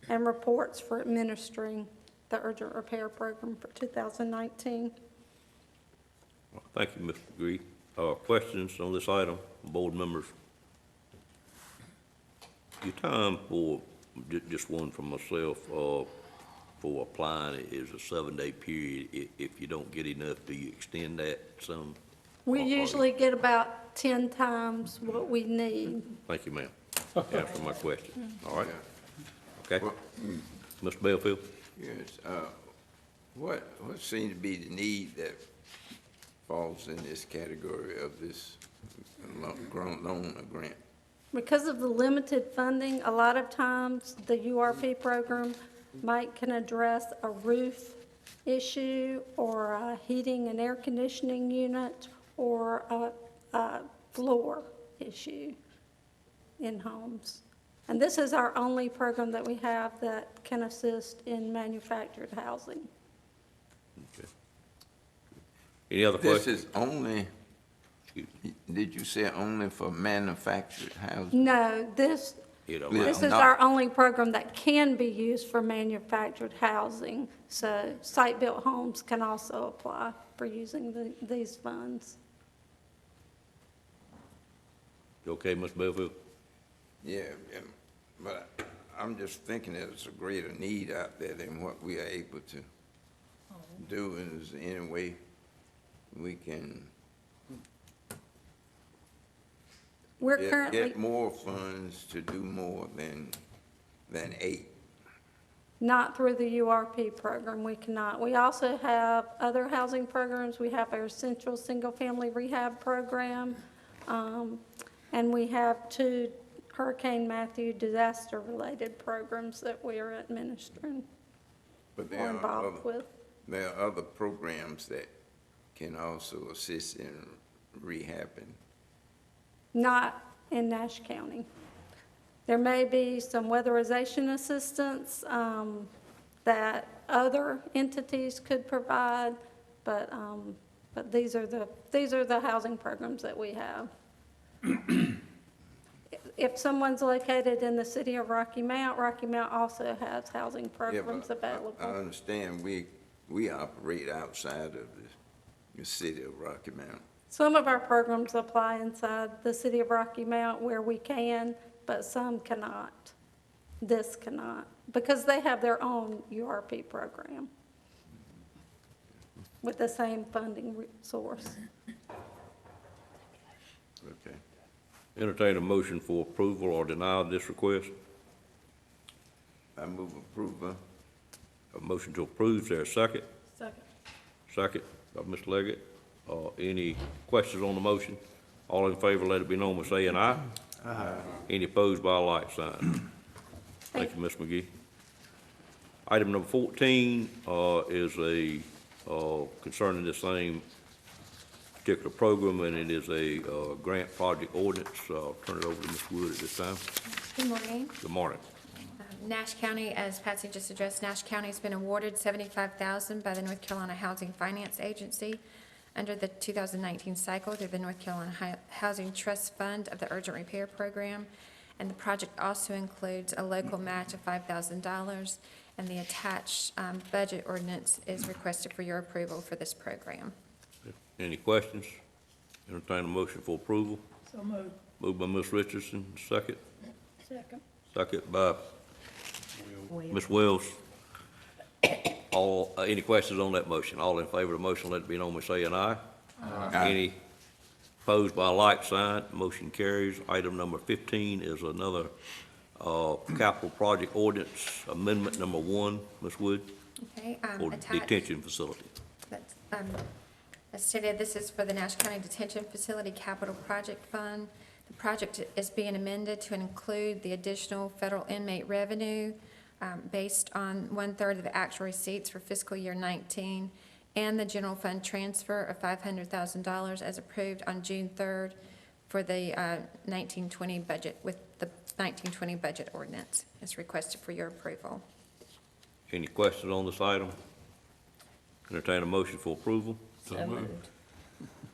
and reports for administering the urgent repair program for 2019. Thank you, Mr. Gree. Questions on this item, board members? Your time for, just one from myself, for applying is a 7-day period. If you don't get enough, do you extend that some? We usually get about 10 times what we need. Thank you, ma'am. Answer my question. All right. Okay. Mr. Belfield? Yes, what seems to be the need that falls in this category of this loan or grant? Because of the limited funding, a lot of times the URP program can address a roof issue or a heating and air conditioning unit or a floor issue in homes. And this is our only program that we have that can assist in manufactured housing. Okay. Any other questions? This is only, did you say only for manufactured housing? No, this is our only program that can be used for manufactured housing. So site-built homes can also apply for using these funds. You okay, Mr. Belfield? Yeah, but I'm just thinking there's a greater need out there than what we are able to do. And is there any way we can get more funds to do more than 8? Not through the URP program, we cannot. We also have other housing programs. We have our Central Single-Family Rehab Program, and we have 2 Hurricane Matthew disaster-related programs that we are administering or involved with. There are other programs that can also assist in rehabbing. Not in Nash County. There may be some weatherization assistance that other entities could provide, but these are the housing programs that we have. If someone's located in the city of Rocky Mount also has housing programs available. I understand we operate outside of the city of Rocky Mount. Some of our programs apply inside the city of Rocky Mount where we can, but some cannot. This cannot, because they have their own URP program with the same funding source. Okay. Entertain a motion for approval or denial of this request. I move approval. A motion to approve, is there a second? Second. Second by Ms. Leggett. Any questions on the motion? All in favor, let it be known by saying aye. Aye. Any opposed by a like sign? Thank you, Ms. McGee. Item number 14 is a concerning the same particular program, and it is a grant project ordinance. I'll turn it over to Ms. Wood at this time. Good morning. Good morning. Nash County, as Patsy just addressed, Nash County has been awarded $75,000 by the North Carolina Housing Finance Agency under the 2019 cycle through the North Carolina Housing Trust Fund of the Urgent Repair Program. And the project also includes a local match of $5,000, and the attached budget ordinance is requested for your approval for this program. Any questions? Entertain a motion for approval. So moved. Moved by Ms. Richardson, second. Second. Second by Ms. Wells. Any questions on that motion? All in favor of the motion, let it be known by saying aye. Aye. Any opposed by a like sign? Motion carries. Item number 15 is another capital project ordinance amendment number 1, Ms. Wood, Okay, for detention facility. That's, as stated, this is for the Nash County Detention Facility Capital Project Fund. The project is being amended to include the additional federal inmate revenue based on 1/3 of the actual receipts for fiscal year 19 and the general fund transfer of $500,000 as approved on June 3rd for the 1920 budget, with the 1920 budget ordinance is requested for your approval. Any questions on this item? Entertain a motion for approval. So moved.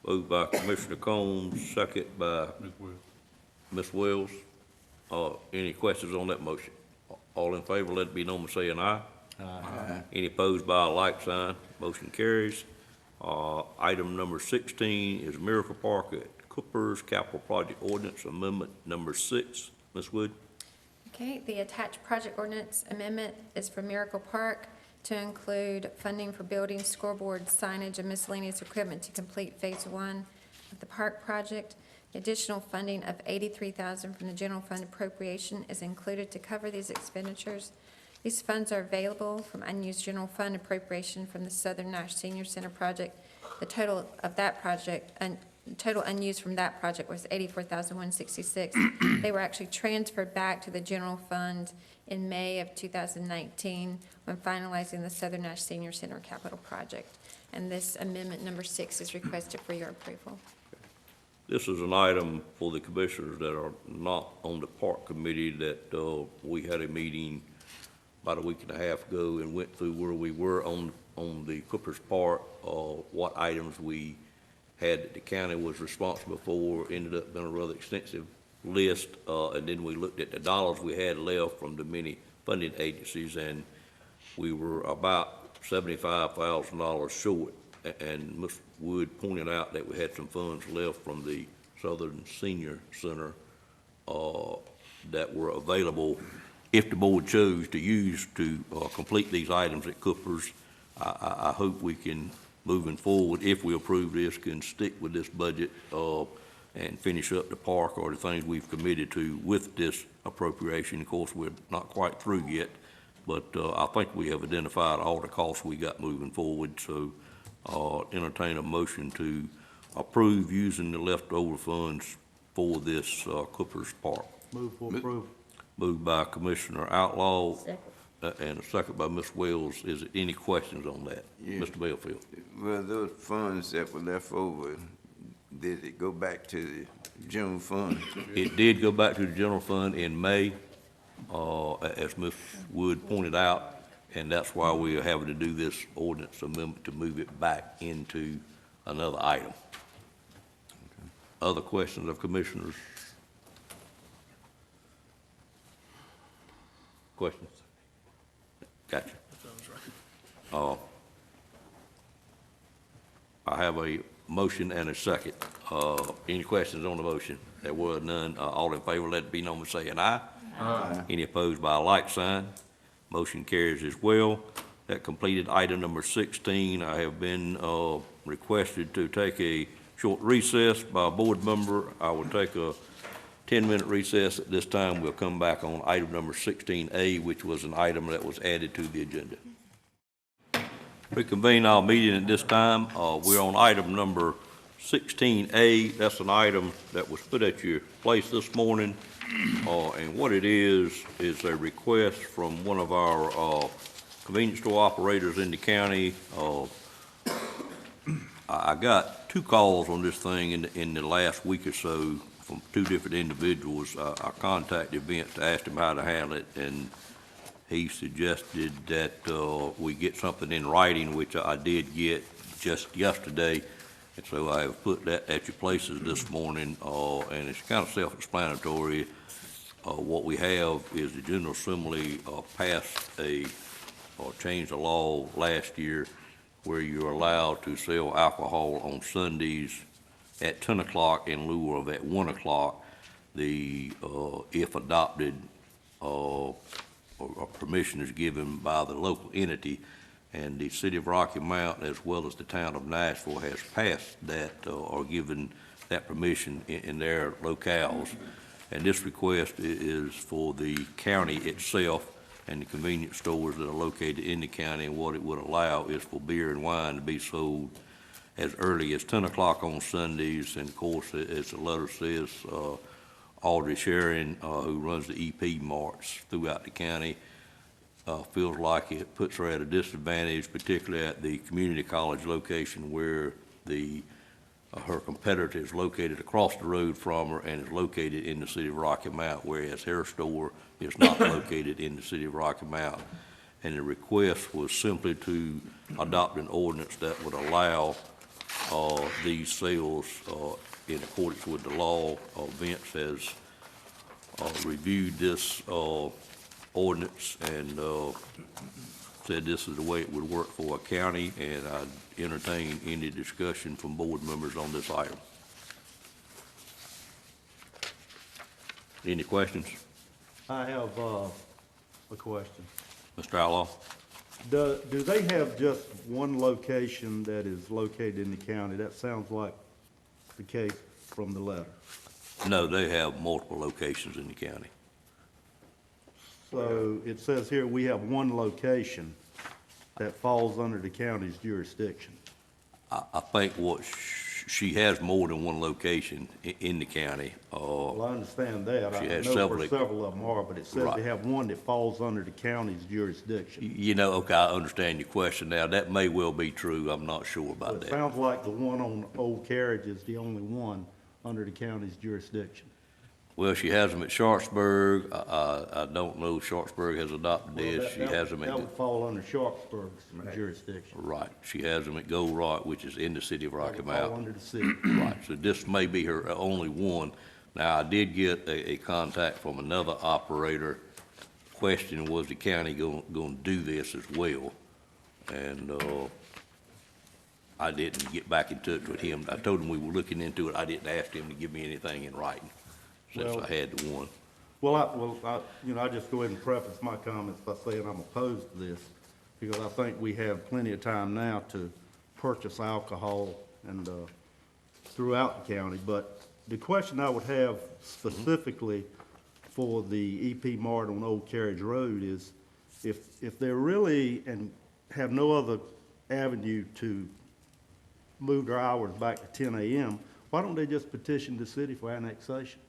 Moved by Commissioner Combs, second by Ms. Wells. Any questions on that motion? All in favor, let it be known by saying aye. Aye. Any opposed by a like sign? Motion carries. Item number 16 is Miracle Park at Cooper's Capital Project Ordinance Amendment number 6. Ms. Wood? Okay, the attached project ordinance amendment is for Miracle Park to include funding for buildings, scoreboards, signage, and miscellaneous equipment to complete Phase 1 of the park project. Additional funding of $83,000 from the general fund appropriation is included to cover these expenditures. These funds are available from unused general fund appropriation from the Southern Nash Senior Center project. The total of that project, total unused from that project was $84,166. They were actually transferred back to the general fund in May of 2019 when finalizing the Southern Nash Senior Center capital project. And this amendment number 6 is requested for your approval. This is an item for the commissioners that are not on the park committee that we had a meeting about a week and a half ago and went through where we were on the Cooper's Park, what items we had that the county was responsible for, ended up being a rather extensive list, and then we looked at the dollars we had left from the many funding agencies, and we were about $75,000 short. And Ms. Wood pointed out that we had some funds left from the Southern Senior Center that were available if the board chose to use to complete these items at Cooper's. I hope we can, moving forward, if we approve this, can stick with this budget and finish up the park or the things we've committed to with this appropriation. Of course, we're not quite through yet, but I think we have identified all the costs we got moving forward. So entertain a motion to approve using the leftover funds for this Cooper's Park. Move for approval. Moved by Commissioner Outlaw and a second by Ms. Wells. Is there any questions on that? Yeah. Mr. Belfield? Well, those funds that were left over, did it go back to the general fund? It did go back to the general fund in May, as Ms. Wood pointed out, and that's why we are having to do this ordinance amendment to move it back into another item. Okay. Other questions of commissioners? Questions? Gotcha. I have a motion and a second. Any questions on the motion? There were none. All in favor, let it be known by saying aye. Aye. Any opposed by a like sign? Motion carries as well. That completed item number 16. I have been requested to take a short recess by a board member. I will take a 10-minute recess at this time. We'll come back on item number 16A, which was an item that was added to the agenda. Reconvene our meeting at this time. We're on item number 16A. That's an item that was put at your place this morning. And what it is a request from one of our convenience store operators in the county. I got 2 calls on this thing in the last week or so from 2 different individuals. I contacted Vince to ask him how to handle it, and he suggested that we get something in writing, which I did get just yesterday. And so I have put that at your places this morning, and it's kind of self-explanatory. What we have is the General Assembly passed or changed a law last year where you're allowed to sell alcohol on Sundays at 10 o'clock in lieu of at 1 o'clock. If adopted, or permission is given by the local entity, and the city of Rocky Mount as well as the town of Nashville has passed that or given that permission in their locales. And this request is for the county itself and the convenience stores that are located in the county. And what it would allow is for beer and wine to be sold as early as 10 o'clock on Sundays. And of course, as the letter says, Audrey Sharon, who runs the EP marts throughout the county, feels like it puts her at a disadvantage, particularly at the community college location where her competitor is located across the road from her and is located in the city of Rocky Mount, whereas her store is not located in the city of Rocky Mount. And the request was simply to adopt an ordinance that would allow these sales in accordance with the law. Vince has reviewed this ordinance and said this is the way it would work for a county, and I'd entertain any discussion from board members on this item. Any questions? I have a question. Mr. Outlaw? Do they have just one location that is located in the county? That sounds like the case from the letter. No, they have multiple locations in the county. So it says here we have one location that falls under the county's jurisdiction. I think she has more than one location in the county. Well, I understand that. She I has know where several of them are, but it says Right. they have one that falls under the county's jurisdiction. You know, okay, I understand your question now. That may well be true. I'm not sure about It that. sounds like the one on Old Carriage is the only one under the county's jurisdiction. Well, she has them at Sharpsburg. I don't know if Sharpsburg has adopted Well, this. She has them that at, would fall under Sharpsburg's jurisdiction. right, she has them at Gold Rock, which is in the city of That Rocky would fall Mount. under the city. Right, so this may be her only one. Now, I did get a contact from another operator. Question, was the county gonna do this as well? And, I didn't get back in touch with him. I told him we were looking into it. I didn't ask him to give me anything in writing, since Well- I had the one. I just go ahead and preface my comments by saying I'm opposed to this, because I think we have plenty of time now to purchase alcohol and, throughout the county. But the question I would have specifically for the EP Mart on Old Carriage Road is, if they're really, and have no other avenue to move their hours back to 10 a.m., why don't they just petition the city for annexation?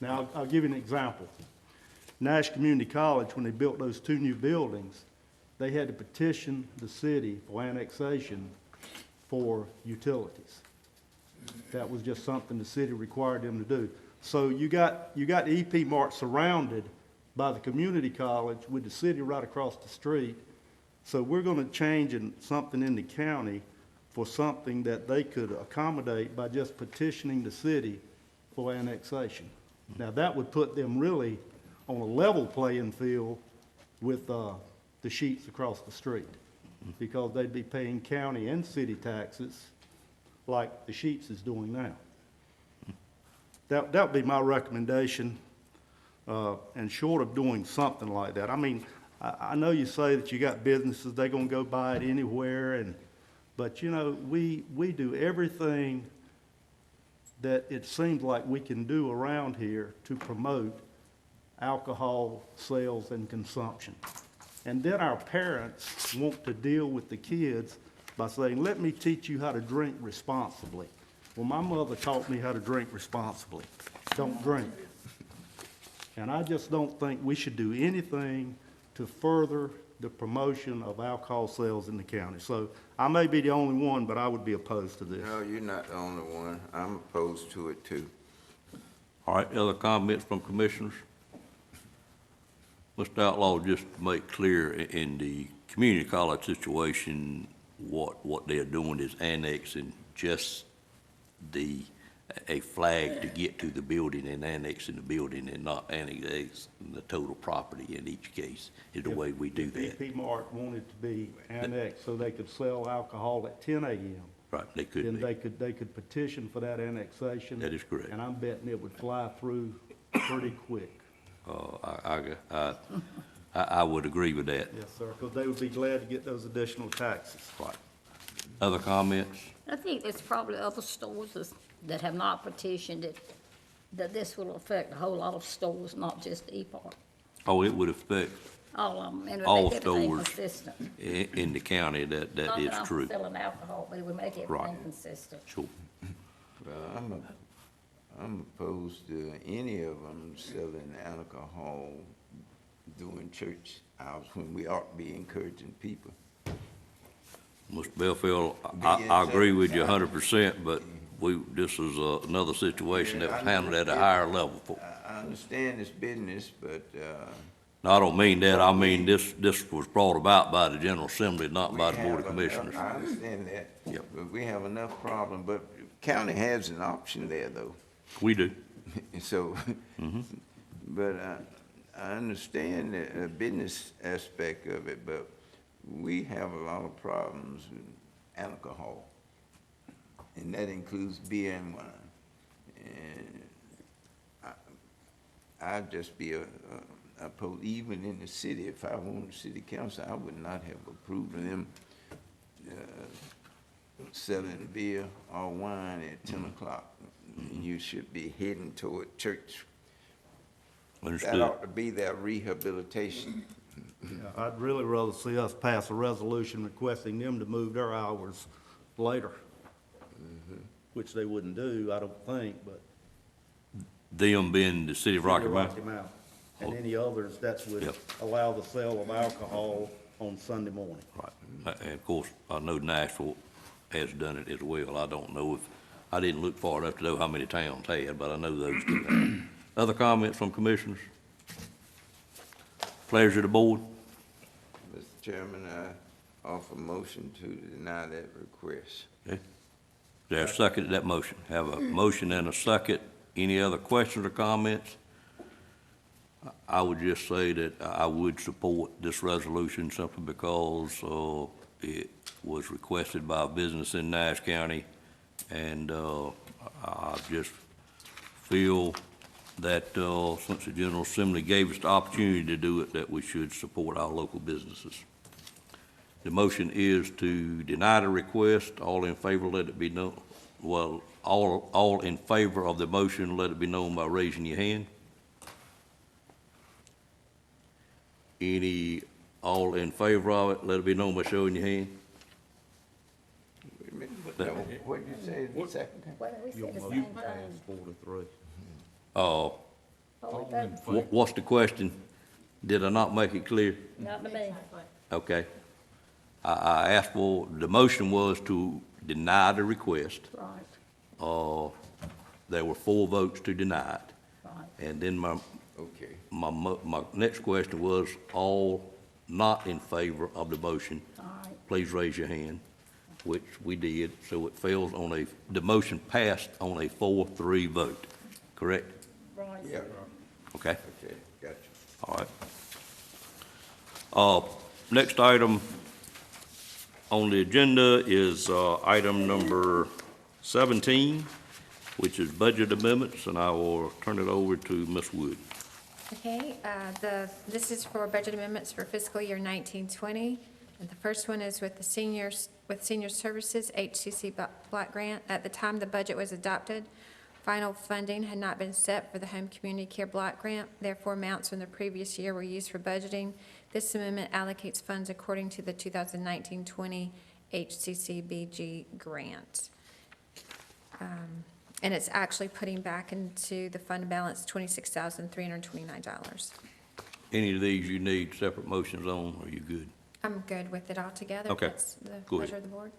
Now, I'll give you an example. Nash Community College, when they built those 2 new buildings, they had to petition the city for annexation for utilities. That was just something the city required them to do. So you got the EP Mart surrounded by the community college with the city right across the street. So we're gonna change something in the county for something that they could accommodate by just petitioning the city for annexation. Now, that would put them really on a level playing field with the Sheets across the street. because they'd be paying county and city taxes like the Sheets is doing now. That would be my recommendation, and short of doing something like that. I mean, I know you say that you got businesses, they're gonna go buy it anywhere, but you know, we do everything that it seems like we can do around here to promote alcohol sales and consumption. And then our parents want to deal with the kids by saying, let me teach you how to drink responsibly. Well, my mother taught me how to drink responsibly. Don't drink. And I just don't think we should do anything to further the promotion of alcohol sales in the county. So I may be the only one, but I would be opposed to this. No, you're not the only one. I'm opposed to it too. All right, other comments from commissioners? Mr. Outlaw, just to make clear, in the community college situation, what they're doing is annexing just a flag to get to the building and annexing the building and not annexing the total property in each case, is the way we do that. BP Mart wanted to be annexed so they could sell alcohol at 10 a.m. Right, they could Then be. they could petition for that annexation. That is correct. And I'm betting it would fly through pretty quick. I would agree with that. Yes, sir, because they would be glad to get those additional taxes. Right. Other comments? I think there's probably other stores that have not petitioned it, that this will affect a whole lot of stores, not just E-Park. Oh, it would affect All of them, and it all would make everything stores consistent. in the county, that is Not true. that I'm selling alcohol, but it would make everything Right. consistent. Sure. Well, I'm opposed to any of them selling alcohol during church hours when we ought to be encouraging people. Mr. Belfield, I agree with you 100%, but this is another situation that was handled at a higher level. I understand this business, but, No, I don't mean that. I mean, this was brought about by the General Assembly, not by the Board of Commissioners. I understand that. Yep. But we have enough problem, but county has an option there though. We do. So, but I understand the business aspect of it, but we have a lot of problems with alcohol. And that includes beer and wine. And I'd just be opposed, even in the city, if I were on the city council, I would not have approved of them selling beer or wine at 10 o'clock. You should be heading toward church. Understood. That ought to be their rehabilitation. Yeah, I'd really rather see us pass a resolution requesting them to move their hours later, which they wouldn't do, I don't think, but. Them being the city of Rocky Mount. And any others that would Yep. allow the sale of alcohol on Sunday morning. Right. And of course, I know Nashville has done it as well. I don't know if, I didn't look far enough to know how many towns had, but I know those two have. Other comments from commissioners? Pleasure of the board. Mr. Chairman, I offer motion to deny that request. Okay. Is there a second to that motion? Have a motion and a second. Any other questions or comments? I would just say that I would support this resolution simply because it was requested by a business in Nash County, and I just feel that since the General Assembly gave us the opportunity to do it, that we should support our local businesses. The motion is to deny the request. All in favor, let it be known. Well, all in favor of the motion, let it be known by raising your hand. All in favor of it, let it be known by showing your hand. Wait a minute, what did you say the second time? Well, we said the You same passed thing. 4-3. What's the question? Did I not make it clear? Not to me. Okay. I asked for, the motion was to deny the request. Right, There were 4 votes to deny it. right. And then Okay. my next question was, all not in favor of the motion, All right. please raise your hand, which we did. So it fails the motion passed on a 4-3 vote, correct? Right. Yeah, Okay, okay, gotcha. all right. Next item On the agenda is item number 17, which is budget amendments, and I will turn it over to Ms. Wood. Okay, this is for budget amendments for fiscal year 1920. And the first one is with the senior services HCC block grant. At the time the budget was adopted, final funding had not been set for the home community care block grant. Therefore, amounts from the previous year were used for budgeting. This amendment allocates funds according to the 2019-20 HCCBG grant. And it's actually putting back into the fund balance $26,329. Any of these you need separate motions on, or are you good? I'm good with it all together. Okay. That's the Go ahead. pleasure of the board.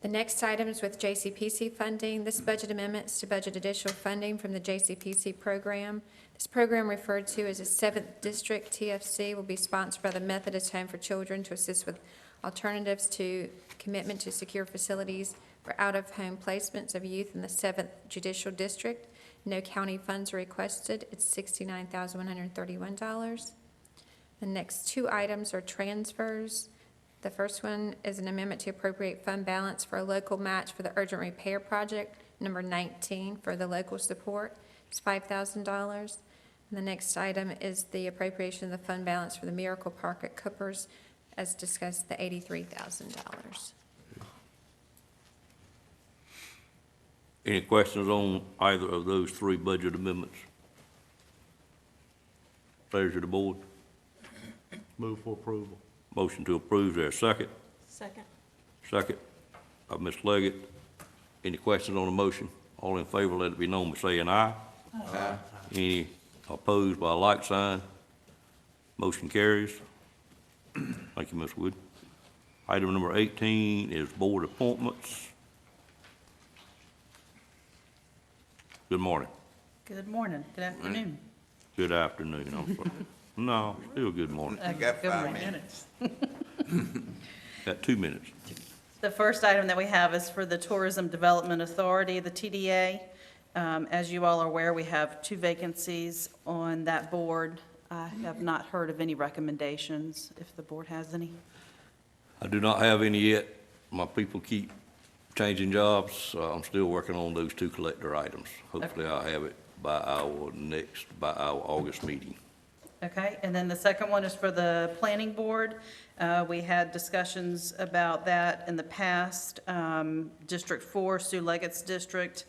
The next item is with JCPC funding. This budget amendment is to budget additional funding from the JCPC program. This program, referred to as the 7th District TFC, will be sponsored by the Methodist Home for Children to assist with alternatives to commitment to secure facilities for out-of-home placements of youth in the 7th Judicial District. No county funds are requested. It's $69,131. The next two items are transfers. The first one is an amendment to appropriate fund balance for a local match for the urgent repair project, number 19, for the local support. It's $5,000. And the next item is the appropriation of the fund balance for the Miracle Park at Coopers, as discussed, the $83,000. Any questions on either of those three budget amendments? Pleasure of the board. Move for approval. Motion to approve, there a second? Second. Second by Ms. Leggett. Any questions on the motion? All in favor, let it be known by saying aye. Aye. Any opposed by a like sign? Motion carries. Thank you, Ms. Wood. Item number 18 is board appointments. Good morning. Good morning, good afternoon. Good afternoon, I'm sorry. No, still good morning. Got 5 minutes. Got 2 minutes. The first item that we have is for the Tourism Development Authority, the TDA. As you all are aware, we have 2 vacancies on that board. I have not heard of any recommendations, if the board has any. I do not have any yet. My people keep changing jobs. I'm still working on those 2 collector items. Hopefully I'll have it by our August meeting. Okay, and then the second one is for the Planning Board. We had discussions about that in the past. District 4, Sue Leggett's district,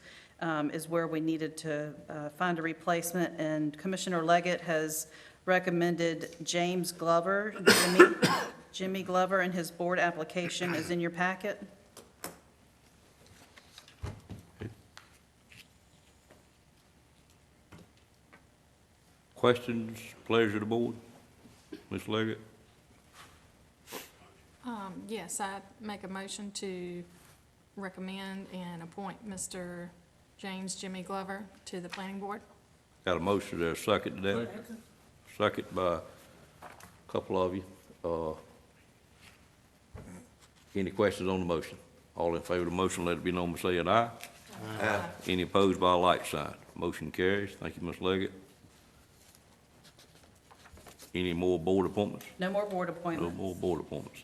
is where we needed to find a replacement, and Commissioner Leggett has recommended James Glover, Jimmy Glover, and his board application is in your packet. Questions, pleasure of the board? Ms. Leggett? Yes, I make a motion to recommend and appoint Mr. James Jimmy Glover to the planning board. Got a motion there, second to that? Second by a couple of you. Any questions on the motion? All in favor of the motion, let it be known by saying aye. Aye. Any opposed by a like sign? Motion carries. Thank you, Ms. Leggett. Any more board appointments? No more board appointments. No more board appointments.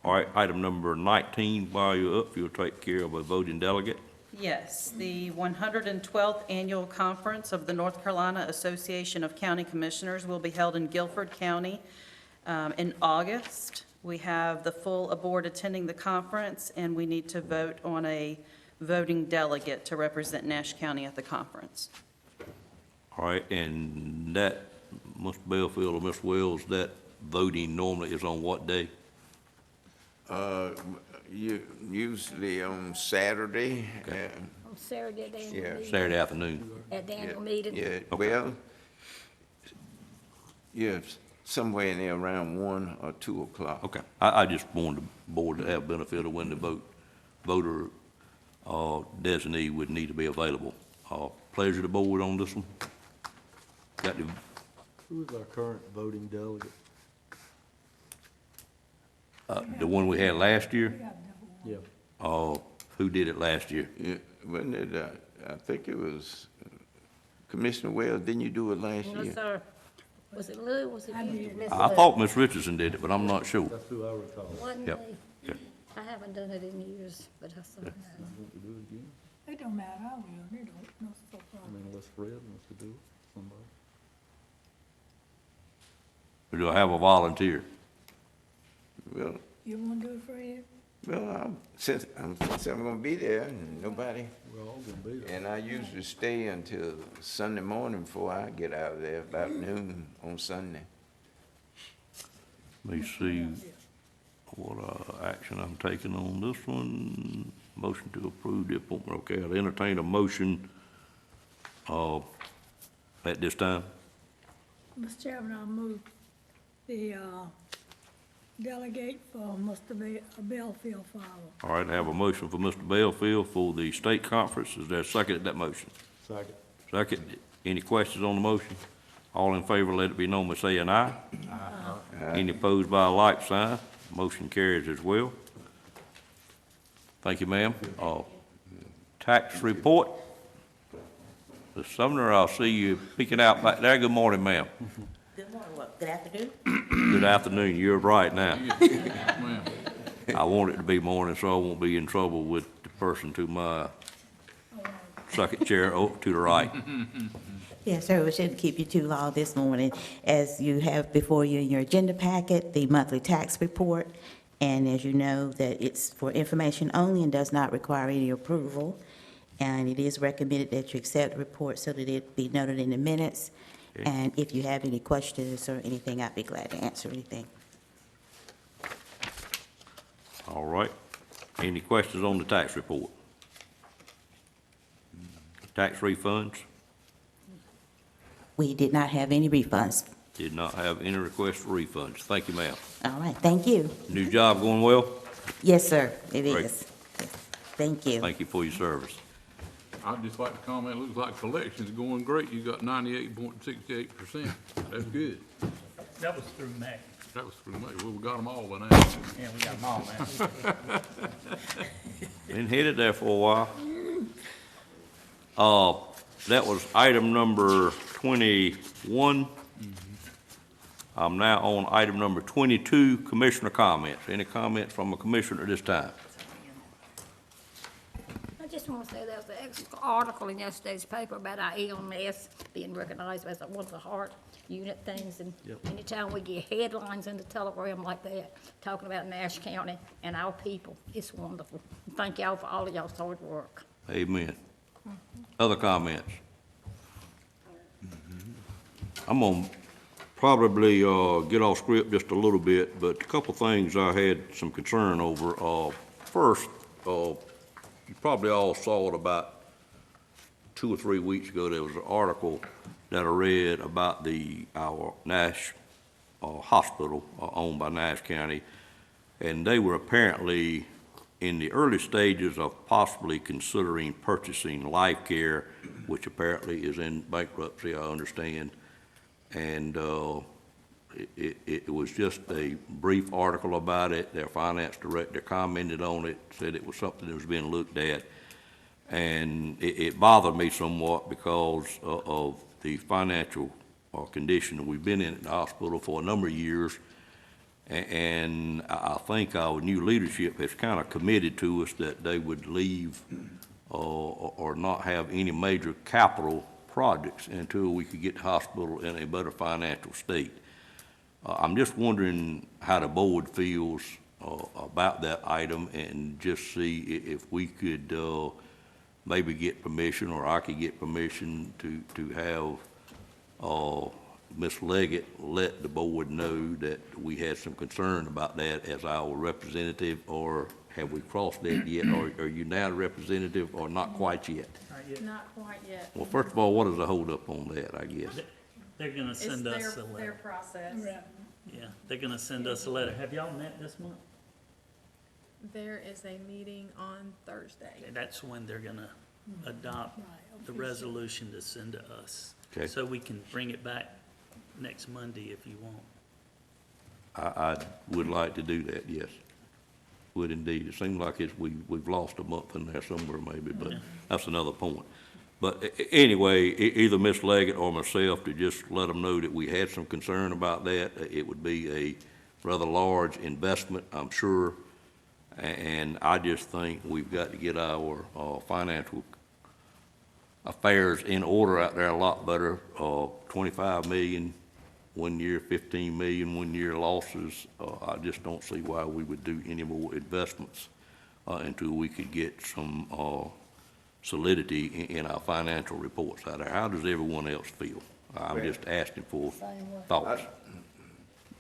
All right, item number 19, while you're up, you'll take care of a voting delegate. Yes, the 112th Annual Conference of the North Carolina Association of County Commissioners will be held in Guilford County in August. We have the full board attending the conference, and we need to vote on a voting delegate to represent Nash County at the conference. All right, and that, Mr. Belfield or Ms. Wells, that voting normally is on what day? Usually on Saturday. On Saturday, at the annual Yeah. meeting? Saturday afternoon. At the annual meeting? Yeah, Okay. well, yeah, somewhere in there around 1 or 2 o'clock. Okay, I just wanted the board to have benefit of when the voter designee would need to be available. Pleasure of the board on this one? Got the, Who is our current voting delegate? the one we had last year? Yeah. Who did it last year? Yeah, wasn't it, I think it was Commissioner Wells, didn't you do it last No, year? sir. Was it Lou? Was it Miss I Lou? thought Ms. Richardson did it, but I'm not sure. That's who I recall. Wasn't Yep. me. Okay. I haven't done it in years, but I saw it. It don't matter, I will, it don't, no so problem. unless Fred wants to do it, somebody. Do I have a volunteer? Well, You wanna do it, Fred? well, since I'm gonna be there and nobody, We're all gonna be there. and I usually stay until Sunday morning before I get out of there, about noon on Sunday. Let me see what action I'm taking on this one. Motion to approve the appointment. Okay, I'll entertain a motion at this time. Mr. Chairman, I move the delegate for Mr. Belfield Fowler. All right, I have a motion for Mr. Belfield for the state conference. Is there a second to that motion? Second. Second. Any questions on the motion? All in favor, let it be known by saying aye. Any opposed by a like sign? Motion carries as well. Thank you, ma'am. Tax report. The Sumner, I'll see you peeking out back there. Good morning, ma'am. Good morning, good afternoon. Good afternoon. You're right now. I want it to be morning, so I won't be in trouble with the person to my second chair to the right. Yes, sir, we shouldn't keep you too long this morning. As you have before you in your agenda packet, the monthly tax report, and as you know, that it's for information only and does not require any approval. And it is recommended that you accept the report so that it be noted in the minutes. Okay. And if you have any questions or anything, I'd be glad to answer anything. All right. Any questions on the tax report? Tax refunds? We did not have any refunds. Did not have any requests for refunds. Thank you, ma'am. All right, thank you. New job going well? Yes, sir, it Great. is. Thank you. Thank you for your service. I'd just like to comment, it looks like collections going great. You got 98.68%. That's good. That was through May. That was pretty much, well, we got them all by now. Yeah, we got them all, man. Been headed there for a while. That was item number 21. I'm now on item number 22, commissioner comments. Any comments from a commissioner at this time? I just want to say there was an excellent article in yesterday's paper about our EMS being recognized as one of the heart unit things. And anytime we get headlines in the telegram like that, talking about Nash County and our people, it's wonderful. Thank y'all for all of y'all's hard work. Amen. Other comments? I'm gonna probably get off script just a little bit, but a couple things I had some concern over. First, you probably all saw it about 2 or 3 weeks ago. There was an article that I read about our Nash hospital owned by Nash County, and they were apparently in the early stages of possibly considering purchasing Life Care, which apparently is in bankruptcy, I understand. And it was just a brief article about it. Their finance director commented on it, said it was something that was being looked at. And it bothered me somewhat because of the financial condition that we've been in at the hospital for a number of years. And I think our new leadership has kind of committed to us that they would leave or not have any major capital projects until we could get the hospital in a better financial state. I'm just wondering how the board feels about that item, and just see if we could maybe get permission, or I could get permission to have Ms. Leggett let the board know that we had some concern about that as our representative. Or have we crossed that yet? Or are you now the representative, or not quite yet? Not quite yet. Well, first of all, what is the holdup on that, I guess? They're gonna send us a It's their letter. process. Yeah, they're gonna send us a letter. Have y'all met this month? There is a meeting on Thursday. That's when they're gonna adopt the resolution to send to us. Okay. So we can bring it back next Monday if you want. I would like to do that, yes. Would indeed. It seems like we've lost a month in there somewhere maybe, but that's another point. But anyway, either Ms. Leggett or myself, to just let them know that we had some concern about that. It would be a rather large investment, I'm sure. And I just think we've got to get our financial affairs in order out there a lot better. 25 million one year, 15 million one year losses. I just don't see why we would do any more investments until we could get some solidity in our financial reports out there. How does everyone else feel? I'm just asking for thoughts.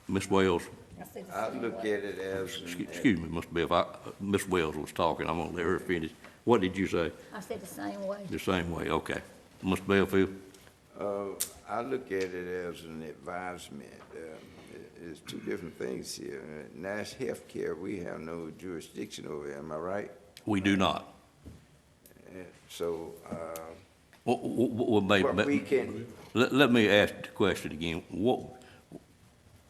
Ms. Wells? I look at it as. Excuse me, Mr. Bill, Ms. Wells was talking, I'm gonna let her finish. What did you say? I said the same way. The same way, okay. Mr. Belfield? I look at it as an advisement. There's two different things here. Nash Healthcare, we have no jurisdiction over, am I right? We do not. So, Well, but we can, let me ask the question again.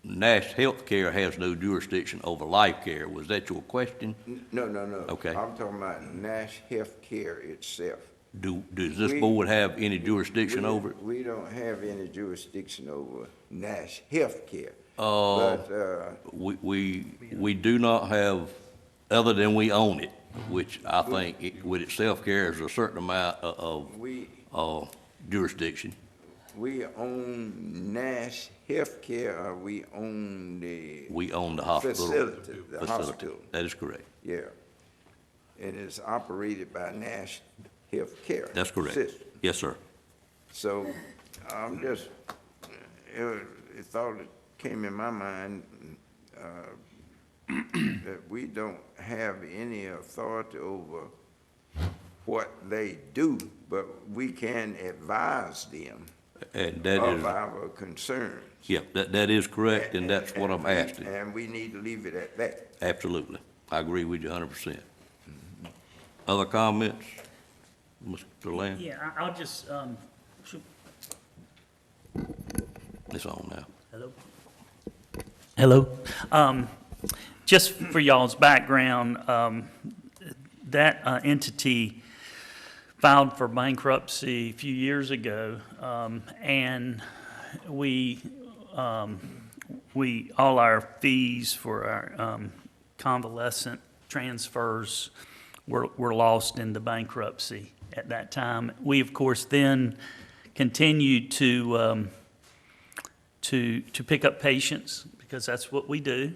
Nash Healthcare has no jurisdiction over life care. Was that your question? no. Okay. I'm talking about Nash Healthcare itself. Does this board have any jurisdiction over it? We don't have any jurisdiction over Nash Healthcare. We do not have, other than we own it, which I think with itself carries a certain amount of jurisdiction. We own Nash Healthcare, or we own the. We own the hospital. Facility, the hospital. That is correct. Yeah. And it's operated by Nash Healthcare. That's correct. System. Yes, sir. So I'm just, it thought it came in my mind that we don't have any authority over what they do, but we can advise them And that of is, our concerns. yeah, that is correct, and that's what I'm asking. And we need to leave it at that. Absolutely. I agree with you 100%. Other comments? Mr. Lamb? Yeah, I'll just, It's on now. Hello. Just for y'all's background, that entity filed for bankruptcy a few years ago, and we, all our fees for our convalescent transfers were lost in the bankruptcy at that time. We, of course, then continued to pick up patients, because that's what we do.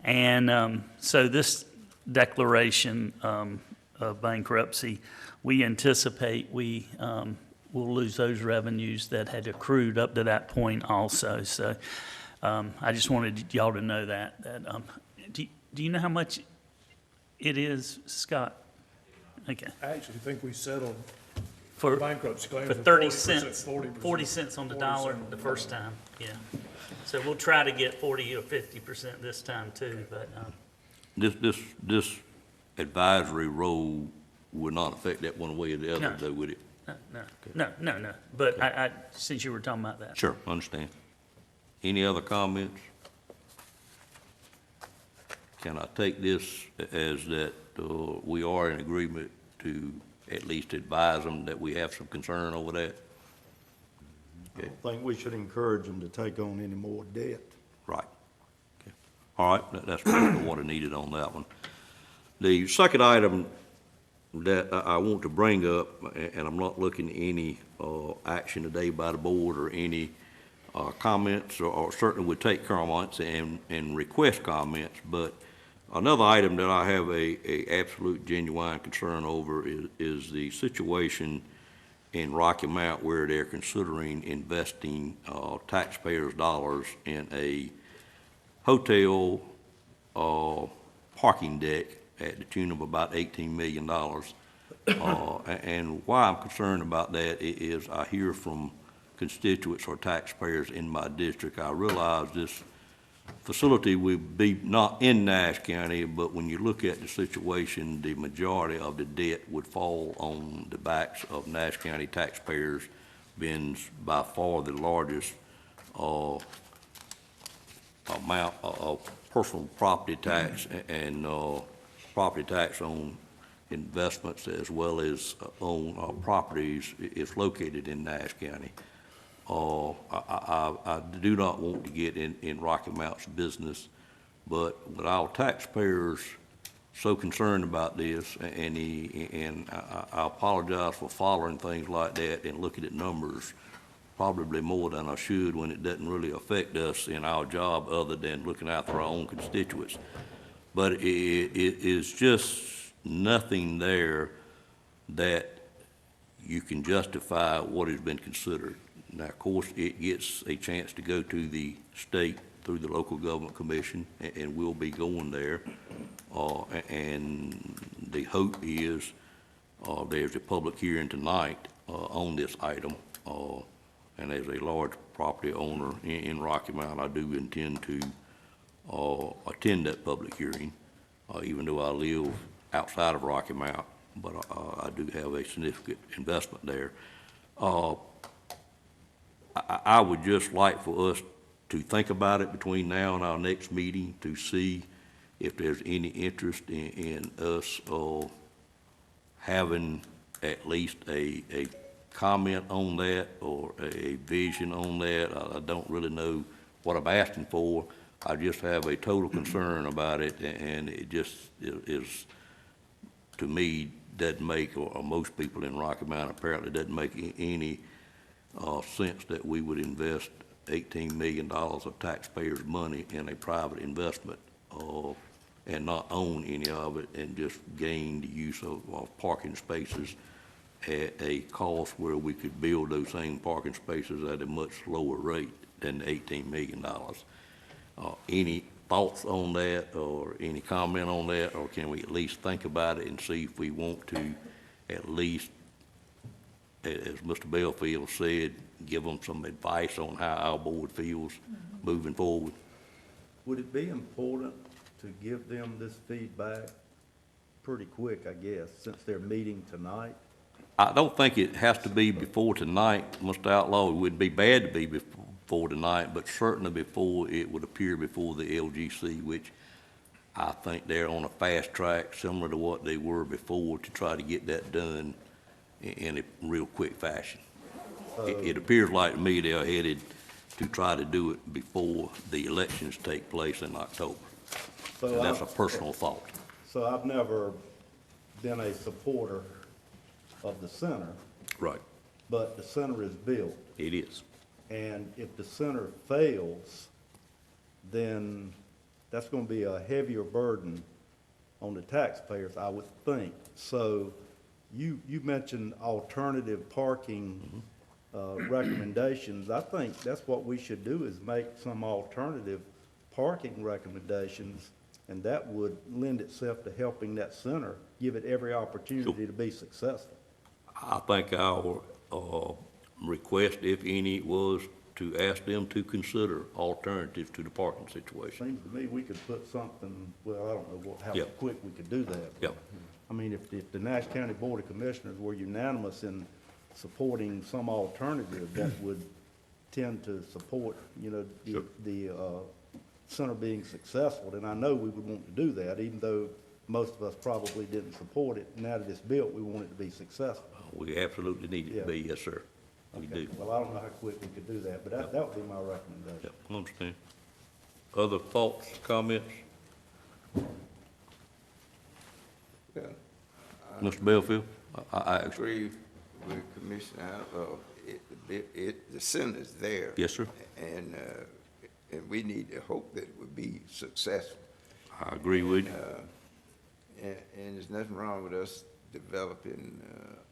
And so this declaration of bankruptcy, we anticipate we will lose those revenues that had accrued up to that point also. So I just wanted y'all to know that. Do you know how much it is, Scott? Okay. I actually think we settled For bankruptcy claims for with 30 40%, cents, 40%. 40 cents on the 40 dollar cents on the the first dollar. time, yeah. So we'll try to get 40 or 50% this time too, but, This advisory role will not affect that one way or the other, No. though, would it? no. But I, since you were talking about that. Sure, understand. Any other comments? Can I take this as that we are in agreement to at least advise them that we have some concern over that? I don't think we should encourage them to take on any more debt. Right. Okay. All right, that's what I needed on that one. The second item that I want to bring up, and I'm not looking at any action today by the board or any comments, or certainly would take comments and request comments, but another item that I have a absolute genuine concern over is the situation in Rocky Mount where they're considering investing taxpayers' dollars in a hotel parking deck at the tune of about $18 million. And why I'm concerned about that is I hear from constituents or taxpayers in my district. I realize this facility would be not in Nash County, but when you look at the situation, the majority of the debt would fall on the backs of Nash County taxpayers, being by far the largest amount of personal property tax and property tax on investments as well as on properties is located in Nash County. I do not want to get in Rocky Mount's business, but with our taxpayers' so concerned about this, and I apologize for following things like that and looking at numbers probably more than I should when it doesn't really affect us in our job other than looking out for our own constituents. But it is just nothing there that you can justify what has been considered. Now, of course, it gets a chance to go to the state through the local government commission, and we'll be going there. And the hope is there's a public hearing tonight on this item. And as a large property owner in Rocky Mount, I do intend to attend that public hearing, even though I live outside of Rocky Mount, but I do have a significant investment there. I would just like for us to think about it between now and our next meeting to see if there's any interest in us having at least a comment on that or a vision on that. I don't really know what I'm asking for. I just have a total concern about it, and it just is, to me, doesn't make, or most people in Rocky Mount apparently doesn't make any sense that we would invest $18 million of taxpayers' money in a private investment and not own any of it and just gain the use of parking spaces at a cost where we could build those same parking spaces at a much lower rate than the $18 million. Any thoughts on that or any comment on that, or can we at least think about it and see if we want to at least, as Mr. Belfield said, give them some advice on how our board feels moving forward? Would it be important to give them this feedback pretty quick, I guess, since they're meeting tonight? I don't think it has to be before tonight, Mr. Outlaw. It would be bad to be before tonight, but certainly before it would appear before the LGC, which I think they're on a fast track, similar to what they were before, to try to get that done in a real quick fashion. It appears like to me they're headed to try to do it before the elections take place in October. So And that's a personal thought. So I've never been a supporter of the center. Right. But the center is built. It is. And if the center fails, then that's going to be a heavier burden on the taxpayers, I would think. So you mentioned alternative parking recommendations. I think that's what we should do, is make some alternative parking recommendations, and that would lend itself to helping that center, give it every opportunity to be successful. I think our request, if any, was to ask them to consider alternatives to the parking situation. Seems to me we could put something, well, I don't know how Yep. quick we could do that. Yep. I mean, if the Nash County Board of Commissioners were unanimous in supporting some alternative that would tend to support, the center being successful, then I know we would want to do that, even though most of us probably didn't support it. Now that it's built, we want it to be successful. We absolutely need it to be, yes, sir. We Okay. do. Well, I don't know how quick we could do that, but that would be my recommendation. Yep, I understand. Other thoughts, comments? Well, Mr. Belfield? I agree with Commissioner Outlaw. The center's there. Yes, sir. And we need to hope that it would be successful. I agree with you. And there's nothing wrong with us developing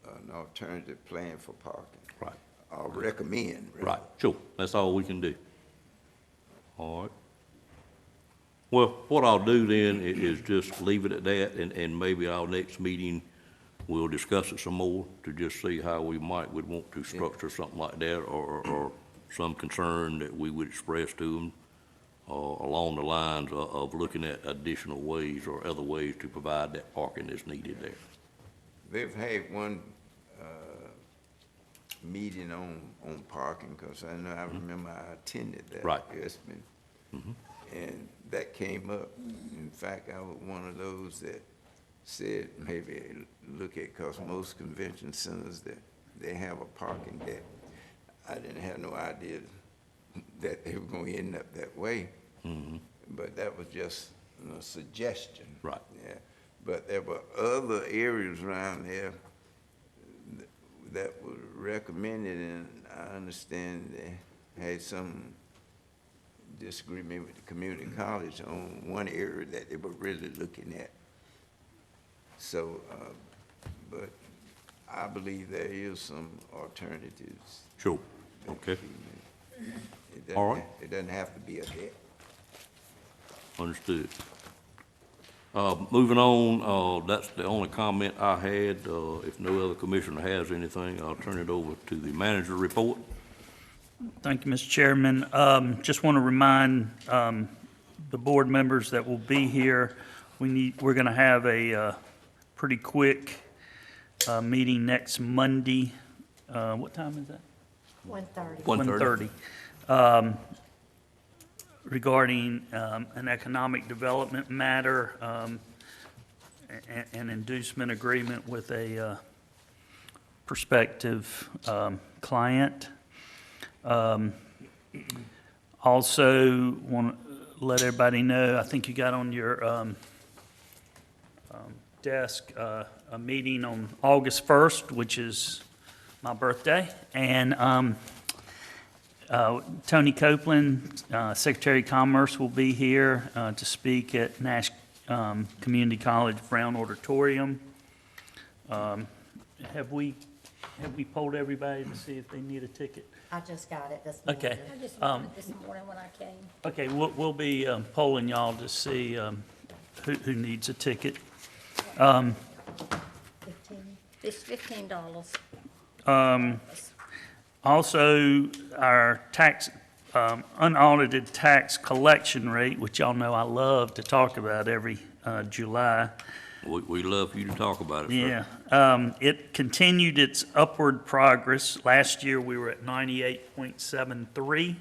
an alternative plan for parking. Right. Or recommend. really. Right, sure, that's all we can do. All right. Well, what I'll do then is just leave it at that, and maybe our next meeting, we'll discuss it some more to just see how we would want to structure something like that, or some concern that we would express to them along the lines of looking at additional ways or other ways to provide that parking that's needed there. They've had one meeting on parking, because I know, I remember I attended that. Right. Investment, and that came up. In fact, I was one of those that said maybe look at, because most convention centers, that they have a parking deck. I didn't have no idea that they were going to end up that way. But that was just a suggestion. Right. Yeah. but there were other areas around there that were recommended, and I understand they had some disagreement with the community college on one area that they were really looking at. So, but I believe there is some alternatives. Sure, okay. It doesn't All right. It doesn't have to be a debt. Understood. Moving on, that's the only comment I had. If no other commissioner has anything, I'll turn it over to the manager report. Thank you, Mr. Chairman. Just want to remind the board members that will be here, we're going to have a pretty quick meeting next Monday. What time is that? 1:30. 1:30. Regarding an economic development matter, an inducement agreement with a prospective client. Also, want to let everybody know, I think you got on your desk a meeting on August 1st, which is my birthday, and Tony Copeland, Secretary of Commerce, will be here to speak at Nash Community College Brown Auditorium. Have we polled everybody to see if they need a ticket? I just got it this morning. Okay. I just got it this morning when I came. Okay, we'll be polling y'all to see who needs a ticket. 15. It's $15. Also, our tax, unaudited tax collection rate, which y'all know I love to talk about every July. We love for you to talk about it, sir. Yeah, it continued its upward progress. Last year, we were at 98.73,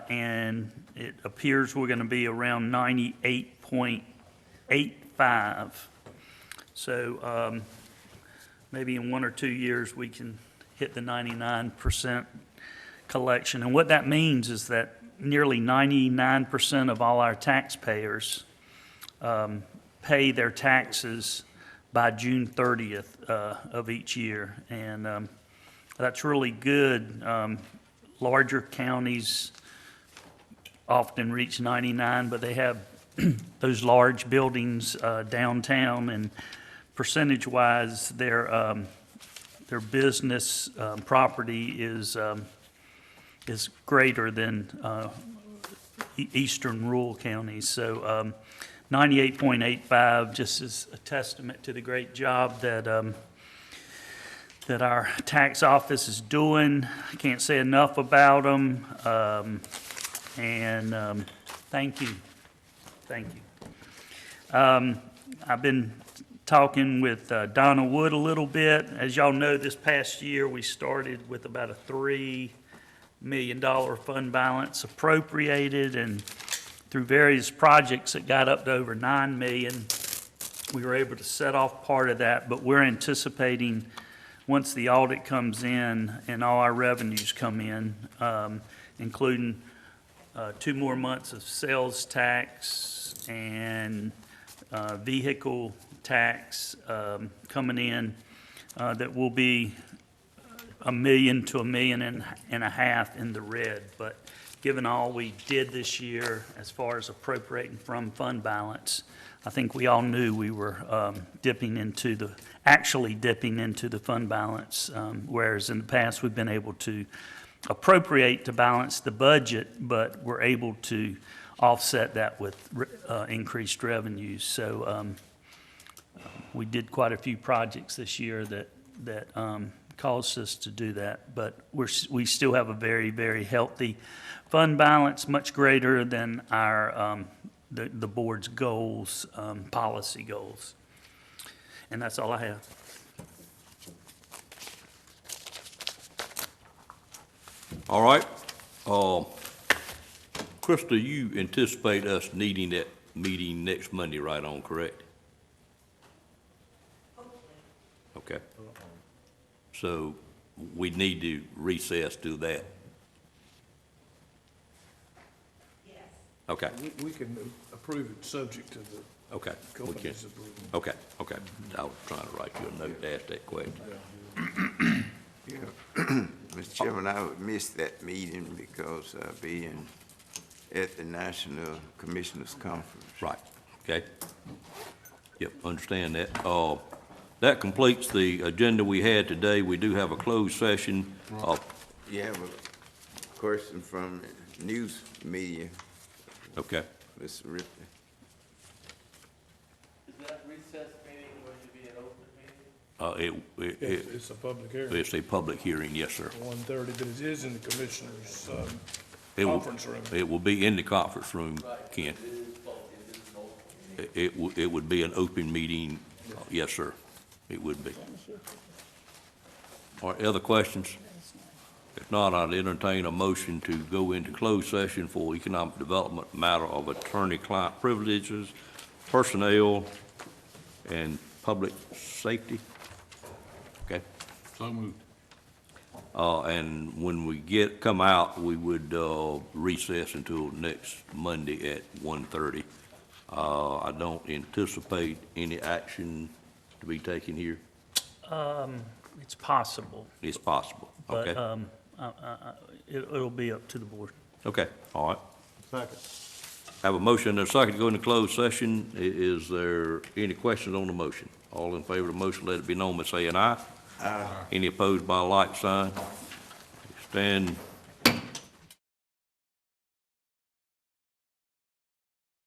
and it appears we're going to be around 98.85. So maybe in 1 or 2 years, we can hit the 99% collection. And what that means is that nearly 99% of all our taxpayers pay their taxes by June 30th of each year. And that's really good. Larger counties often reach 99, but they have those large buildings downtown, and percentage-wise, their business property is greater than eastern rural counties. So 98.85 just is a testament to the great job that our tax office is doing. I can't say enough about them. And thank you. Thank you. I've been talking with Donna Wood a little bit. As y'all know, this past year, we started with about a $3 million fund balance appropriated, and through various projects that got up to over $9 million, we were able to set off part of that, but we're anticipating, once the audit comes in and all our revenues come in, including 2 more months of sales tax and vehicle tax coming in, that will be $1 million to $1.5 million in the red. But given all we did this year as far as appropriating from fund balance, I think we all knew we were actually dipping into the fund balance, whereas in the past we've been able to appropriate to balance the budget, but we're able to offset that with increased revenues. So we did quite a few projects this year that caused us to do that, but we still have a very, very healthy fund balance, much greater than our the board's goals, policy goals. And that's all I have. All right. Krista, you anticipate us needing that meeting next Monday, right on, correct? Okay. So we need to recess to that. Yes. Okay. We can approve it subject to Okay. We can. Okay, okay. I was trying to write you a note to ask that question. Yeah. Mr. Chairman, I would miss that meeting because being at the National Commissioners Conference. Right, okay. Yep, understand that. That completes the agenda we had today. We do have a closed session. You have a question from news media, Okay. Mr. Ripley. Is that recess meeting going to be an open meeting? It's a public hearing, It's a public hearing, yes, sir. 1:30, but it is in the commissioners' It will- conference room. It will be in the conference room, Ken. It would be an open meeting, yes, sir. It would be. All right, other questions? If not, I'd entertain a motion to go into closed session for economic development, matter of attorney-client privileges, personnel, and public safety. Okay? So moved. And when we come out, we would recess until next Monday at 1:30. I don't anticipate any action to be taken here. It's possible, It's possible, but okay? it'll be up to the board. Okay, all right. Second. Have a motion and a second to go into closed session. Is there any questions on the motion? All in favor of the motion, let it be known by saying aye. Aye. Any opposed by a like sign? Stand